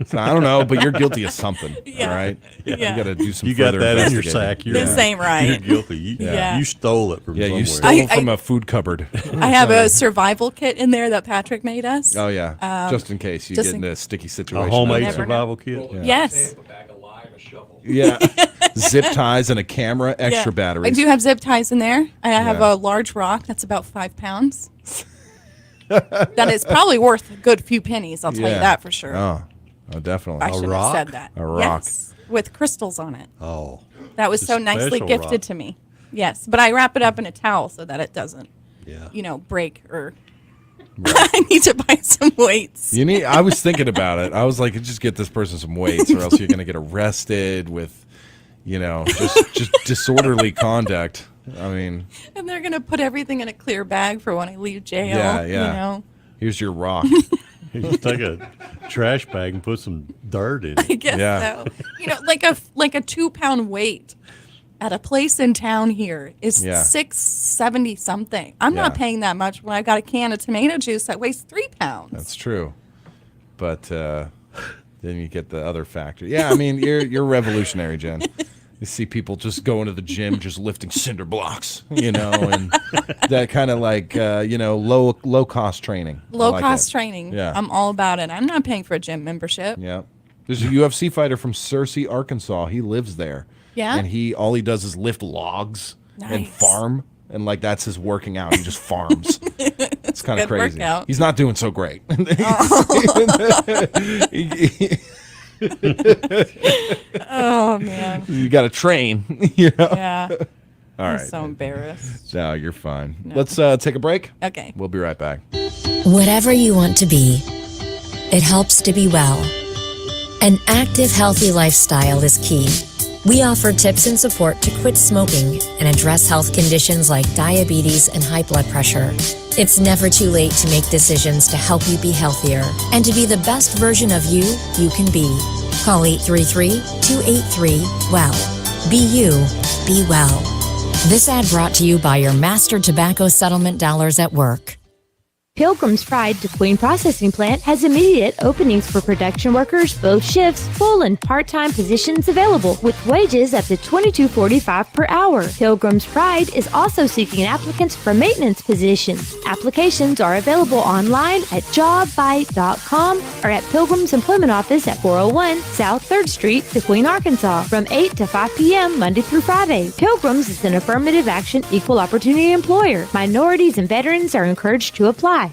So, I don't know, but you're guilty of something. Yeah. All right? Yeah. You got to do some You got further that in your investigating. sack. This ain't right. You're guilty. Yeah. You stole it from Yeah, somewhere. you stole from a food cupboard. I have a survival kit in there that Patrick made us. Oh, yeah. Just in case you just get in- in a sticky situation. A homemade Never know. survival kit. Yeah. Yes. Yeah. Zip ties and a camera, extra Yeah. batteries. I do have zip ties in there. I have Yeah. a large rock that's about 5 pounds. That is probably worth a good few pennies, I'll tell you Yeah. that for sure. Oh, definitely. I should have said that. A rock. Yes, with crystals on it. Oh. That was It's so a nicely special gifted rock. to me. Yes, but I wrap it up in a towel so that it doesn't, Yeah. break or. I need to buy some weights. I was thinking about it. I was like, just get this person some weights, or else you're going to get arrested with, just disorderly conduct. I mean, And they're gonna put everything in a clear bag for when I leave jail. yeah. You know. Here's your rock. You just take a trash bag and put some dirt in I it. guess Yeah. so. Like a 2-pound weight at a place in town here is Yeah. $6.70 something. I'm Yeah. not paying that much when I got a can of tomato juice that weighs 3 pounds. That's true. But then you get the other factor. Yeah, I mean, you're revolutionary, Jen. You see people just going to the gym, just lifting cinder blocks, and that kind of low cost training. I Low like cost it. training. Yeah. I'm all about it. I'm not paying for a gym membership. Yeah. There's a UFC fighter from Searcy, Arkansas. He lives there. Yeah? And all he does is lift logs and Nice. farm. And that's his working out. He just farms. It's kind of Good crazy. workout. He's not doing so great. Oh man. You got to train. Yeah. All I'm right. so embarrassed. No, you're fine. No. Let's take a break. Okay. We'll be right back. Whatever you want to be, it helps to be well. An active, healthy lifestyle is key. We offer tips and support to quit smoking and address health conditions like diabetes and high blood pressure. It's never too late to make decisions to help you be healthier and to be the best version of you can be. Call 833-283-WELL. Be you, be well. This ad brought to you by your master tobacco settlement dollars at work. Pilgrim's Pride Kdqn Processing Plant has immediate openings for production workers, both shifts, full and part-time positions available, with wages up to $22.45 per hour. Pilgrim's Pride is also seeking applicants for maintenance positions. Applications are available online at jobbite.com or at Pilgrim's Employment Office at 401 South 3rd Street, Kdqn, Arkansas, from 8 to 5 p.m. Monday through Friday. Pilgrim's is an affirmative action equal opportunity employer. Minorities and veterans are encouraged to apply.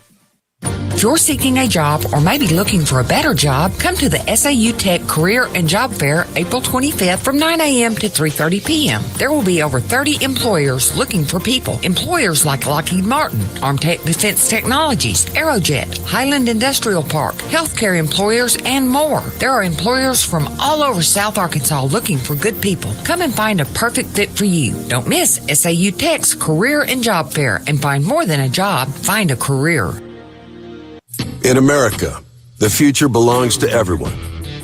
you're seeking a job or maybe looking for a better job, come to the SAU Tech Career and Job Fair April 25th from 9 a.m. to 3:30 p.m. There will be over 30 employers looking for people. Employers like Lockheed Martin, Armtech Defense Technologies, Aerojet, Highland Industrial Park, healthcare employers, and more. There are employers from all over South Arkansas looking for good people. Come and find a perfect fit for you. Don't miss SAU Tech's Career and Job Fair and find more than a job, find a career. In America, the future belongs to everyone.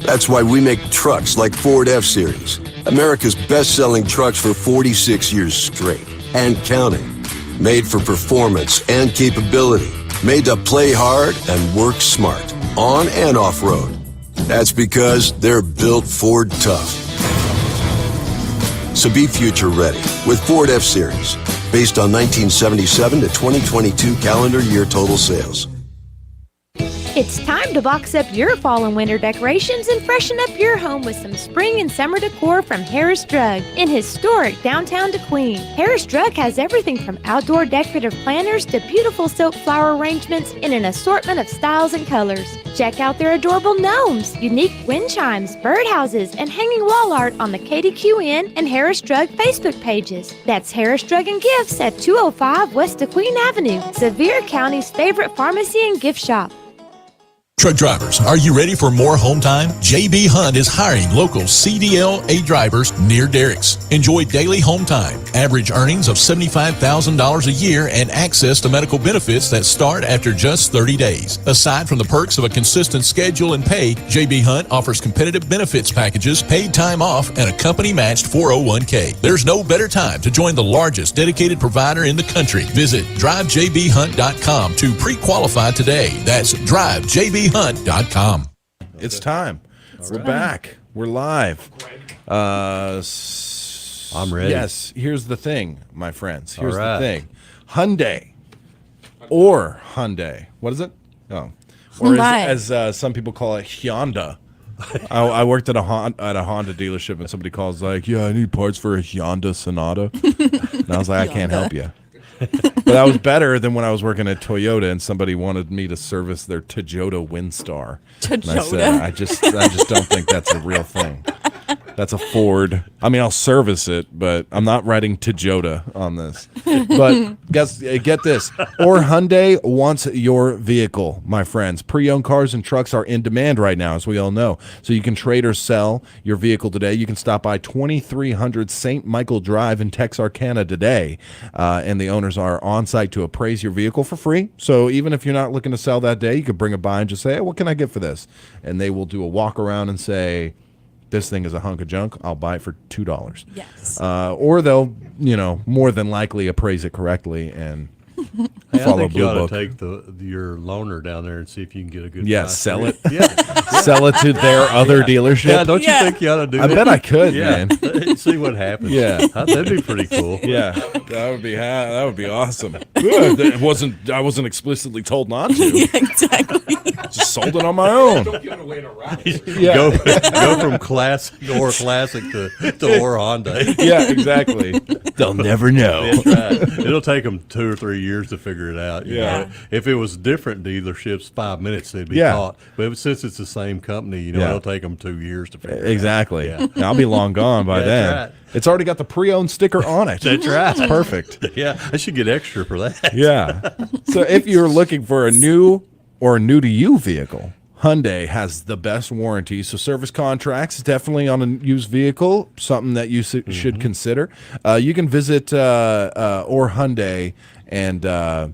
That's why we make trucks like Ford F-Series, America's best-selling trucks for 46 years straight and counting. Made for performance and capability. Made to play hard and work smart, on and off-road. That's because they're built Ford tough. So be future ready with Ford F-Series, based on 1977 to 2022 calendar year total sales. It's time to box up your fall and winter decorations and freshen up your home with some spring and summer decor from Harris Drug in historic downtown Kdqn. Harris Drug has everything from outdoor decorative planters to beautiful silk flower arrangements in an assortment of styles and colors. Check out their adorable gnomes, unique wind chimes, birdhouses, and hanging wall art on the Kdqn and Harris Drug Facebook pages. That's Harris Drug and Gifts at 205 West Kdqn Avenue, Sevier County's favorite pharmacy and gift shop. Truck drivers, are you ready for more home time? JB Hunt is hiring local CDLA drivers near Derricks. Enjoy daily home time, average earnings of $75,000 a year, and access to medical benefits that start after just 30 days. Aside from the perks of a consistent schedule and pay, JB Hunt offers competitive benefits packages, paid time off, and a company-matched 401k. There's no better time to join the largest dedicated provider in the country. Visit drivejbhunt.com to pre-qualify today. That's drivejbhunt.com. It's time. We're back. We're live. I'm ready. Yes. Here's the thing, my friends. Here's All right. the thing. Hyundai. What is it? Oh. Or as some people call it, Hyundai. I worked at a Honda dealership, and somebody calls like, "Yeah, I need parts for a Hyundai Sonata," and I was like, "I can't help you." But that was better than when I was working at Toyota and somebody wanted me to service their Toyota Windstar. And I said, I just don't think that's a real thing. That's a Ford. I mean, I'll service it, but I'm not writing Toyota on this. But get this. Or Hyundai wants your vehicle, my friends. Pre-owned cars and trucks are in demand right now, as we all know. So you can trade or sell your vehicle today. You can stop by 2300 St. Michael Drive in Texarkana today. And the owners are on site to appraise your vehicle for free. So even if you're not looking to sell that day, you could bring it by and just say, "Hey, what can I get for this?" And they will do a walk around and say, "This thing is a hunk of junk. I'll buy it for $2." Yes. Or they'll, more than likely appraise it correctly and follow I think Blue you ought Book. to take your loaner down there and see if you can get a good Yeah, price. sell it. Yeah. Sell it to their other dealership. Yeah, don't you think you ought to do I that? bet I could, Yeah. man. See what happens. Yeah. That'd be pretty cool. Yeah, that would be awesome. I wasn't explicitly told not to. Yeah, exactly. Just sold it on my own. Yeah. Go from classic to or Honda. Yeah, exactly. They'll never know. That's right. It'll take them 2 or 3 years to figure it out. you Yeah. know. If it was different dealerships, 5 minutes they'd be Yeah. taught. But since it's the same company, Yeah. it'll take them 2 years to figure it out. Exactly. Yeah. I'll be long gone by That's then. right. It's already got the pre-owned sticker on it. That's right. It's perfect. Yeah, I should get extra for that. Yeah. So if you're looking for a new or new to you vehicle, Hyundai has the best warranty. So service contracts, definitely on a used vehicle, something that you should consider. You can visit or Hyundai and or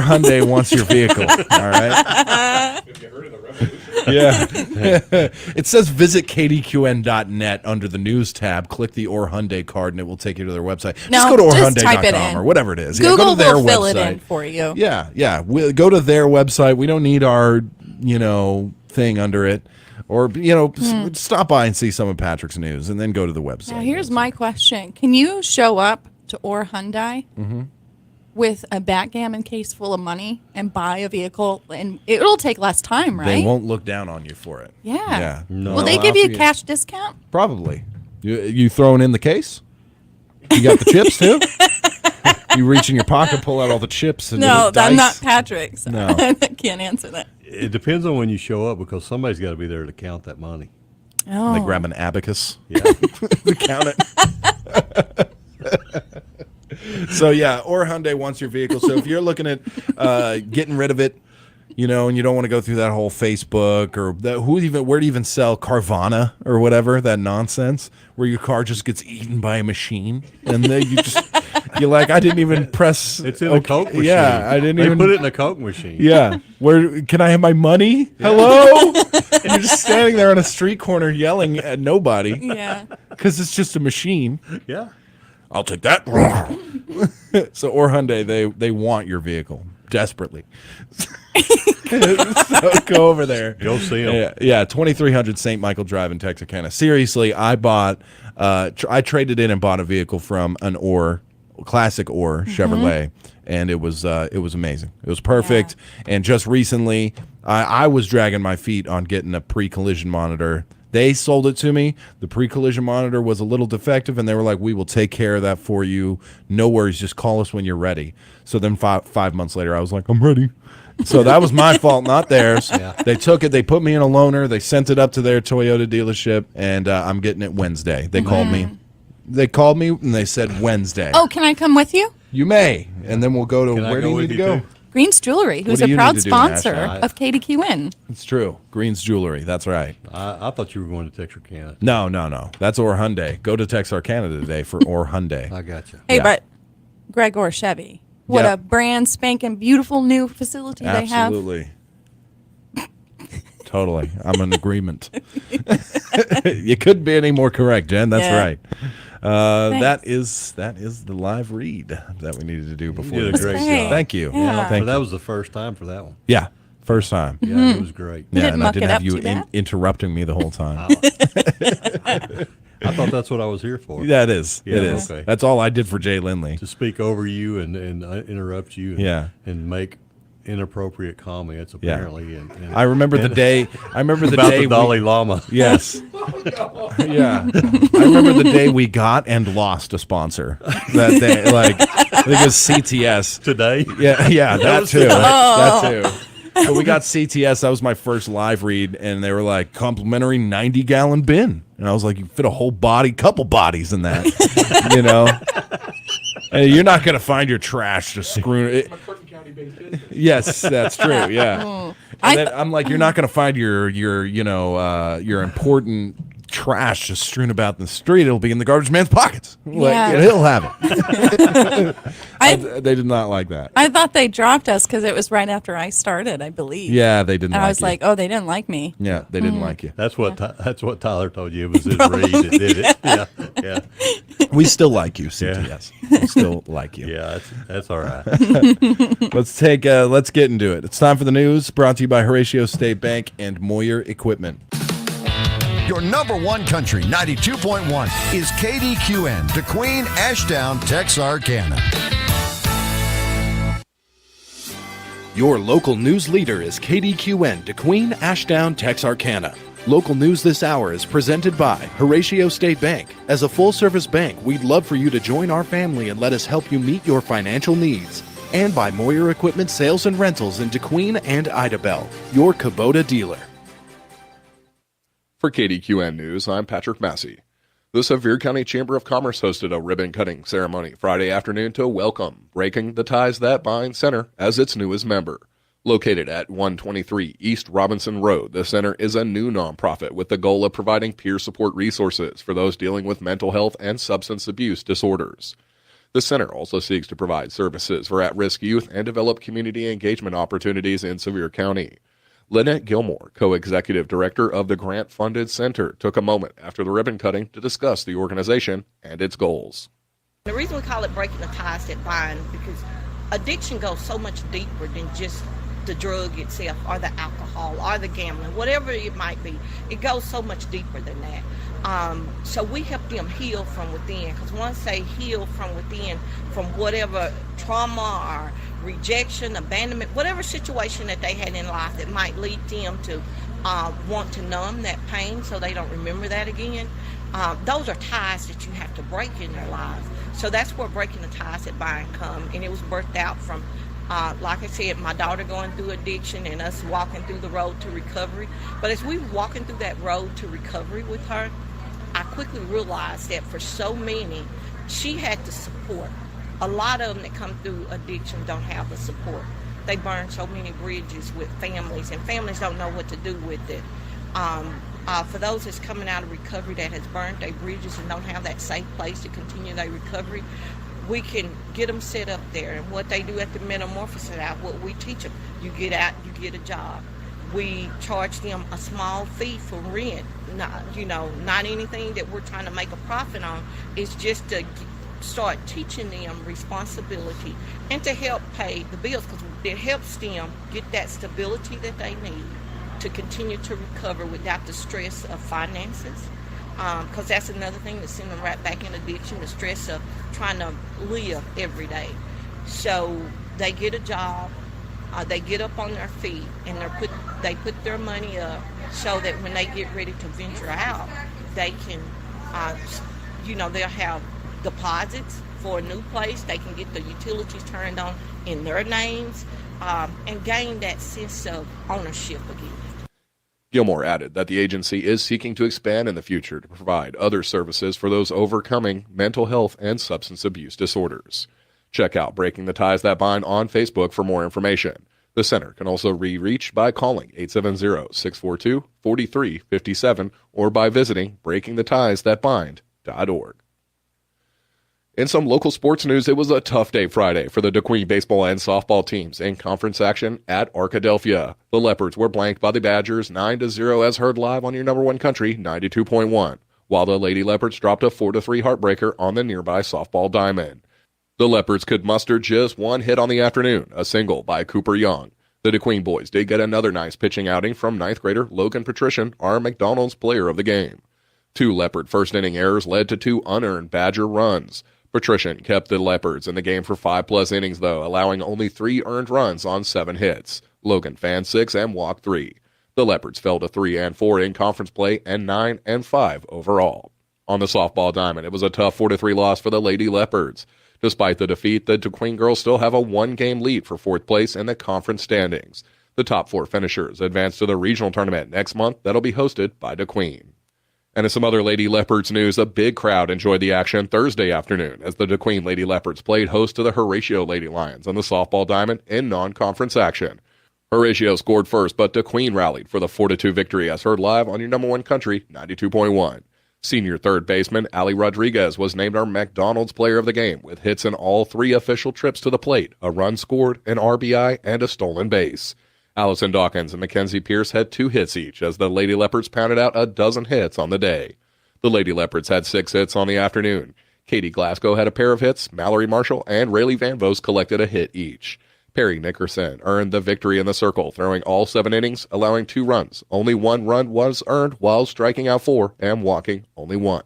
Hyundai wants your vehicle. All right. Yeah. It says visit kdqn.net under the news tab. Click the or Hyundai card and it will take you to their website. No, just go to just type it orhyundai.com in. or whatever it is. Google go to their will fill it website. in for you. Yeah. We'll go to their website. We don't need our, thing under it. Or, stop by and see some of Patrick's news and then go to the website. Now, here's my question. Can you show up to or Hyundai with a backgammon case full of money and buy a vehicle? And it'll take less time, right? They won't look down on you for it. Yeah. No. Will they give you a cash discount? Probably. You throwing in the case? You got the chips too? You reach in your pocket, pull out all the chips. And No, dice. I'm not Patrick, so No. I can't answer that. It depends on when you show up because somebody's got to be there to count that money. Oh. They grab an abacus. Yeah. To count it. So yeah, or Hyundai wants your vehicle. So if you're looking at getting rid of it, you know, and you don't want to go through that whole Facebook or where to even sell Carvana or whatever, that nonsense where your car just gets eaten by a machine, and then you're like, I didn't even press. It's in a Coke machine. Yeah, I didn't they even put it in a Coke machine. Yeah, where can I have my money? Hello, and you're just standing there on a street corner yelling at nobody. Yeah, because it's just a machine. Yeah. I'll take that. So, or Hyundai, they want your vehicle desperately. So go over there. Go see them. Yeah, 2300 St. Michael Drive in Texarkana. Seriously, I bought, I traded in and bought a vehicle from an classic Chevrolet, and it was amazing. It was perfect. Yeah. And just recently, I was dragging my feet on getting a pre-collision monitor. They sold it to me. The pre-collision monitor was a little defective, and they were like, we will take care of that for you. No worries. Just call us when you're ready. So then 5 months later, I was like, I'm ready. So that was my fault, not theirs. Yeah. They took it. They put me in a loaner. They sent it up to their Toyota dealership, and I'm getting it Wednesday. They called me. They called me, and they said Wednesday. Oh, can I come with you? You may. And then we'll go to, where do you need to go? Green's Jewelry, who's a proud sponsor of Kdqn. It's true. Green's Jewelry. That's right. I thought you were going to Texarkana. No. That's Or Hyundai. Go to Texarkana today for Or Hyundai. I got you. Hey, but Greg Or Chevy. What a brand spanking beautiful new facility they have. Absolutely. Totally. I'm in agreement. You couldn't be any more correct, Jen. That's right. That is the live read that we needed to do before. You did a great job. Thank you. Yeah. Thank that you. was the first time for that one. Yeah, first time. Yeah, it was great. Yeah, didn't and I muck didn't it have up you too bad? interrupting me the whole time. I thought that's what I was here for. Yeah, it is. Yeah, it is. okay. That's all I did for Jay Lindley. To speak over you and interrupt you. And make inappropriate comments apparently. And I remember the day. I remember the about day the Dalai Lama. Yes. Yeah. I remember the day we got and lost a sponsor. That day, like I think it was CTS today. Yeah, that too. Today. That too. So we got CTS. That was my first live read, and they were like complimentary 90-gallon bin, and I was like, you fit a whole couple bodies in that, you know. And you're not gonna find your trash just screwing it. Yes, that's true. Yeah. And then I'm like, you're not gonna find your important trash just strewn about in the street. It'll be in the garbage man's pockets. Like, he'll have it. They did not like that. I thought they dropped us because it was right after I started, I believe. Yeah, they didn't. And like I was like, oh, they didn't like me. Yeah, they didn't like you. That's what Tyler told you. It was his read that did it. Yeah. We still like you, CTS. We still like you. Yeah, that's all right. Let's get into it. It's time for the news, brought to you by Horatio State Bank and Moyer Equipment. Your number one country, 92.1, is KDQN, Kdqn, Ashdown, Texarkana. Your local news leader is KDQN, Kdqn, Ashdown, Texarkana. Local news this hour is presented by Horatio State Bank. As a full-service bank, we'd love for you to join our family and let us help you meet your financial needs. And by Moyer Equipment Sales and Rentals in Kdqn and Idabel, your Kubota dealer. For KDQN News, I'm Patrick Massey. The Sevier County Chamber of Commerce hosted a ribbon-cutting ceremony Friday afternoon to welcome Breaking the Ties That Bind Center as its newest member. Located at 123 East Robinson Road, the center is a new nonprofit with the goal of providing peer support resources for those dealing with mental health and substance abuse disorders. The center also seeks to provide services for at-risk youth and develop community engagement opportunities in Sevier County. Lynette Gilmore, co-executive director of the grant-funded center, took a moment after the ribbon cutting to discuss the organization and its goals. The reason we call it Breaking the Ties That Bind because addiction goes so much deeper than just the drug itself or the alcohol or the gambling, whatever it might be. It goes so much deeper than that. So we help them heal from within, because once they heal from within, from whatever trauma or rejection, abandonment, whatever situation that they had in life that might lead them to want to numb that pain so they don't remember that again, those are ties that you have to break in their lives. So that's where breaking the ties that bind come. And it was birthed out from, like I said, my daughter going through addiction and us walking through the road to recovery. But as we were walking through that road to recovery with her, I quickly realized that for so many, she had the support. A lot of them that come through addiction don't have the support. They burn so many bridges with families, and families don't know what to do with it. For those that's coming out of recovery that has burned their bridges and don't have that safe place to continue their recovery, we can get them set up there. And what they do at the Metamorphosis out, what we teach them, you get out, you get a job. We charge them a small fee for rent. Not anything that we're trying to make a profit on. It's just to start teaching them responsibility and to help pay the bills, because it helps them get that stability that they need to continue to recover without the stress of finances, because that's another thing that sends them right back in addiction, the stress of trying to live every day. So they get a job, they get up on their feet, and they put their money up so that when they get ready to venture out, they can, they'll have deposits for a new place. They can get the utilities turned on in their names, and gain that sense of ownership again. Gilmore added that the agency is seeking to expand in the future to provide other services for those overcoming mental health and substance abuse disorders. Check out Breaking the Ties That Bind on Facebook for more information. The center can also be reached by calling 870-642-4357 or by visiting breakingthetiesthatbind.org. In some local sports news, it was a tough day Friday for the Kdqn baseball and softball teams in conference action at Arkadelphia. The Leopards were blanked by the Badgers 9-0 as heard live on your number one country, 92.1, while the Lady Leopards dropped a 4-3 heartbreaker on the nearby softball diamond. The Leopards could muster just one hit on the afternoon, a single by Cooper Young. The Kdqn boys did get another nice pitching outing from ninth grader Logan Patrician, our McDonald's player of the game. 2 Leopard first-inning errors led to 2 unearned Badger runs. Patrician kept the Leopards in the game for 5+ innings, though, allowing only 3 earned runs on 7 hits. Logan fanned 6 and walked 3. The Leopards fell to 3-4 in conference play and 9-5 overall. On the softball diamond, it was a tough 4-3 loss for the Lady Leopards. Despite the defeat, the Kdqn girls still have a 1-game lead for 4th place in the conference standings. The top 4 finishers advance to the regional tournament next month that'll be hosted by Kdqn. And in some other Lady Leopards news, a big crowd enjoyed the action Thursday afternoon as the Kdqn Lady Leopards played host to the Horatio Lady Lions on the softball diamond in non-conference action. Horatio scored first, but Kdqn rallied for the 4-2 victory as heard live on your number one country, 92.1. Senior third baseman Ali Rodriguez was named our McDonald's player of the game with hits in all 3 official trips to the plate, a run scored, an RBI, and a stolen base. Allison Dawkins and Mackenzie Pierce had 2 hits each as the Lady Leopards pounded out a dozen hits on the day. The Lady Leopards had 6 hits on the afternoon. Katie Glasgow had a pair of hits, Mallory Marshall and Rayleigh Van Vos collected a hit each. Perry Nickerson earned the victory in the circle, throwing all 7 innings, allowing 2 runs. Only 1 run was earned while striking out 4 and walking only 1.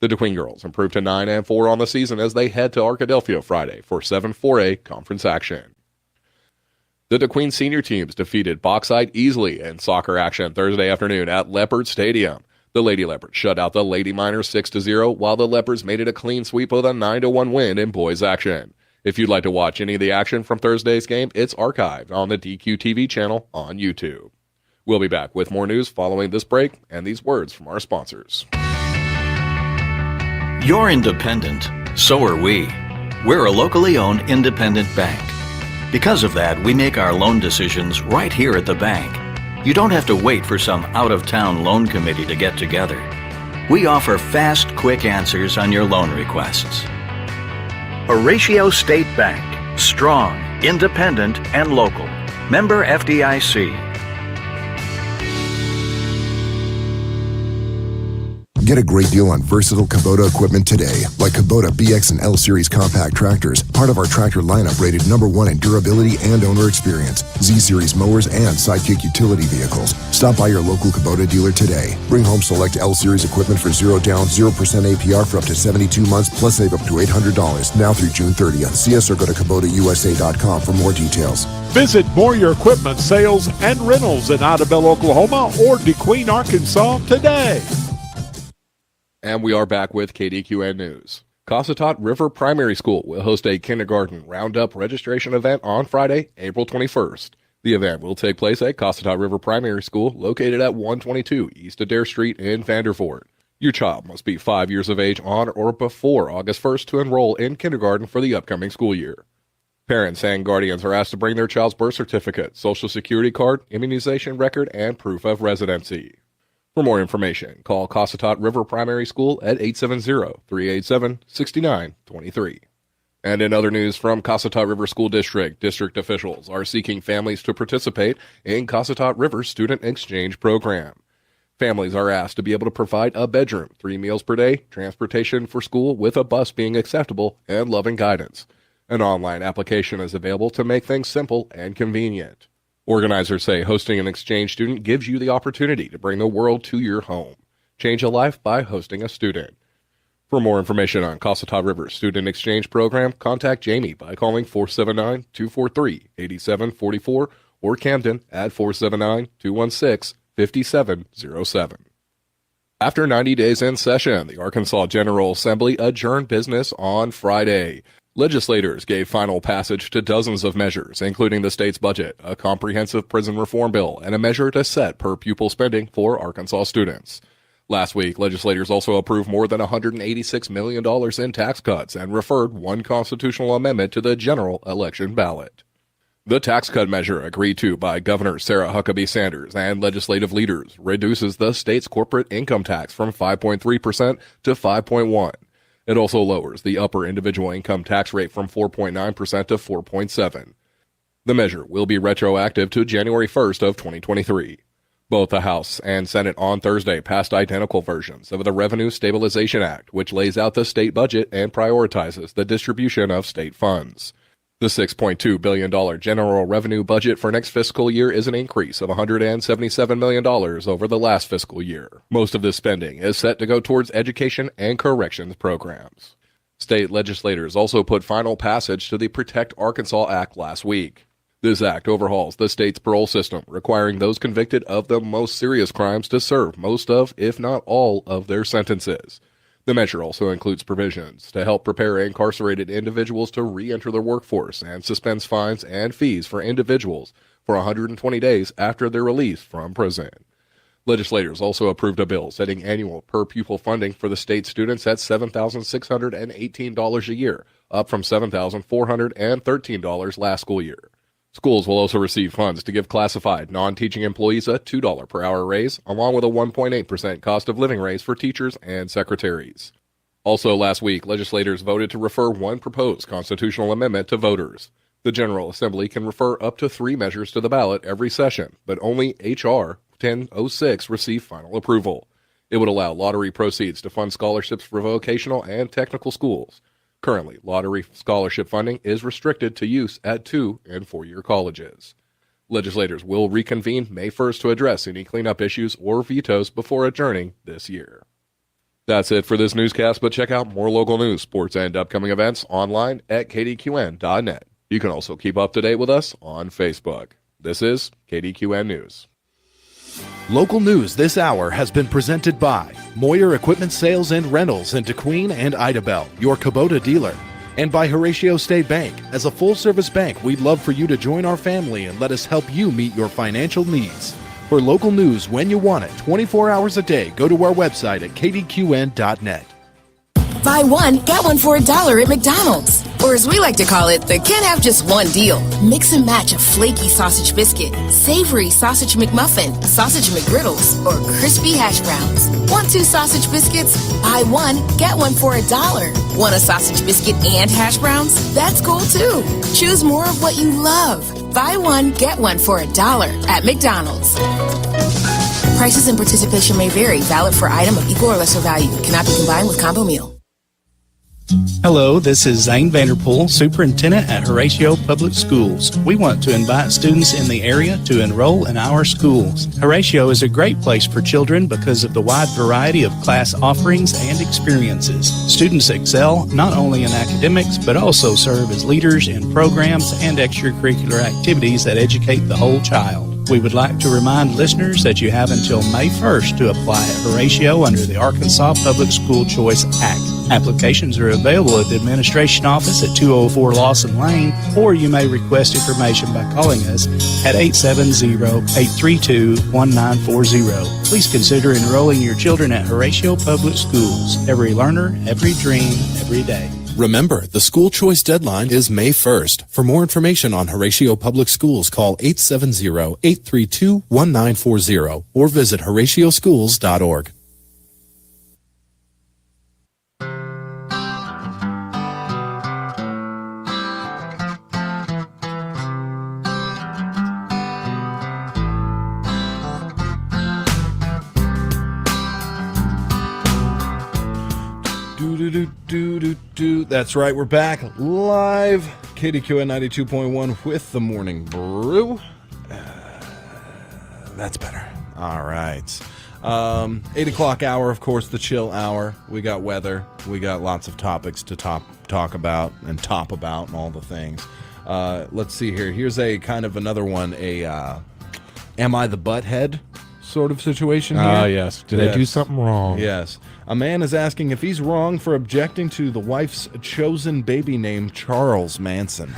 The Kdqn girls improved to 9-4 on the season as they head to Arkadelphia Friday for 7-4A conference action. The Kdqn senior teams defeated Bauxite easily in soccer action Thursday afternoon at Leopard Stadium. The Lady Leopards shut out the Lady Miners 6-0, while the Leopards made it a clean sweep with a 9-1 win in boys action. If you'd like to watch any of the action from Thursday's game, it's archived on the DQ TV channel on YouTube. We'll be back with more news following this break and these words from our sponsors. You're independent. So are we. We're a locally owned independent bank. Because of that, we make our loan decisions right here at the bank. You don't have to wait for some out-of-town loan committee to get together. We offer fast, quick answers on your loan requests. Horatio State Bank. Strong, independent, and local. Member FDIC. Get a great deal on versatile Kubota equipment today, like Kubota BX and L Series compact tractors, part of our tractor lineup rated #1 in durability and owner experience, Z Series mowers, and Sidekick utility vehicles. Stop by your local Kubota dealer today. Bring home select L Series equipment for 0 down, 0% APR for up to 72 months, plus save up to $800 now through June 30th. See us or go to KubotaUSA.com for more details. Visit Moyer Equipment Sales and Rentals in Idabel, Oklahoma, or Kdqn, Arkansas today. And we are back with KDQN News. Cossatot River Primary School will host a kindergarten roundup registration event on Friday, April 21st. The event will take place at Cossatot River Primary School, located at 122 East Adair Street in Vandervoort. Your child must be 5 years of age on or before August 1st to enroll in kindergarten for the upcoming school year. Parents and guardians are asked to bring their child's birth certificate, social security card, immunization record, and proof of residency. For more information, call Cossatot River Primary School at 870-387-6923. And in other news from Cossatot River School District, district officials are seeking families to participate in Cossatot River Student Exchange Program. Families are asked to be able to provide a bedroom, 3 meals per day, transportation for school with a bus being acceptable, and loving guidance. An online application is available to make things simple and convenient. Organizers say hosting an exchange student gives you the opportunity to bring the world to your home. Change a life by hosting a student. For more information on Cossatot River Student Exchange Program, contact Jamie by calling 479-243-8744 or Camden at 479-216-5707. After 90 days in session, the Arkansas General Assembly adjourned business on Friday. Legislators gave final passage to dozens of measures, including the state's budget, a comprehensive prison reform bill, and a measure to set per-pupil spending for Arkansas students. Last week, legislators also approved more than $186 million in tax cuts and referred one constitutional amendment to the general election ballot. The tax cut measure, agreed to by Governor Sarah Huckabee Sanders and legislative leaders, reduces the state's corporate income tax from 5.3% to 5.1%. It also lowers the upper individual income tax rate from 4.9% to 4.7%. The measure will be retroactive to January 1st of 2023. Both the House and Senate on Thursday passed identical versions of the Revenue Stabilization Act, which lays out the state budget and prioritizes the distribution of state funds. The $6.2 billion general revenue budget for next fiscal year is an increase of $177 million over the last fiscal year. Most of this spending is set to go towards education and corrections programs. State legislators also put final passage to the Protect Arkansas Act last week. This act overhauls the state's parole system, requiring those convicted of the most serious crimes to serve most of, if not all, of their sentences. The measure also includes provisions to help prepare incarcerated individuals to re-enter the workforce and suspends fines and fees for individuals for 120 days after their release from prison. Legislators also approved a bill setting annual per-pupil funding for the state students at $7,618 a year, up from $7,413 last school year. Schools will also receive funds to give classified non-teaching employees a $2 per hour raise, along with a 1.8% cost of living raise for teachers and secretaries. Also last week, legislators voted to refer one proposed constitutional amendment to voters. The General Assembly can refer up to 3 measures to the ballot every session, but only H.R. 1006 received final approval. It would allow lottery proceeds to fund scholarships for vocational and technical schools. Currently, lottery scholarship funding is restricted to use at 2- and 4-year colleges. Legislators will reconvene May 1st to address any cleanup issues or vetoes before adjourning this year. That's it for this newscast, but check out more local news, sports, and upcoming events online at kdqn.net. You can also keep up to date with us on Facebook. This is KDQN News. Local news this hour has been presented by Moyer Equipment Sales and Rentals in Kdqn and Idabel, your Kubota dealer, and by Horatio State Bank. As a full-service bank, we'd love for you to join our family and let us help you meet your financial needs. For local news when you want it, 24 hours a day, go to our website at kdqn.net. Buy one, get one for $1 at McDonald's. Or as we like to call it, the can't have just one deal. Mix and match a flaky sausage biscuit, savory sausage McMuffin, sausage McGriddles, or crispy hash browns. Want 2 sausage biscuits? Buy one, get one for $1. Want a sausage biscuit and hash browns? That's cool too. Choose more of what you love. Buy one, get one for $1 at McDonald's. Prices and participation may vary. Valid for item of equal or lesser value. Cannot be combined with combo meal. Hello, this is Zane Vanderpool, Superintendent at Horatio Public Schools. We want to invite students in the area to enroll in our schools. Horatio is a great place for children because of the wide variety of class offerings and experiences. Students excel not only in academics, but also serve as leaders in programs and extracurricular activities that educate the whole child. We would like to remind listeners that you have until May 1st to apply at Horatio under the Arkansas Public School Choice Act. Applications are available at the administration office at 204 Lawson Lane, or you may request information by calling us at 870-832-1940. Please consider enrolling your children at Horatio Public Schools. Every learner, every dream, every day. Remember, the school choice deadline is May 1st. For more information on Horatio Public Schools, call 870-832-1940 or visit horatioschools.org. That's right, we're back live. Kdqn 92.1 with the Morning Brew. That's better. All right. 8 o'clock hour, of course, the chill hour. We got weather. We got lots of topics to talk about and top about and all the things. Let's see here. Here's a kind of another one, am I the butthead sort of situation here. Ah, yes. Did I do something wrong? Yes. A man is asking if he's wrong for objecting to the wife's chosen baby name, Charles Manson.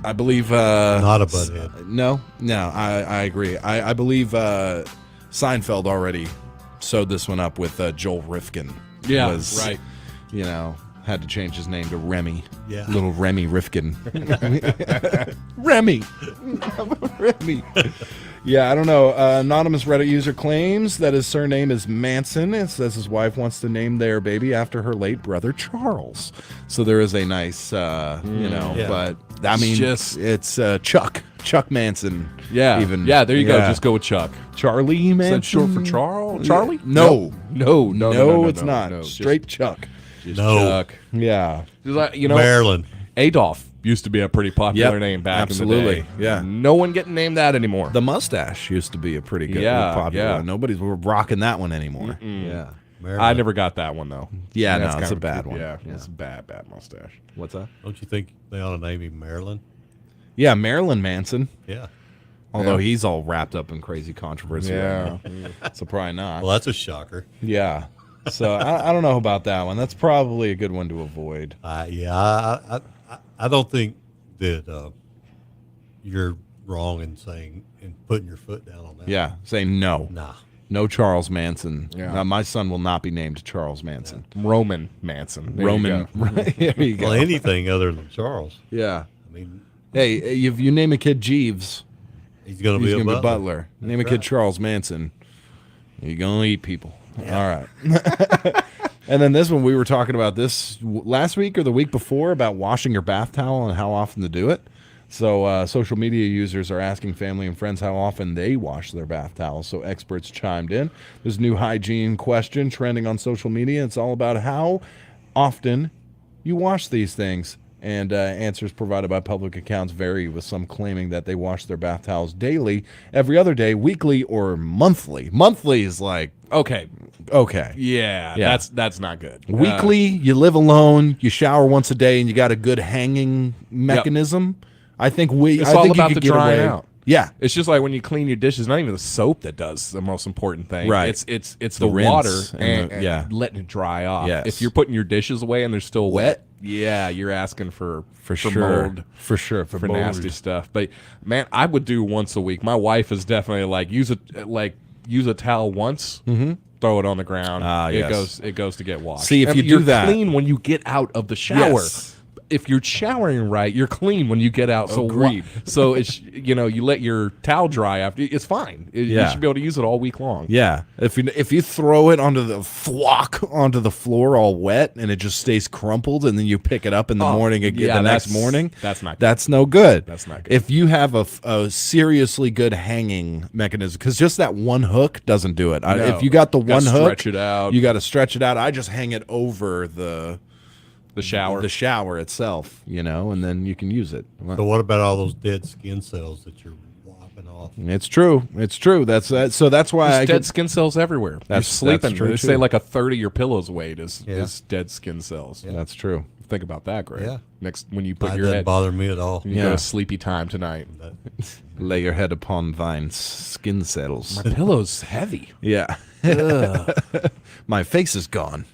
I believe... Not a butthead. No, I agree. I believe Seinfeld already sewed this one up with Joel Rifkin. Yeah, right. You know, had to change his name to Remy. Yeah. Little Remy Rifkin. Remy. Remy. Yeah, I don't know. Anonymous Reddit user claims that his surname is Manson. It says his wife wants to name their baby after her late brother Charles. So there is a nice, but I mean, it's Chuck Manson. Yeah, even there you go. Just go with Chuck. Charlie Manson. Is that short for Charles? Charlie? No, it's not. No. Straight Chuck. Just Chuck. Yeah. Just like, Maryland. Adolf used to be a pretty popular name back in the day. Yeah. No one getting named that anymore. The mustache used to be a pretty good popular one. Nobody's rocking that one anymore. Yeah. Maryland. I never got that one, though. Yeah, That's no, it's a kinda bad cool. one. Yeah, it's a bad mustache. What's that? Don't you think they ought to name him Maryland? Yeah, Marilyn Manson. Yeah. Although he's all wrapped up in crazy controversy. Yeah. Right now. So probably not. Well, that's a shocker. Yeah. So I don't know about that one. That's probably a good one to avoid. I don't think that you're wrong in saying and putting your foot down on that. Yeah, saying no. Nah. No Charles Manson. Yeah. My son will not be named Charles Manson. Roman Manson. There Roman. you go. There you go. Well, anything other than Charles. Yeah. I mean, hey, if you name a kid Jeeves, he's going to be a butler. Name a kid Charles Manson, you're going to eat people. Yeah. All right. And then this one, we were talking about this last week or the week before about washing your bath towel and how often to do it. So social media users are asking family and friends how often they wash their bath towels. So experts chimed in. There's a new hygiene question trending on social media. It's all about how often you wash these things. And answers provided by public accounts vary, with some claiming that they wash their bath towels daily, every other day, weekly, or monthly. Monthly is like, okay. Yeah. That's not good. Weekly, you live alone, you shower once a day, and you got a good hanging mechanism. I think it's I all think about you the could get drying away. out. Yeah, it's just like when you clean your dishes. Not even the soap that does the most important thing. Right. It's The the rinse water and and letting it dry off. Yes. If you're putting your dishes away and they're still wet, you're asking for sure. mold, For sure, for mold. nasty stuff. But man, I would do once a week. My wife is definitely like use a towel once. Mm-hmm. Throw it on the ground. It goes to get washed. See, if you do you're that, clean when you get out of the shower. Yes. If you're showering right, you're clean when you get out. So Agreed. so it's you let your towel dry after. It's fine. You should be able to use it all week long. Yeah, if you throw it onto the floor all wet and it just stays crumpled, and then you pick it up in the morning again the next morning, that's not good. That's no good. That's not good. If you have a seriously good hanging mechanism, because just that one hook doesn't do it. No. If you got the one hook, stretch it out. You got to stretch it out. I just hang it over the shower itself, and then you can use it. So what about all those dead skin cells that you're wiping off? It's true. That's so that's why There's dead skin cells everywhere. You're sleeping. That's true They too. say like a third of your pillow's weight is dead skin cells. Yeah. That's true. Think about that, Greg. Yeah. Next, when you put That your doesn't head, bother me at all. you go to sleepy time tonight. Lay your head upon thine skin cells. My pillow's heavy. Yeah. My face is gone.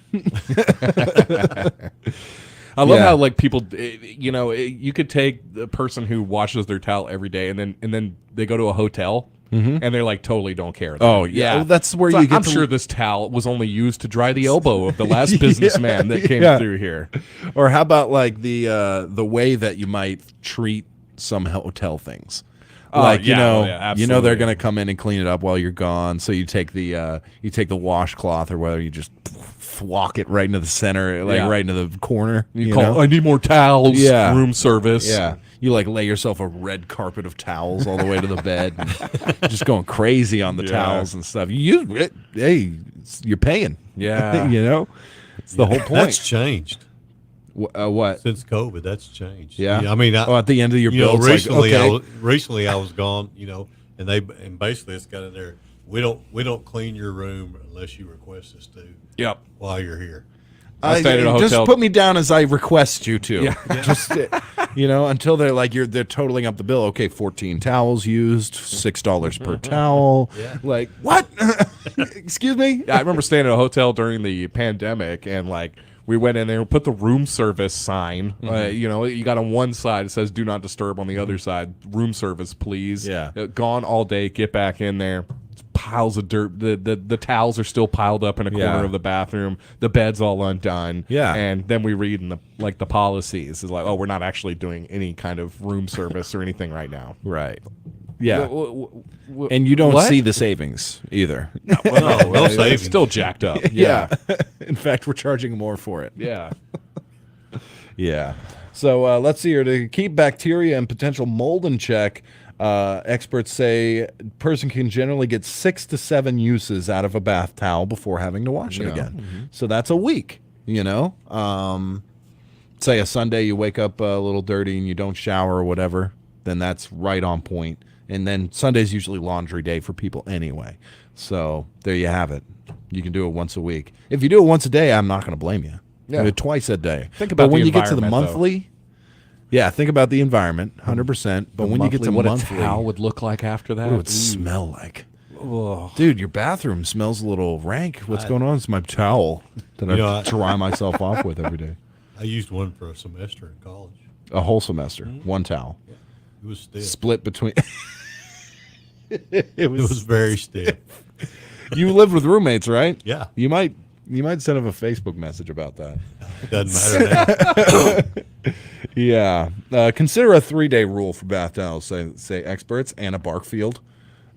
I love how like people, you could take the person who washes their towel every day, and then they go to a hotel. And they're like totally don't care. Oh yeah, well, that's where you get. I'm sure this towel was only used to dry the elbow of the last businessman that came through here. Or how about like the way that you might treat some hotel things? Like you know they're gonna come in and clean it up while you're gone. So you take the washcloth or whether you just walk it right into the center, right into the corner. You call, I need more towels. Yeah. Room service. Yeah. You like lay yourself a red carpet of towels all the way to the bed, and just going crazy on the towels and stuff. You're paying. Yeah. It's the whole point. That's changed. What? Since COVID, that's changed. Yeah. I mean, at the end of your bill, recently, like, recently I was gone. And basically it's got in there. We don't clean your room unless you request us to. Yep. While you're here. I stayed at a hotel. Just put me down as I request you to. Yeah. Just until they're totaling up the bill. Okay, 14 towels used, $6 per towel. Yeah. Like what? Excuse me. Yeah, I remember staying at a hotel during the pandemic, and like we went in there and put the room service sign. You got on one side it says "Do not disturb," on the other side, "Room service, please." Yeah. Gone all day. Get back in there. Piles of dirt. The towels are still piled up in a corner of the bathroom. The bed's all undone. Yeah. And then we read in the policies is like, oh, we're not actually doing any kind of room service or anything right now. Right. Yeah. Wh- And you don't what? see the savings either. No savings. It's still jacked up. Yeah. In fact, we're charging more for it. Yeah. Yeah. So let's see here. To keep bacteria and potential mold in check, experts say a person can generally get 6 to 7 uses out of a bath towel before having to wash it again. Mm-hmm. So that's a week, Say a Sunday you wake up a little dirty and you don't shower or whatever, then that's right on point. And then Sunday's usually laundry day for people anyway. So there you have it. You can do it once a week. If you do it once a day, I'm not going to blame you. Yeah. Do it twice a day. Think about but when the you get to the environment, monthly, yeah, think about the environment, 100%. But when you get to what monthly, a towel would look like after that. what would it smell like? Ugh. Dude, your bathroom smells a little rank. What's going on? It's my towel that I dry myself off with every day. I used one for a semester in college. A whole semester, one towel. Yeah. It was stiff. Split between. It was very stiff. You lived with roommates, right? Yeah. You might send them a Facebook message about that. Doesn't matter now. Yeah. Consider a 3-day rule for bath towels, say experts. Anna Barkfield,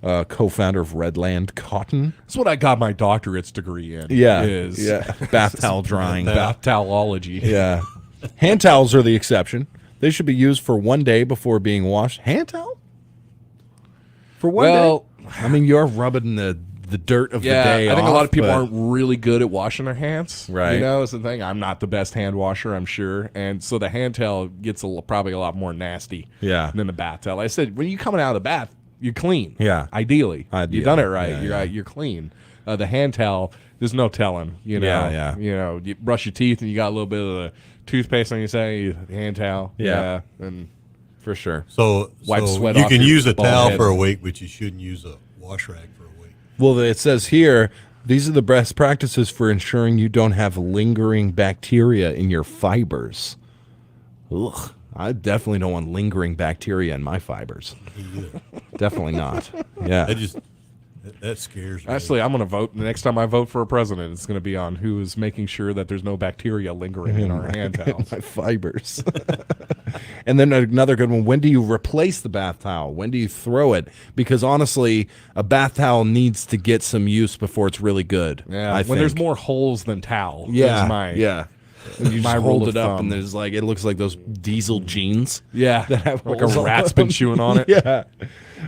co-founder of Redland Cotton. That's what I got my doctorate's degree in. Yeah. Is Bath towel drying. bath towelology. Yeah. Hand towels are the exception. They should be used for 1 day before being washed. Hand towel? For 1 day? I mean, you're rubbing the dirt of the day I think a lot of people but- aren't really good at washing their hands. Right. Is the thing. I'm not the best hand washer, I'm sure. And so the hand towel gets probably a lot more nasty Yeah. than the bath towel. I said, when you're coming out of the bath, you're clean. Yeah. Ideally. Ideally. You've done it right. Yeah, You're clean. The hand towel, there's no telling. You brush your teeth and you got a little bit of the toothpaste on your side, hand towel. Yeah. And for sure. So Wipe sweat you off can your use a bald towel head. for a week, but you shouldn't use a wash rag for a week. Well, it says here, these are the best practices for ensuring you don't have lingering bacteria in your fibers. Ugh. I definitely don't want lingering bacteria in my fibers. Definitely not. Yeah. That scares me. Actually, I'm going to vote. The next time I vote for a president, it's going to be on who is making sure that there's no bacteria lingering in our hand towels. My fibers. And then another good one. When do you replace the bath towel? When do you throw it? Because honestly, a bath towel needs to get some use before it's really good. Yeah, I when there's think. more holes than towel. Yeah. is my, yeah. And you my just rule hold of it up, thumb. and there's like it looks like those diesel jeans. Yeah, that have like holes a all rat's over been them. chewing on it. Yeah,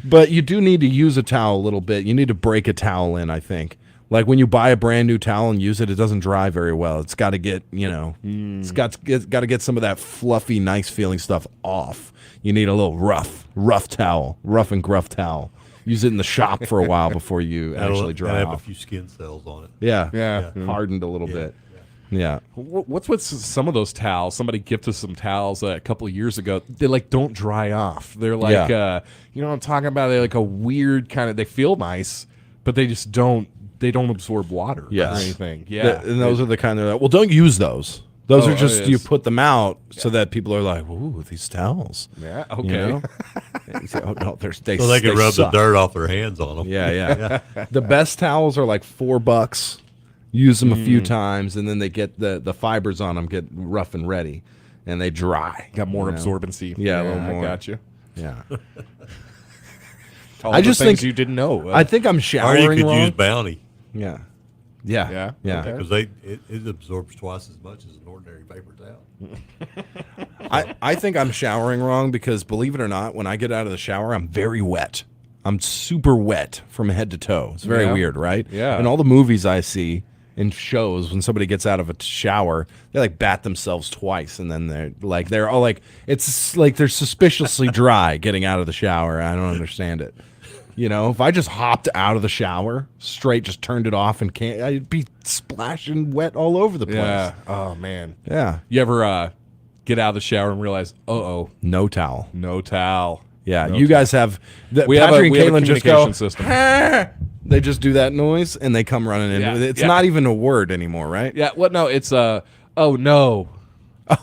but you do need to use a towel a little bit. You need to break a towel in. I think, like when you buy a brand new towel and use it, it doesn't dry very well. It's got to get it's got to get some of that fluffy, nice feeling stuff off. You need a little rough towel, rough and gruff towel. Use it in the shop for a while before you actually dry have off. a few skin cells on it. Yeah, Yeah. hardened a little bit. Yeah. What's with some of those towels? Somebody gifted some towels a couple of years ago. They like don't dry off. They're like, you know what I'm talking about? They're like a weird kind of. They feel nice, but they just don't. They don't absorb water or anything. Yeah, And those are the kind of well, don't use those. Those are just you put them out so that people are like, "Ooh, these towels." Yeah. Okay. You know? Oh no, they So they can rub suck. the dirt off their hands on them. Yeah. The best towels are like $4. Use them a few times, and then they get the fibers on them get rough and ready, and they dry. Got more absorbency. Yeah, a little more. I got you. Yeah. I just think you didn't know. I think I'm showering Or you could wrong. use Bounty. Yeah. Yeah. Because it absorbs twice as much as an ordinary paper towel. I think I'm showering wrong because, believe it or not, when I get out of the shower, I'm very wet. I'm super wet from head to toe. It's very weird, right? Yeah. In all the movies I see in shows, when somebody gets out of a shower, they like bat themselves twice, and then they're all like, it's like they're suspiciously dry getting out of the shower. I don't understand it. You know, if I just hopped out of the shower straight, just turned it off, and I'd be splashing wet all over the place. Yeah. Oh man. Yeah. You ever get out of the shower and realize, no towel. No towel. Yeah, No you towel. guys have. We have Patrick a and Caitlin just go. communication system. They just do that noise and they come running in. Yeah, It's yeah. not even a word anymore, right? Yeah. What? No. It's oh no.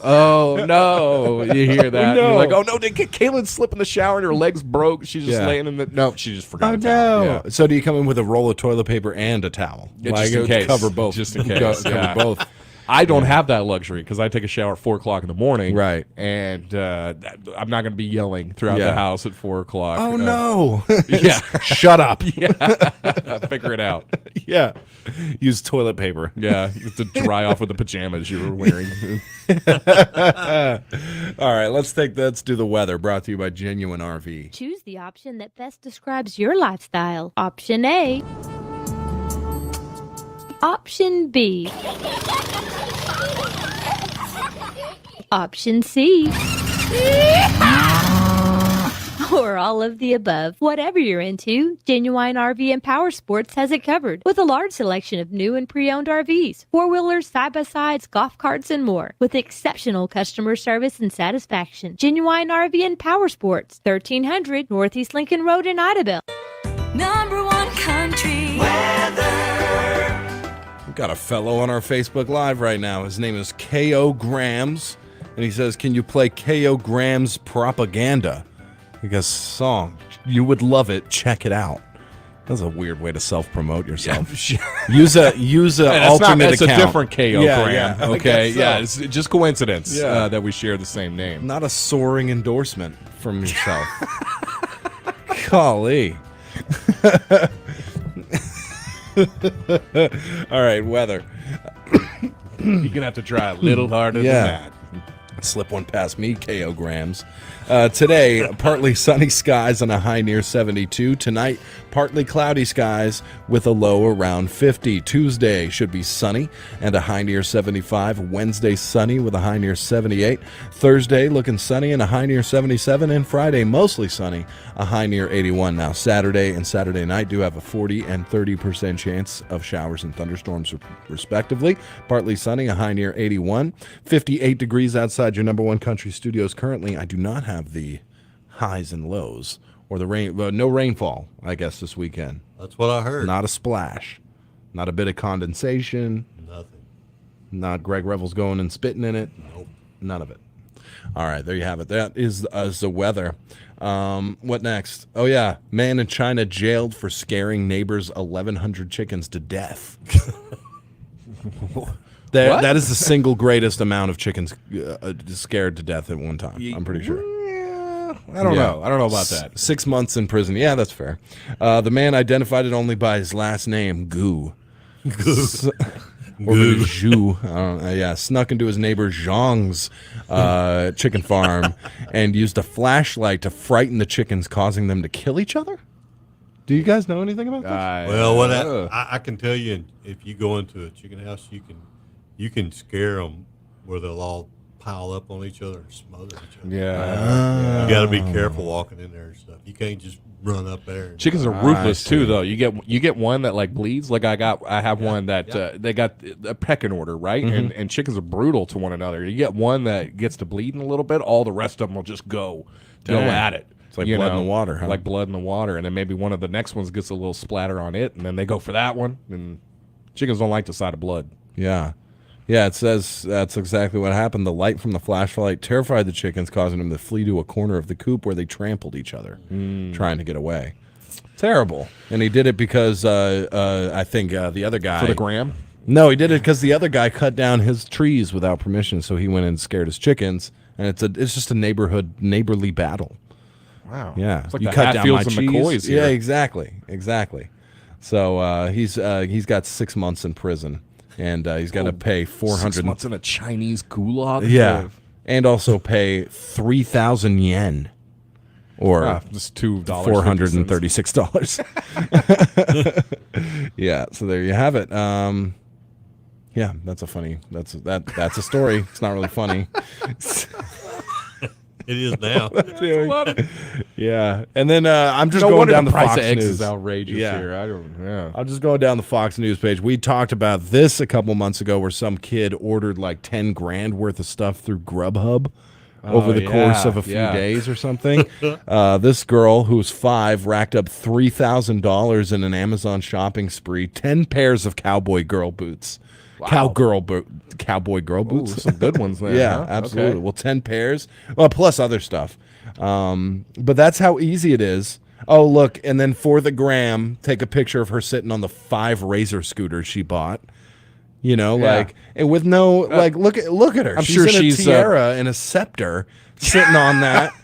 Oh no! You hear that? No. You're like, oh no! Did Caitlin slip in the shower and her legs broke? She's just Yeah. laying in the. No, she just forgot. Oh a towel. no! Yeah. So do you come in with a roll of toilet paper and a towel? Yeah, just in case. Cover both. Just in case. Cover Yeah. both. I don't have that luxury because I take a shower at 4:00 in the morning. Right. And I'm not going to be yelling throughout Yeah. the house at 4:00. Oh no! Yeah. Shut up. Yeah. Figure it out. Yeah. Use toilet paper. Yeah. You have to dry off with the pajamas you were wearing. All right, let's do the weather. Brought to you by Genuine RV. Choose the option that best describes your lifestyle. Option A. Option B. Option C. Or all of the above. Whatever you're into, Genuine RV and Power Sports has it covered with a large selection of new and pre-owned RVs, four-wheelers, side-by-sides, golf carts, and more with exceptional customer service and satisfaction. Genuine RV and Power Sports, 1300 Northeast Lincoln Road in Idabel. Number one country weather. We've got a fellow on our Facebook Live right now. His name is K.O. Grams, and he says, can you play K.O. Grams Propaganda? Because song, you would love it. Check it out. That's a weird way to self-promote yourself. use a alternate It's account. A different KO Graham. I Okay, guess so. yeah, it's just coincidence Yeah. that we share the same name. Not a soaring endorsement from yourself. Golly. All right, weather. You're gonna have to try a little harder than that. Slip one past me, KO Grams. Today, partly sunny skies and a high near 72. Tonight, partly cloudy skies with a low around 50. Tuesday should be sunny and a high near 75. Wednesday, sunny with a high near 78. Thursday, looking sunny and a high near 77. And Friday, mostly sunny, a high near 81. Now, Saturday and Saturday night do have a 40 and 30% chance of showers and thunderstorms, respectively. Partly sunny, a high near 81. 58 degrees outside your number one country studios currently. I do not have the highs and lows or the rain. No rainfall, I guess, this weekend. That's what I heard. Not a splash. Not a bit of condensation. Nothing. Not Greg Revels going and spitting in it. Nope. None of it. All right, there you have it. That is the weather. What next? Oh, yeah. Man in China jailed for scaring neighbors' 1,100 chickens to death. That is the single greatest amount of chickens scared to death at one time. I'm pretty sure. I don't know. I don't know about that. 6 months in prison. Yeah, that's fair. The man identified it only by his last name, Gu. Gu. Or maybe Zhu. Yeah, snuck into his neighbor Zhang's chicken farm and used a flashlight to frighten the chickens, causing them to kill each other? Do you guys know anything about that? Well, what I can tell you, if you go into a chicken house, you can scare them where they'll all pile up on each other and smother each other. Yeah. You got to be careful walking in there and stuff. You can't just run up there. And Chickens are ruthless too, though. You get one that like bleeds. Like I have one that they got a pecking order, right? Mhm. And chickens are brutal to one another. You get one that gets to bleeding a little bit, all the rest of them will just go Damn. at it. It's like blood in the water, huh? Like blood in the water, and then maybe one of the next ones gets a little splatter on it, and then they go for that one. And chickens don't like the sight of blood. Yeah. Yeah, it says that's exactly what happened. The light from the flashlight terrified the chickens, causing them to flee to a corner of the coop where they trampled each other, trying to get away. Terrible. And he did it because I think the other guy... For the gram? No, he did it because the other guy cut down his trees without permission, so he went and scared his chickens. And it's just a neighborly battle. Wow. Yeah. It's like you the cut down my Hatfields and cheese. McCoys here. Yeah, exactly. So he's got 6 months in prison, and he's got to pay 400. 6 months in a Chinese gulag. Yeah, and also pay 3,000 yen, or just $2. $436. Yeah, so there you have it. Yeah, that's a story. It's not really funny. It is now. Yeah, and then I'm just No going wonder down the the price Fox of eggs News. is outrageous here. I'm just going down the Fox News page. We talked about this a couple months ago, where some kid ordered like 10 grand worth of stuff through Grubhub over the course of a few days or something. This girl, who's 5, racked up $3,000 in an Amazon shopping spree. 10 pairs of cowboy girl boots. Wow. Cowboy girl boots. Ooh, some good ones there. Yeah, huh? absolutely. Okay. Well, 10 pairs. Well, plus other stuff. But that's how easy it is. Oh, look, and then for the gram, take a picture of her sitting on the 5 Razor scooters she bought. You know, like, and with no, like, look at her. I'm she's sure in she's a tiara and a scepter sitting on that.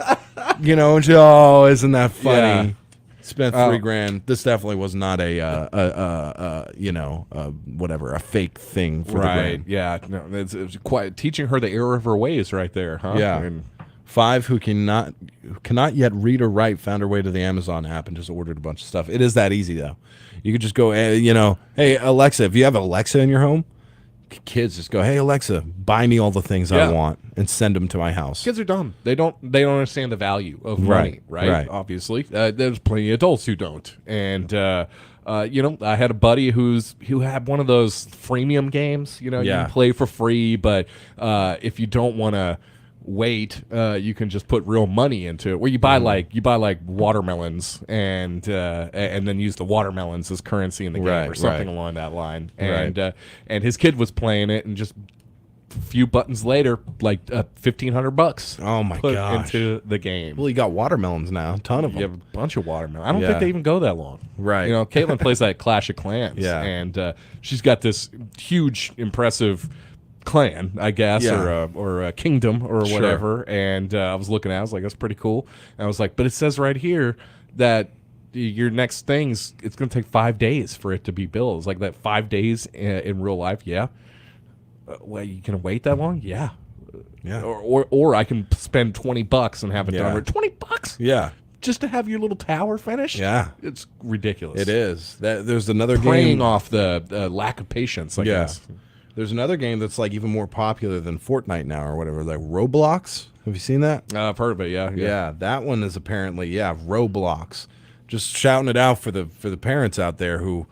You know, and she, oh, isn't that funny? Yeah. Spent $3 grand. This definitely was not a whatever, a fake thing for the gram. Yeah. No, it's quite teaching her the error of her ways right there, huh? Yeah. And 5 who cannot yet read or write found her way to the Amazon app and just ordered a bunch of stuff. It is that easy, though. You could just go, hey, Alexa, if you have Alexa in your home, kids just go, hey, Alexa, buy me all the things I want and send them to my house. kids are dumb. They don't understand the value of money, right? Obviously, there's plenty of adults who don't. And I had a buddy who had one of those freemium games. You can play for free, but if you don't want to wait, you can just put real money into it. Where you buy like watermelons and then use the watermelons as currency in the game or something along that line. And his kid was playing it, and just a few buttons later, like $1,500. Oh my put gosh. into the game. Well, you got watermelons now, a ton of them. You have a bunch of watermelons. I don't think they even go that long. Right. Caitlin plays that Clash of Clans. Yeah. And she's got this huge, impressive clan, I guess, or a kingdom or whatever. And I was looking at it, I was like, that's pretty cool. And I was like, but it says right here that your next thing's, it's going to take 5 days for it to be built. It's like that 5 days in real life. Yeah. Well, you can wait that long? Yeah. Yeah. Or I can spend $20 and have it done. $20? Yeah. Just to have your little tower finished? Yeah. It's ridiculous. It is. There's another Preying game off the lack of patience, I guess. There's another game that's like even more popular than Fortnite now or whatever, like Roblox. Have you seen that? I've heard of it. Yeah, that one is apparently Roblox. Just shouting it out for the parents out there who,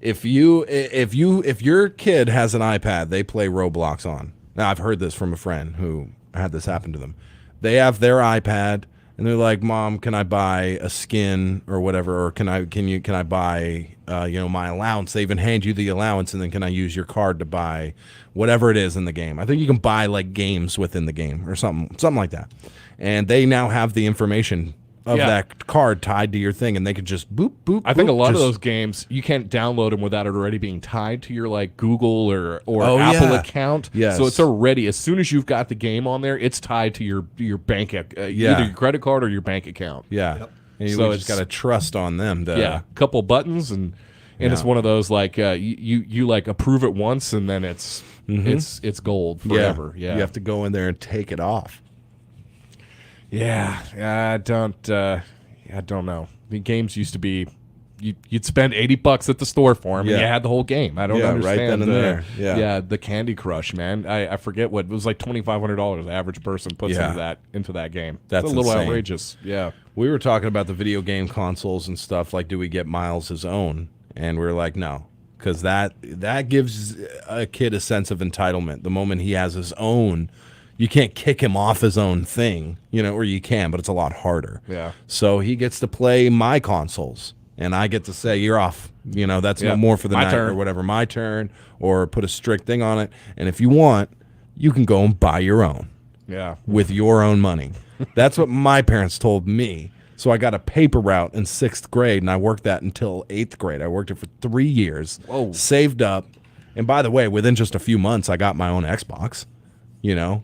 if your kid has an iPad, they play Roblox on. Now I've heard this from a friend who had this happen to them. They have their iPad and they're like, "Mom, can I buy a skin or whatever, or can I buy my allowance?" They even hand you the allowance, and then can I use your card to buy whatever it is in the game? I think you can buy like games within the game or something like that. And they now have the information of that card tied to your thing, and they can just boop, boop, I think a boop, lot of just- those games, you can't download them without it already being tied to your like Google or Oh, Apple yeah. account. Yes. So it's already, as soon as you've got the game on there, it's tied to your bank, either your credit card or your bank account. Yeah. Yep. And you So just got to trust on them to... a couple buttons, and it's one of those like you like approve it once, and then it's gold forever. Yeah. You have to go in there and take it off. I don't know. The games used to be you'd spend $80 at the store for them, Yeah. and you had the whole game. I don't Yeah, right understand then and the, there. Yeah. the Candy Crush, man. I forget what it was, like $2,500 the average person puts into that game. That's it's a little insane. outrageous. Yeah. We were talking about the video game consoles and stuff. Like, do we get Miles his own? And we were like, no, because that gives a kid a sense of entitlement. The moment he has his own, you can't kick him off his own thing, or you can, but it's a lot harder. Yeah. So he gets to play my consoles, and I get to say, you're off. That's no more for the My night turn. or whatever, my turn, or put a strict thing on it. And if you want, you can go and buy your own. Yeah. With your own money. That's what my parents told me. So I got a paper route in 6th grade, and I worked that until 8th grade. I worked it for 3 years. Whoa. Saved up. And by the way, within just a few months, I got my own Xbox.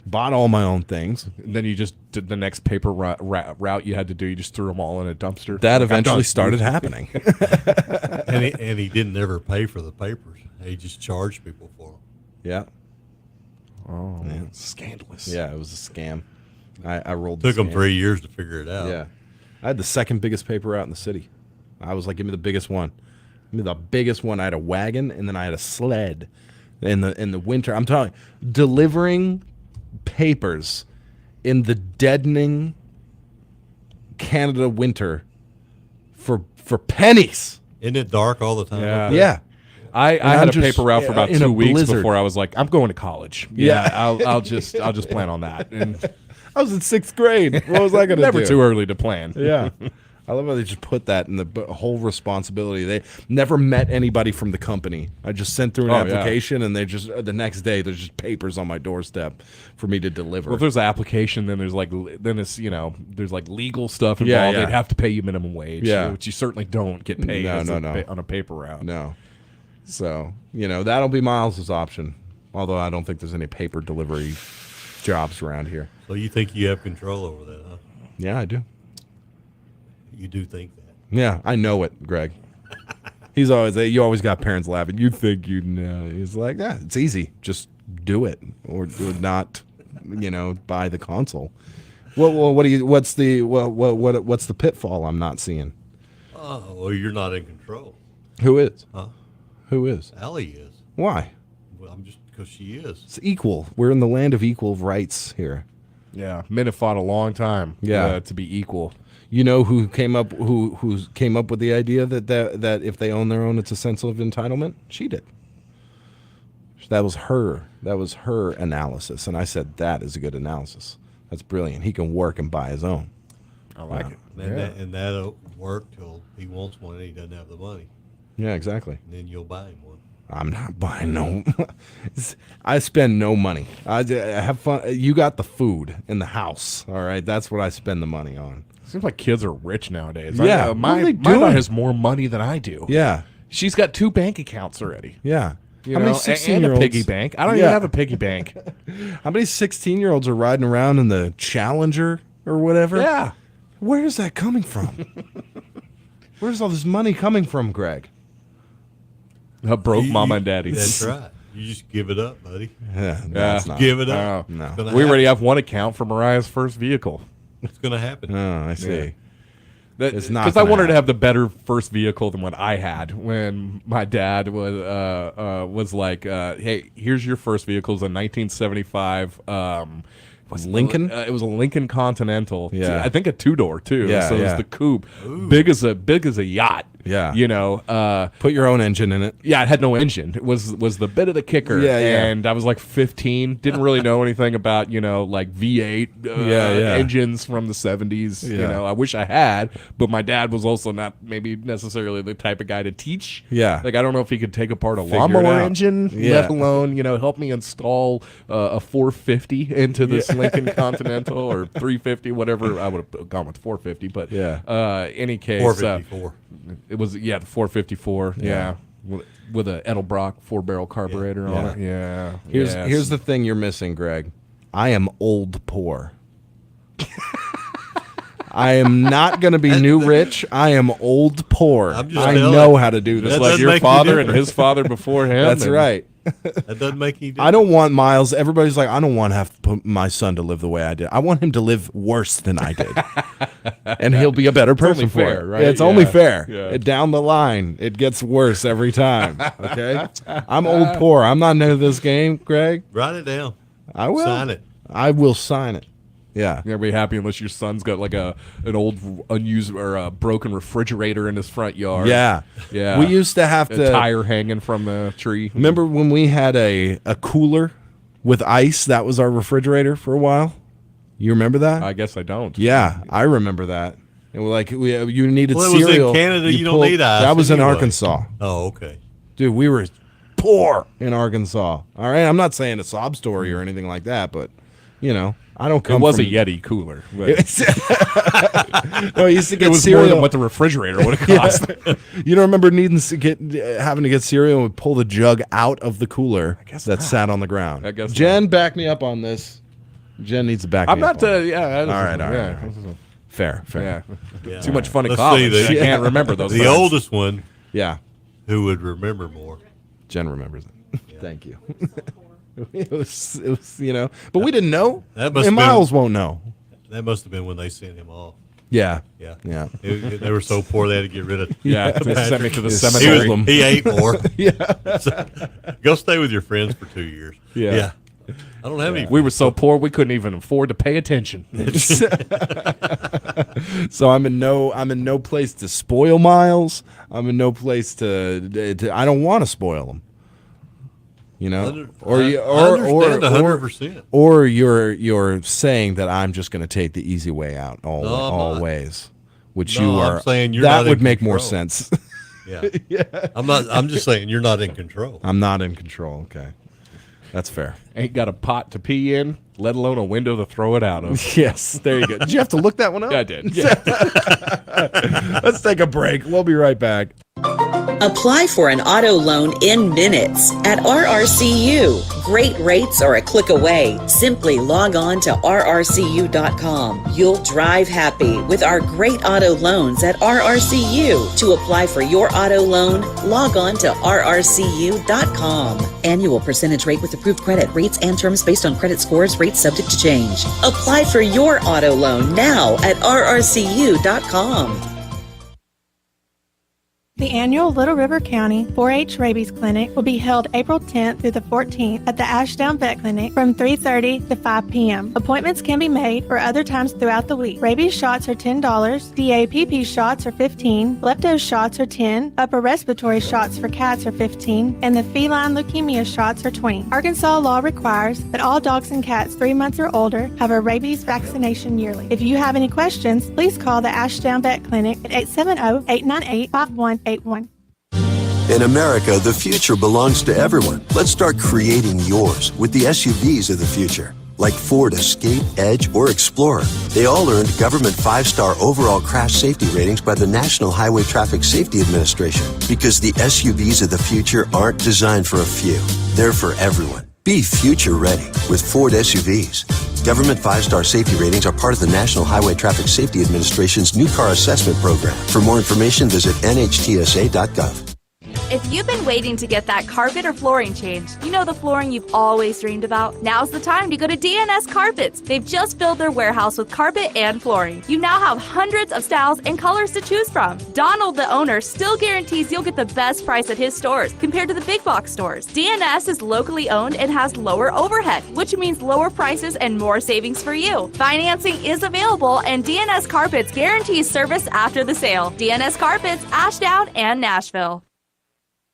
Bought all my own things. And then you just did the next paper route you had to do. You just threw them all in a dumpster. That Like, I'm eventually done. started happening. and he didn't ever pay for the papers. He just charged people for them. Yeah. Oh, Yeah. scandalous. Yeah, it was a scam. I rolled Took the them scam. 3 years to figure it out. Yeah. I had the second biggest paper route in the city. I was like, give me the biggest one. Give me the biggest one. I had a wagon, and then I had a sled in the winter. I'm telling you, delivering papers in the deadening Canada winter for pennies. Isn't it dark all the time? Yeah. up there? Yeah. I And had I'm a just, paper route for about in a 2 weeks blizzard. before I was like, I'm going to college. Yeah. I'll just plan on that. And I was in 6th grade. What was I going to do? never too early to plan. Yeah. I love how they just put that in the whole responsibility. They never met anybody from the company. I just sent through an Oh, yeah. application, and they just the next day there's just papers on my doorstep for me to deliver. Well, if there's an application, then there's there's like legal stuff involved. Yeah, yeah. They'd have to pay you minimum wage. Yeah. Which you certainly don't get paid on a paper route. No. So, that'll be Miles's option. Although I don't think there's any paper delivery jobs around here. So you think you have control over that, huh? Yeah, I do. You do think that. Yeah, I know it, Greg. You always got parents laughing. You think you know. He's like, yeah, it's easy. Just do it or not, buy the console. What's the pitfall I'm not seeing? Oh, well, you're not in control. Who is? Huh? Who is? Allie is. Why? Well, I'm just because she is. It's equal. We're in the land of equal rights here. Yeah, men have fought a long time. To be equal. You know who came up with the idea that if they own their own, it's a sense of entitlement? She did. That was her analysis, and I said that is a good analysis. That's brilliant. He can work and buy his own. I like it. And that'll work till he wants one and he doesn't have the money. Yeah, exactly. And then you'll buy him one. I'm not buying no. I spend no money. I have fun. You got the food in the house. All right, that's what I spend the money on. Seems like kids are rich nowadays. Yeah, my daughter has more money than I do. Yeah, she's got 2 bank accounts already. Yeah. How many 16-year-olds? A piggy bank. I don't even have a piggy bank. How many 16-year-olds are riding around in the Challenger or whatever? Yeah. Where is that coming from? Where's all this money coming from, Greg? Broke mama and daddy. That's right. You just give it up, buddy. Yeah, Give it up. No. We already have one account for Mariah's first vehicle. It's going to happen. Oh, I see. Yeah. It's not because I gonna wanted to happen. have the better first vehicle than what I had when my dad was like, "Hey, here's your first vehicle." It was a 1975. Was Lincoln? It was a Lincoln Continental. Yeah. I think a 2-door too. Yeah, so it was yeah. the coupe, big as a yacht. Yeah. Put your own engine in it. Yeah, it had no engine. It was the bit of the kicker. Yeah, yeah. And I was like 15, didn't really know anything about, like V8 engines from the 70s. Yeah. I wish I had, but my dad was also not maybe necessarily the type of guy to teach. Yeah. Like I don't know if he could take apart a Figure it lawnmower out. engine, Yeah. let alone, help me install a 450 into this Lincoln Continental or 350, whatever. I would have gone with 450, but any case, 454. it was the 454. Yeah. With a Edelbrock 4-barrel carburetor on it. Yeah. Here's the thing you're missing, Greg. I am old poor. I am not going to be new rich. I am old poor. I'm just I telling know you. how to do That this. Just like doesn't your make you father and different. his father before him. That's and- right. That doesn't make any difference. I don't want Miles. Everybody's like, I don't want to have to put my son to live the way I did. I want him to live worse than I did. And he'll be a better person only for fair, it. right? It's only fair. Yeah. Down the line, it gets worse every time. Okay? I'm old poor. I'm not new to this game, Greg. Write it down. I will. Sign it. I will sign it. Yeah. You're gonna be happy unless your son's got like an old unused or a broken refrigerator in his front yard. Yeah. Yeah. We used to have a to tire hanging from the tree. Remember when we had a cooler with ice? That was our refrigerator for a while. You remember that? I guess I don't. Yeah, I remember that. And we're like, you needed Well, it was in cereal. Canada, you don't pulled- need ice That was in anyway. Arkansas. Oh, okay. Dude, we were poor in Arkansas. All right, I'm not saying a sob story or anything like that, but you know, I don't come. It was from, a Yeti cooler. but- No, I used to get it was cereal. more than what the refrigerator would have cost. You don't remember needing to having to get cereal and pull the jug out of the cooler that sat on the ground. I guess Jen, back me up on this. Jen needs to back I'm me up. not. Yeah. All right. Fair. Yeah. Too much fun in Let's college. see, You can't remember those. The things. oldest one. Yeah. Who would remember more? Jen remembers it. Thank you. It was, but we didn't know. That must and have been- Miles won't know. That must have been when they sent him off. Yeah. Yeah. They were so poor they had to get rid of. Yeah, they sent me to the Just cemetery. sold them. He ate more. Yeah. So, go stay with your friends for 2 years. Yeah. I don't have any. We were so poor we couldn't even afford to pay attention. So I'm in no place to spoil Miles. I'm in no place to I don't want to spoil him. You know, I understand 100%. Or you're saying that I'm just going to take the easy way out always, which No, you are. I'm saying you're that not would in make more control. sense. Yeah. I'm just saying you're not in control. I'm not in control. Okay, that's fair. Ain't got a pot to pee in, let alone a window to throw it out of. Yes, there you go. Did you have to look that one up? Yeah, I did. Yeah. Let's take a break. We'll be right back. Apply for an auto loan in minutes at RRCU. Great rates are a click away. Simply log on to rrcu.com. You'll drive happy with our great auto loans at RRCU. To apply for your auto loan, log on to rrcu.com. Annual percentage rate with approved credit. Rates and terms based on credit scores. Rates subject to change. Apply for your auto loan now at rrcu.com. The annual Little River County 4-H Rabies Clinic will be held April 10th through the 14th at the Ashdown Vet Clinic from 3:30 to 5 p.m. Appointments can be made for other times throughout the week. Rabies shots are $10, DAPP shots are $15, leptos shots are $10, upper respiratory shots for cats are $15, and the feline leukemia shots are $20. Arkansas law requires that all dogs and cats 3 months or older have a rabies vaccination yearly. If you have any questions, please call the Ashdown Vet Clinic at 870-898-5181. In America, the future belongs to everyone. Let's start creating yours with the SUVs of the future, like Ford Escape, Edge, or Explorer. They all earned government 5-star overall crash safety ratings by the National Highway Traffic Safety Administration, because the SUVs of the future aren't designed for a few. They're for everyone. Be future ready with Ford SUVs. Government 5-star safety ratings are part of the National Highway Traffic Safety Administration's new car assessment program. For more information, visit nhtsa.gov. If you've been waiting to get that carpet or flooring changed, you know the flooring you've always dreamed about? Now's the time to go to DNS Carpets. They've just filled their warehouse with carpet and flooring. You now have hundreds of styles and colors to choose from. Donald, the owner, still guarantees you'll get the best price at his stores compared to the big box stores. DNS is locally owned and has lower overhead, which means lower prices and more savings for you. Financing is available, and DNS Carpets guarantees service after the sale. DNS Carpets, Ashdown, and Nashville.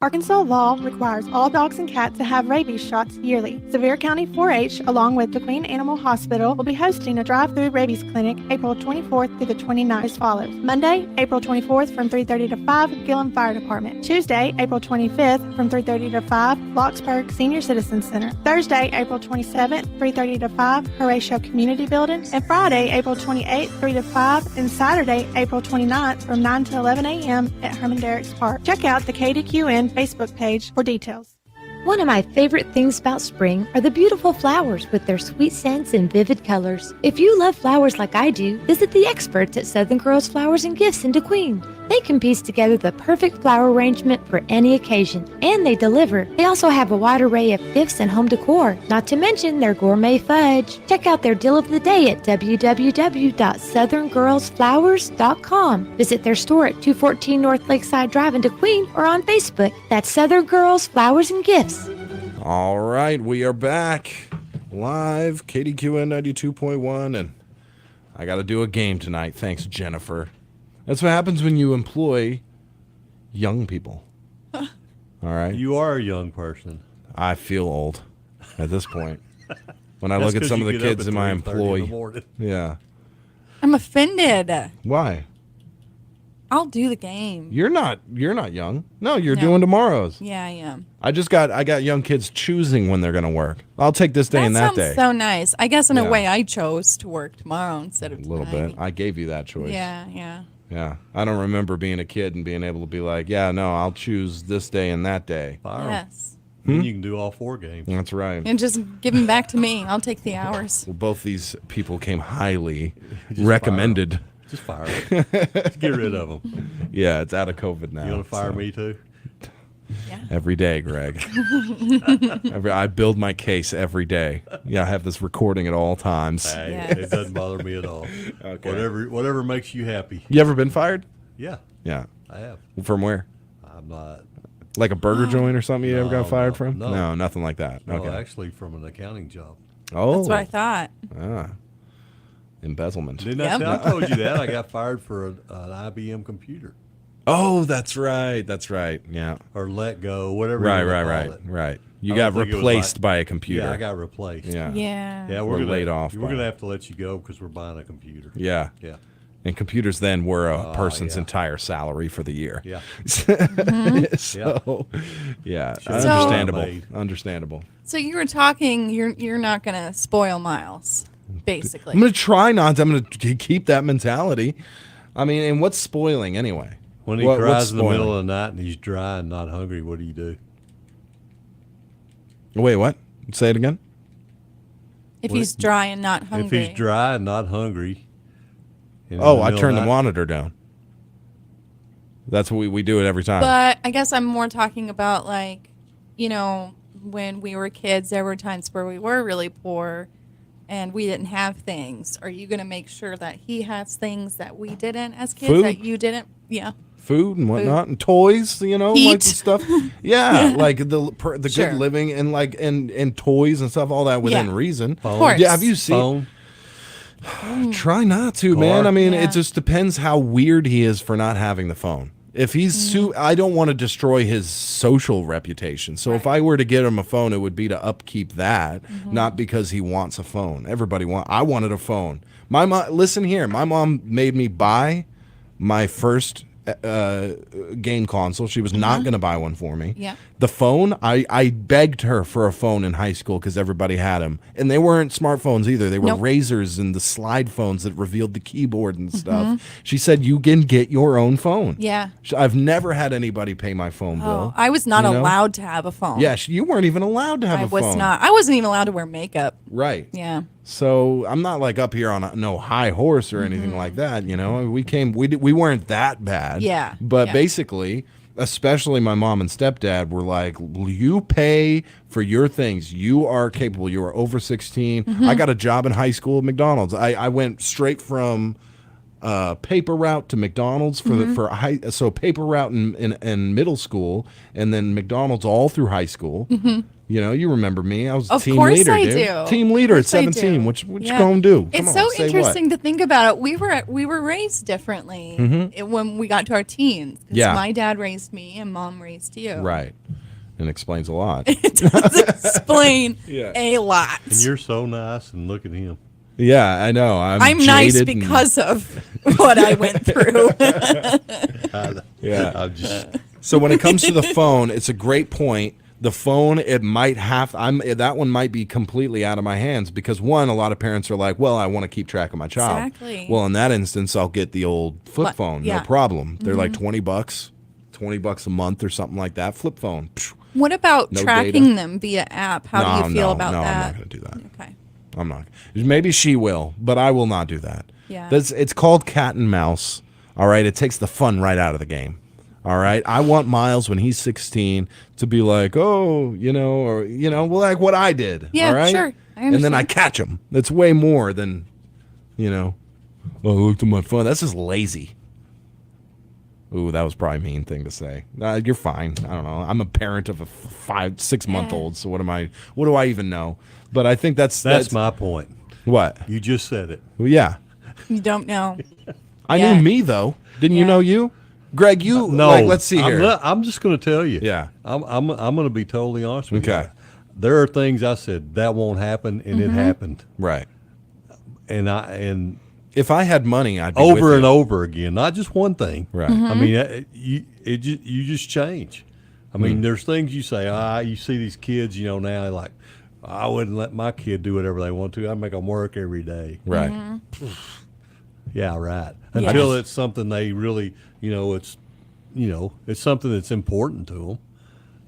Arkansas law requires all dogs and cats to have rabies shots yearly. Sevier County 4-H, along with Kdqn Animal Hospital, will be hosting a drive-through rabies clinic April 24th through the 29th as follows. Monday, April 24th from 3:30 to 5, Gillum Fire Department. Tuesday, April 25th from 3:30 to 5, Blocksburg Senior Citizen Center. Thursday, April 27th, 3:30 to 5, Horatio Community Building. And Friday, April 28th, 3 to 5, and Saturday, April 29th from 9 to 11 a.m. at Herman Derricks Park. Check out the Kdqn Facebook page for details. One of my favorite things about spring are the beautiful flowers with their sweet scents and vivid colors. If you love flowers like I do, visit the experts at Southern Girls Flowers and Gifts in Kdqn. They can piece together the perfect flower arrangement for any occasion, and they deliver. They also have a wide array of gifts and home decor, not to mention their gourmet fudge. Check out their deal of the day at www.southerngirlsflowers.com. Visit their store at 214 North Lakeside Drive in DeQueen or on Facebook. That's Southern Girls Flowers and Gifts. All right, we are back live, KDQN 92.1, and I got to do a game tonight. Thanks, Jennifer. That's what happens when you employ young people. All right? You are a young person. I feel old at this point. When I That's look at 'cause some you of the get up kids at in my 3:30 in the employ. morning. Yeah. I'm offended. Why? I'll do the game. You're not young. No, you're No. doing tomorrow's. Yeah, I am. I got young kids choosing when they're going to work. I'll take this day and that sounds day. so nice. I guess in Yeah. a way I chose to work tomorrow instead of A little bit. I gave you that choice. Yeah, yeah. Yeah. I don't remember being a kid and being able to be like, yeah, no, I'll choose this day and that day. Yes. Then you can do all 4 games. That's right. And just give them back to me. I'll take the hours. Well, both these people came highly Just recommended. Just fire them. Get rid of them. Yeah, it's out of COVID now. You want to fire so. me too? Every day, Greg. I build my case every day. Yeah, I have this recording at all times. Hey, it doesn't bother me at all. Okay. Whatever makes you happy. You ever been fired? Yeah. Yeah. I have. From where? I'm not. Like a burger joint or something you ever got fired from? No. No, nothing like that. No, Okay. actually from an accounting job. Oh. That's what I thought. Ah. Embezzlement. Didn't I told you that? I got fired for an IBM computer. Oh, that's right. That's right. Yeah. Or let go, whatever. Right, you wanna right, call it. right. You I got don't think it was replaced like- by a computer. Yeah, I got replaced. Yeah. Yeah. Yeah, We're gonna laid off We're by- gonna have to let you go because we're buying a computer. Yeah. Yeah. And computers then were a person's yeah. entire salary for the year. Yeah. So, yeah, Sure. understandable. Made. Understandable. So you were talking. You're not gonna spoil Miles, basically. I'm going to try not to. I'm going to keep that mentality. I mean, and what's spoiling anyway? When he What's cries in the spoiling? middle of the night and he's dry and not hungry, what do you do? Wait, what? Say it again. If What- he's dry and not If hungry. he's dry and not hungry. in Oh, the I middle turn of the night- monitor down. That's what we do it every time. But I guess I'm more talking about like, when we were kids, there were times where we were really poor and we didn't have things. Are you going to make sure that he has things that we didn't as kids Food? that you didn't? Yeah. Food and whatnot and toys, like Heat. and stuff. Yeah, like the Sure. good living and like and toys and stuff, all that within Yeah. reason. Of course. Yeah, have you seen? Phone? Try not to, man. Car? I mean, Yeah. it just depends how weird he is for not having the phone. If he's I don't want to destroy his social reputation. So if I were to get him a phone, it would be to upkeep that, not because he wants a phone. I wanted a phone. My mom, listen here. My mom made me buy my first game console. She was not going to buy one for me. Yeah. The phone, I begged her for a phone in high school because everybody had them. And they weren't smartphones either. They were Nope. razors and the slide phones that revealed the keyboard and stuff. She said, you can get your own phone. Yeah. I've never had anybody pay my phone Oh, bill. I was not you know? allowed to have a phone. Yeah, you weren't even allowed to have I a phone. was not. I wasn't even allowed to wear makeup. Right. Yeah. So I'm not like up here on no high horse or anything like that. We weren't that bad. Yeah, But yeah. basically, especially my mom and stepdad were like, you pay for your things. You are capable. You are over 16. I got a job in high school at McDonald's. I went straight from paper route to McDonald's so paper route in middle school, and then McDonald's all through high school. You remember me. I was Of team course leader, I dude. do. Team leader at Of course I 17. do. What you Yeah. gonna do? It's Come so on, say what. interesting to think about it. We were raised differently when we got to our teens. 'Cause Yeah. my dad raised me and mom raised you. Right. And explains a lot. It does explain Yeah. a lot. And you're so nice, and look at him. Yeah, I know. I'm nice jaded and- because of what I went through. Yeah. I'm just. So when it comes to the phone, it's a great point. The phone, it might have. That one might be completely out of my hands because one, a lot of parents are like, "Well, I want to keep track of my child." Exactly. Well, in that instance, I'll get the old flip But- phone, yeah. no problem. They're like $20 a month or something like that. Flip phone. Phew. What about No tracking data. them via app? How do you feel about no, that? I'm not going to do that. Okay. I'm not. Maybe she will, but I will not do that. Yeah. It's called cat and mouse. All right, it takes the fun right out of the game. All right, I want Miles when he's 16 to be like, oh, well, like what I did. Yeah, all right? sure. I And then I understand. catch him. That's way more than, oh, look at my phone. That's just lazy. Ooh, that was probably a mean thing to say. You're fine. I don't know. I'm a parent of a 5-6-month-old, so what do I even know? But I think that's my point. What? You just said it. Well, yeah. You don't know. I Yeah. knew me, though. Didn't you know you? Greg, you, No, let's see here. I'm just going to tell you. Yeah. I'm going to be totally honest with Okay. you. There are things I said that won't happen, and it happened. Right. And if I had money, I'd be over with and you. over again, not just one thing. Right. I mean, you just change. I mean, there's things you say. You see these kids, now they're like, I wouldn't let my kid do whatever they want to. I make them work every day. Right. Yeah, right. Until it's something they really, it's something that's important to them.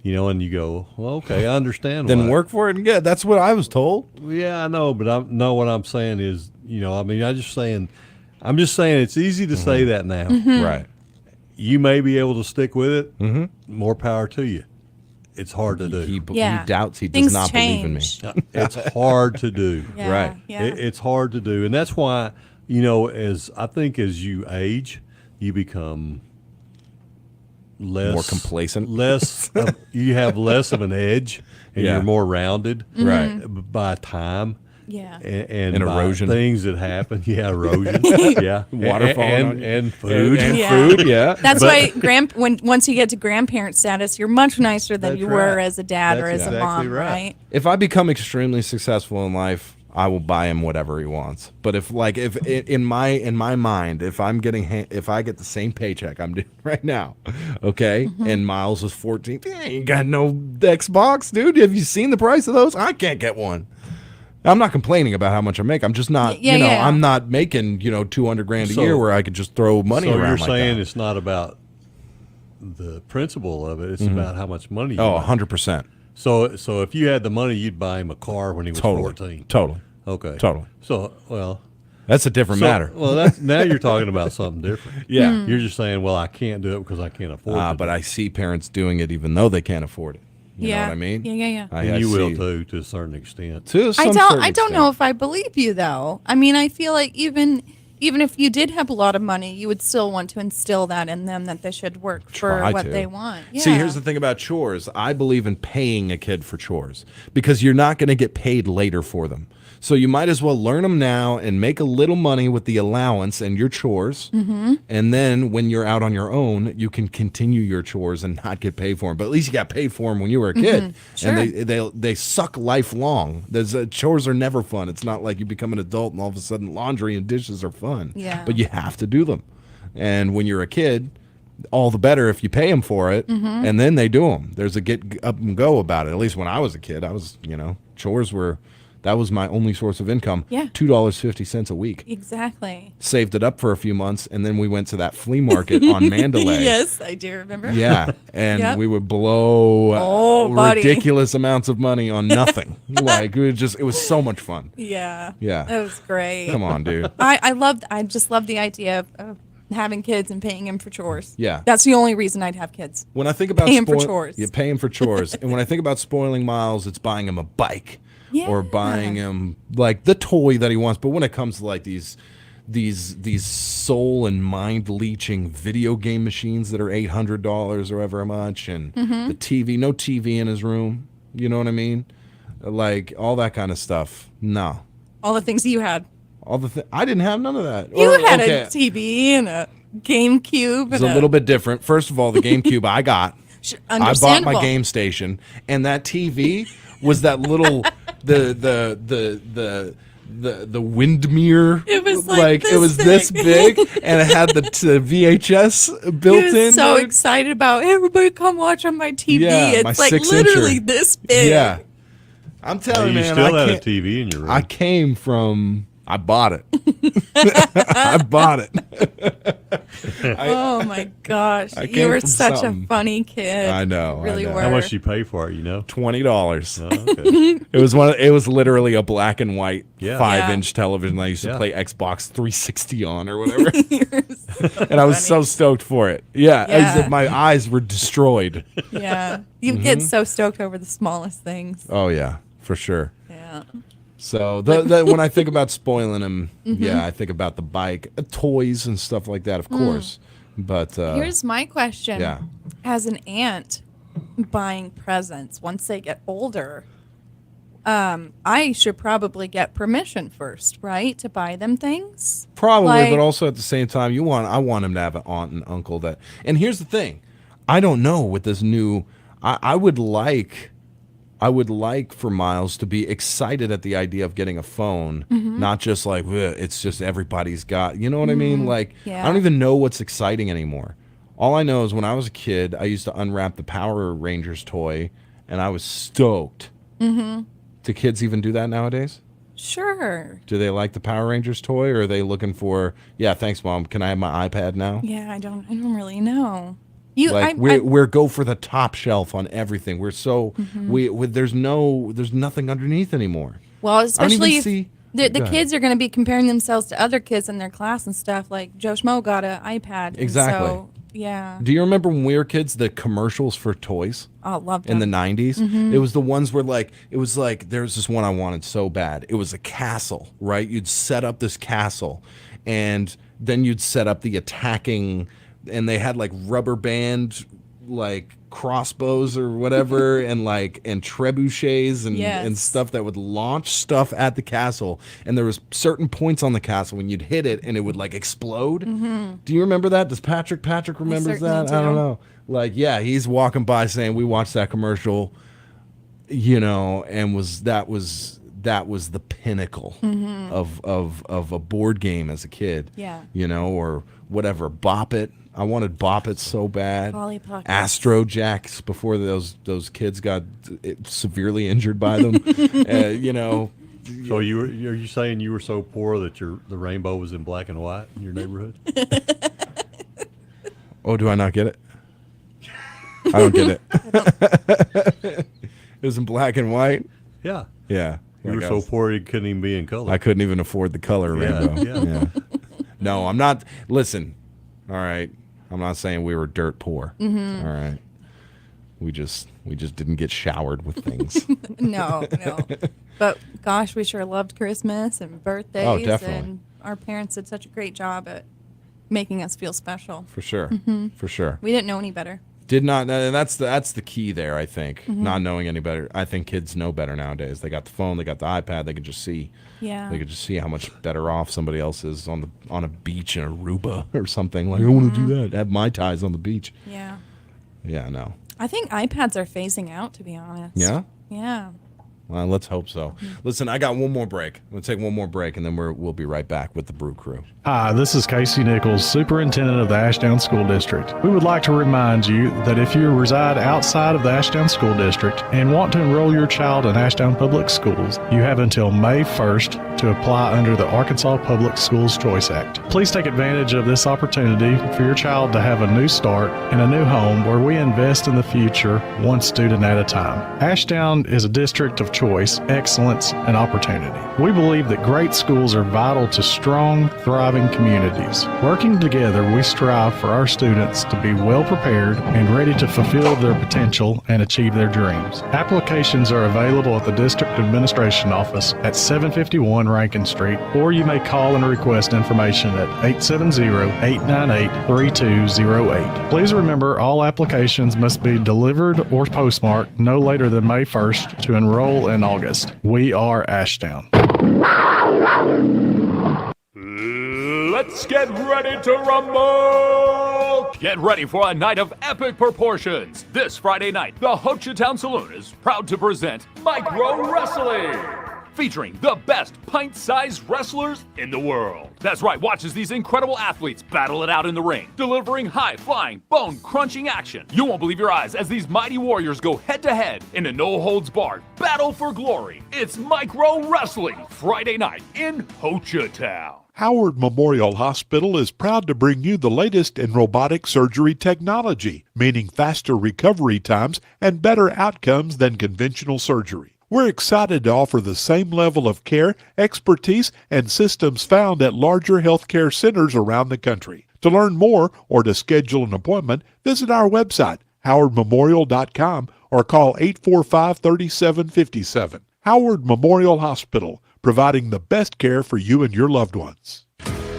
And you go, well, okay, I understand. Then why. work for it and get. That's what I was told. Yeah, I know, but what I'm saying is, I'm just saying it's easy to say that now. Right. You may be able to stick with it. More power to you. It's hard to do. He Yeah. doubts. He Things does not believe in me. It's hard to do. Yeah, Right. Yeah. It's hard to do, and that's why as you age, you become less More complacent. You have less of an edge, and Yeah. you're more rounded. Right. By time. Yeah. And by erosion. things that happen. Yeah, erosion. Yeah, Water falling on you. and food. And Yeah. food, yeah. That's why once you get to grandparent status, you're much nicer than That's you were right. as a dad or That's as a exactly mom, right. right? If I become extremely successful in life, I will buy him whatever he wants. But if in my mind, if I get the same paycheck I'm doing right now, okay, and Miles is 14, he ain't got no Xbox, dude. Have you seen the price of those? I can't get one. I'm not complaining about how much I make. I'm just not, Yeah. I'm not making, $200,000 a So- year where I could just throw money So around you're like saying that. it's not about the principle of it; it's about how much money. You Oh, make. 100%. So if you had the money, you'd buy him a car when he was Totally. 14. Totally. Okay. Totally. So That's a different matter. Well, now you're talking about something different. Yeah. You're just saying, well, I can't do it because I can't afford it. But I see parents doing it even though they can't afford it. You know what I mean? Yeah. And you will too, to a certain extent. To some I certain don't know extent. if I believe you though. I mean, I feel like even if you did have a lot of money, you would still want to instill that in them that they should work for Try what to. they want. Yeah. See, here's the thing about chores. I believe in paying a kid for chores because you're not going to get paid later for them. So you might as well learn them now and make a little money with the allowance and your chores. And then when you're out on your own, you can continue your chores and not get paid for them. But at least you got paid for them when you were a kid. Sure. And they suck lifelong. Chores are never fun. It's not like you become an adult and all of a sudden laundry and dishes are fun. Yeah. But you have to do them. And when you're a kid, all the better if you pay them for it, and then they do them. There's a get up and go about it. At least when I was a kid, I was, chores were, that was my only source of income. Yeah. $2.50 a week. Exactly. Saved it up for a few months, and then we went to that flea market on Mandalay. Yes, I do remember. Yeah, and Yep. we would blow buddy. ridiculous amounts of money on nothing. Like it was so much fun. Yeah. Yeah. That was great. Come on, dude. I just love the idea of having kids and paying them for chores. Yeah. That's the only reason I'd have kids. When I think about Pay 'em for chores. you pay him for chores, and when I think about spoiling Miles, it's buying him a bike or buying him like the toy that he wants. But when it comes to like these soul and mind leeching video game machines that are $800 or however much, and the TV, no TV in his room, you know what I mean? Like all that kind of stuff. No, All the things you had. I didn't have none of that. You had okay. a TV and a GameCube. It's and a little bit different. First of all, the GameCube I got. I bought my understandable. game station, and that TV was that little the windmere. It was it was this big, and it had the VHS built He was in. so dude. excited about everybody come watch on my TV. Yeah, my it's like 6-incher. literally this big. Yeah, I'm telling you, you man. still I had a can't- TV in your room. I came from. I bought it. I bought it. Oh my gosh, I you came were from such something. a funny kid. I know. You really I know. were. How much did you pay for it? $20. Oh, okay. It was literally a black and white Yeah. 5-inch television I used to Yeah. play Xbox 360 on or whatever. and I was so stoked for it. Yeah, Yeah. my eyes were destroyed. Yeah. You get so stoked over the smallest things. Oh yeah, for sure. Yeah. So when I think about spoiling him, yeah, I think about the bike, toys, and stuff like that, of course. But Here's my question. yeah. As an aunt buying presents, once they get older, I should probably get permission first, right, to buy them things? Probably, but also at the same time, I want him to have an aunt and uncle that. And here's the thing, I don't know with this new. I would like for Miles to be excited at the idea of getting a phone, not just like it's just everybody's got. You know what I mean? Like Yeah. I don't even know what's exciting anymore. All I know is when I was a kid, I used to unwrap the Power Rangers toy, and I was stoked. Mm-hmm. Do kids even do that nowadays? Sure. Do they like the Power Rangers toy, or are they looking for? Yeah, thanks, Mom. Can I have my iPad now? Yeah, I don't really know. We're go for the top shelf on everything. We're so there's nothing underneath anymore. Well, I don't especially even if see. the Go ahead. kids are going to be comparing themselves to other kids in their class and stuff. Like Joe Schmo got an iPad. and Exactly. So, yeah. Do you remember when we were kids, the commercials for toys? Oh, loved In the them. 90s? Mhm. It was the ones where there was this one I wanted so bad. It was a castle, right? You'd set up this castle, and then you'd set up the attacking, and they had like rubber band crossbows or whatever and trebuchets and Yes. stuff that would launch stuff at the castle, and there was certain points on the castle when you'd hit it and it would explode. Mhm. Do you remember that? Does Patrick remembers certainly that? I don't do. know. Yeah, he's walking by saying we watched that commercial, and that was the pinnacle Mhm. of a board game as a kid. Yeah. Or whatever. Bop It. I wanted Bop It so bad. Polly Pockets. Astro Jacks before those kids got severely injured by them. So are you saying you were so poor that the rainbow was in black and white in your neighborhood? Oh, do I not get it? I don't get it. It was in black and white. Yeah. Yeah. You were so poor you couldn't even be in color. I couldn't even afford the color rainbow. Yeah. No, I'm not. Listen, all right. I'm not saying we were dirt poor. Mhm. All right. We just didn't get showered with things. No. But gosh, we sure loved Christmas and birthdays. Oh, definitely. And our parents did such a great job at making us feel special. For sure. Mhm. For sure. We didn't know any better. Did not. And that's the key there. I think Mhm. not knowing any better. I think kids know better nowadays. They got the phone. They got the iPad. They can just see. Yeah. They could just see how much better off somebody else is on a beach in Aruba or something. I want to do that. Have Mai Tais on the beach. Yeah. Yeah. No. I think iPads are phasing out, to be honest. Yeah? Yeah. Well, let's hope so. Listen, I got one more break. We'll take one more break, and then we'll be right back with the Brew Crew. Hi, this is Casey Nichols, Superintendent of the Ashdown School District. We would like to remind you that if you reside outside of the Ashdown School District and want to enroll your child in Ashdown Public Schools, you have until May 1st to apply under the Arkansas Public Schools Choice Act. Please take advantage of this opportunity for your child to have a new start in a new home where we invest in the future one student at a time. Ashdown is a district of choice, excellence, and opportunity. We believe that great schools are vital to strong, thriving communities. Working together, we strive for our students to be well prepared and ready to fulfill their potential and achieve their dreams. Applications are available at the District Administration Office at 751 Rankin Street, or you may call and request information at 870-898-3208. Please remember all applications must be delivered or postmarked no later than May 1st to enroll in August. We are Ashdown. Let's get ready to rumble! Get ready for a night of epic proportions. This Friday night, the Hochatown Saloon is proud to present Micro Wrestling, featuring the best pint-sized wrestlers in the world. That's right, watch as these incredible athletes battle it out in the ring, delivering high-flying, bone-crunching action. You won't believe your eyes as these mighty warriors go head-to-head in a no-holds-barred battle for glory. It's Micro Wrestling, Friday night in Hochatown. Howard Memorial Hospital is proud to bring you the latest in robotic surgery technology, meaning faster recovery times and better outcomes than conventional surgery. We're excited to offer the same level of care, expertise, and systems found at larger healthcare centers around the country. To learn more or to schedule an appointment, visit our website, howardmemorial.com, or call 845-3757. Howard Memorial Hospital, providing the best care for you and your loved ones.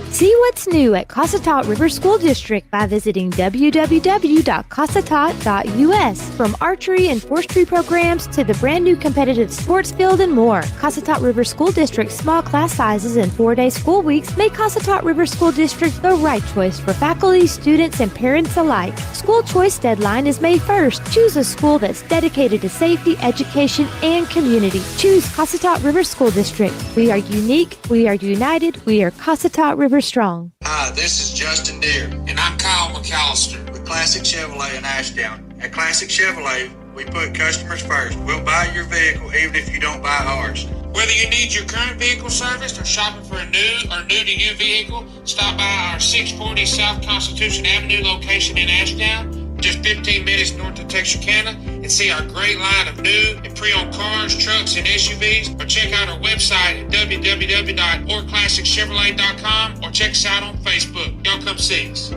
See what's new at Cossatot River School District by visiting www.cossatot.us. From archery and forestry programs to the brand new competitive sports field and more, Cossatot River School District's small class sizes and 4-day school weeks make Cossatot River School District the right choice for faculty, students, and parents alike. School choice deadline is May 1st. Choose a school that's dedicated to safety, education, and community. Choose Cossatot River School District. We are unique, we are united, we are Cossatot River Strong. Hi, this is Justin Deere, and I'm Kyle McAllister with Classic Chevrolet in Ashdown. At Classic Chevrolet, we put customers first. We'll buy your vehicle even if you don't buy ours. Whether you need your current vehicle serviced or shopping for a new or new-to-you vehicle, stop by our 640 South Constitution Avenue location in Ashdown, just 15 minutes north of Texarkana, and see our great line of new and pre-owned cars, trucks, and SUVs, or check out our website at www.orclassicchevrolet.com, or check us out on Facebook. Y'all come see us.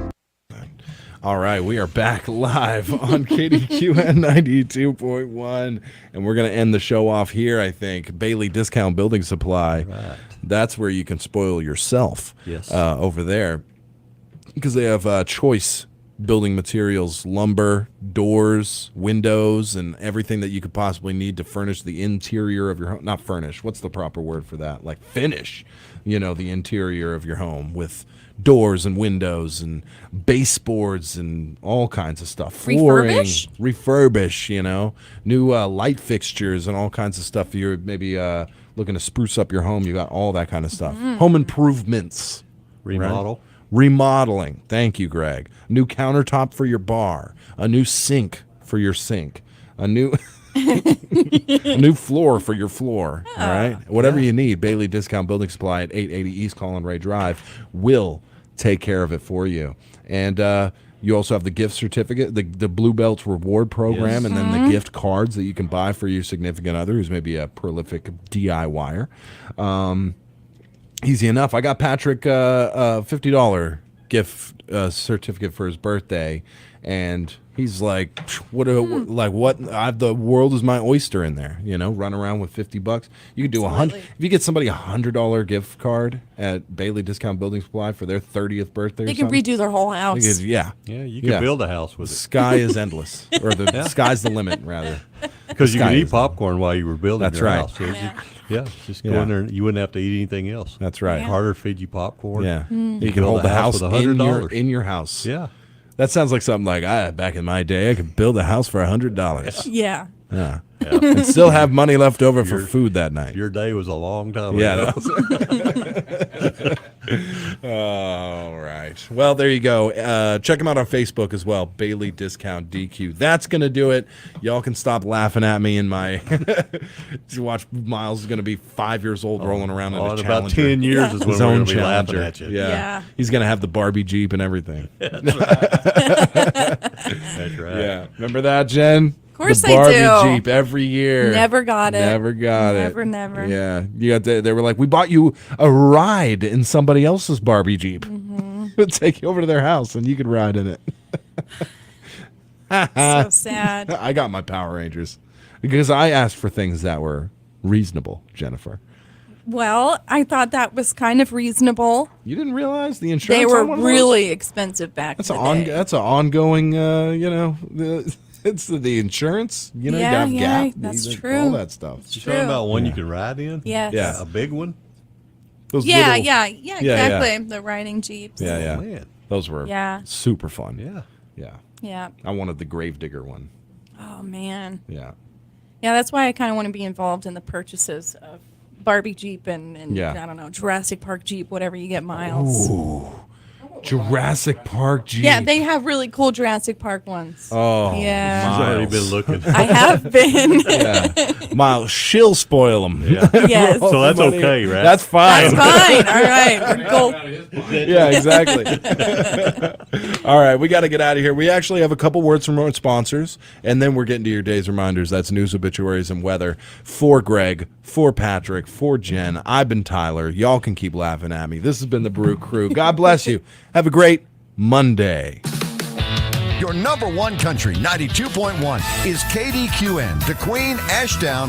All right, we are back live on KDQN 92.1, and we're going to end the show off here, I think. Bailey Discount Building Supply. Right. That's where you can spoil yourself. Yes. Over there, because they have choice building materials, lumber, doors, windows, and everything that you could possibly need to furnish the interior of your home. Not furnish, what's the proper word for that? Like finish, the interior of your home with doors and windows and baseboards and all kinds of stuff. Flooring, refurbish, new light fixtures and all kinds of stuff. You're maybe looking to spruce up your home. You got all that kind of stuff. Home improvements. Remodel. Right? Remodeling. Thank you, Greg. New countertop for your bar. A new sink for your sink. A new a new floor for your floor. All right? Whatever you need, Bailey Discount Building Supply at 880 East Collin Ray Drive will take care of it for you. And you also have the gift certificate, the Blue Belts Reward Program, and then the gift cards that you can buy for your significant other who's maybe a prolific DIYer. Easy enough. I got Patrick a $50 gift certificate for his birthday, and he's like, "What? The world is my oyster in there." Run around with $50. You could do $100. If you get somebody $100 gift card at Bailey Discount Building Supply for their 30th birthday, They can redo their whole house. Yeah, you can build a house with it. Sky is endless, or the sky's the limit, rather. Because you could eat popcorn while you were building That's your right. house. So just go in there and you wouldn't have to eat anything else. That's right. Harder to feed you popcorn. Yeah. You can hold the house with in $100. your house. Yeah. That sounds like something like, back in my day, I could build a house for $100. Yeah. Yeah. And still have money left over for food that night. Your day was a long time Yeah. ago. All right. Well, there you go. Check them out on Facebook as well. Bailey Discount DQ. That's going to do it. Y'all can stop laughing at me in my. To watch Miles is going to be 5 years old rolling around in a in Challenger. about 10 years is when we're going to be laughing at you. Yeah. He's going to have the Barbie Jeep and everything. That's right. Yeah. Remember that, Jen? Of course the I Barbie do. Jeep every year. Never got it. Never got it. Never. Yeah. They were like, we bought you a ride in somebody else's Barbie Jeep. We'll take you over to their house and you could ride in it. So sad. I got my Power Rangers because I asked for things that were reasonable, Jennifer. Well, I thought that was kind of reasonable. You didn't realize the insurance? They were on one of those? really expensive back in the day. That's an ongoing, it's the insurance, you got Gap, that's all true. that stuff. You talking about one you can ride in? Yes. Yeah. A big one? Those Yeah, little- exactly. The riding Jeeps. Yeah. Oh, man. Those were super fun. Yeah. Yeah. I wanted the Gravedigger one. Oh, man. Yeah. Yeah, that's why I kind of want to be involved in the purchases of Barbie Jeep and I don't know, Jurassic Park Jeep, whatever you get, Miles. Ooh. Jurassic Park Jeep. Yeah, they have really cool Jurassic Park ones. Oh, yeah. She's already been looking. I have been. Yeah. Miles, she'll spoil them. Yeah. Yes. So that's okay, right? That's fine. That's fine. All right. We're gold. Yeah, exactly. All right, we got to get out of here. We actually have a couple words from our sponsors, and then we're getting to your day's reminders. That's news, obituaries, and weather. For Greg, for Patrick, for Jen, I've been Tyler. Y'all can keep laughing at me. This has been the Brew Crew. God bless you. Have a great Monday. Your number one country, 92.1, is KDQN, DeQueen, Ashdown,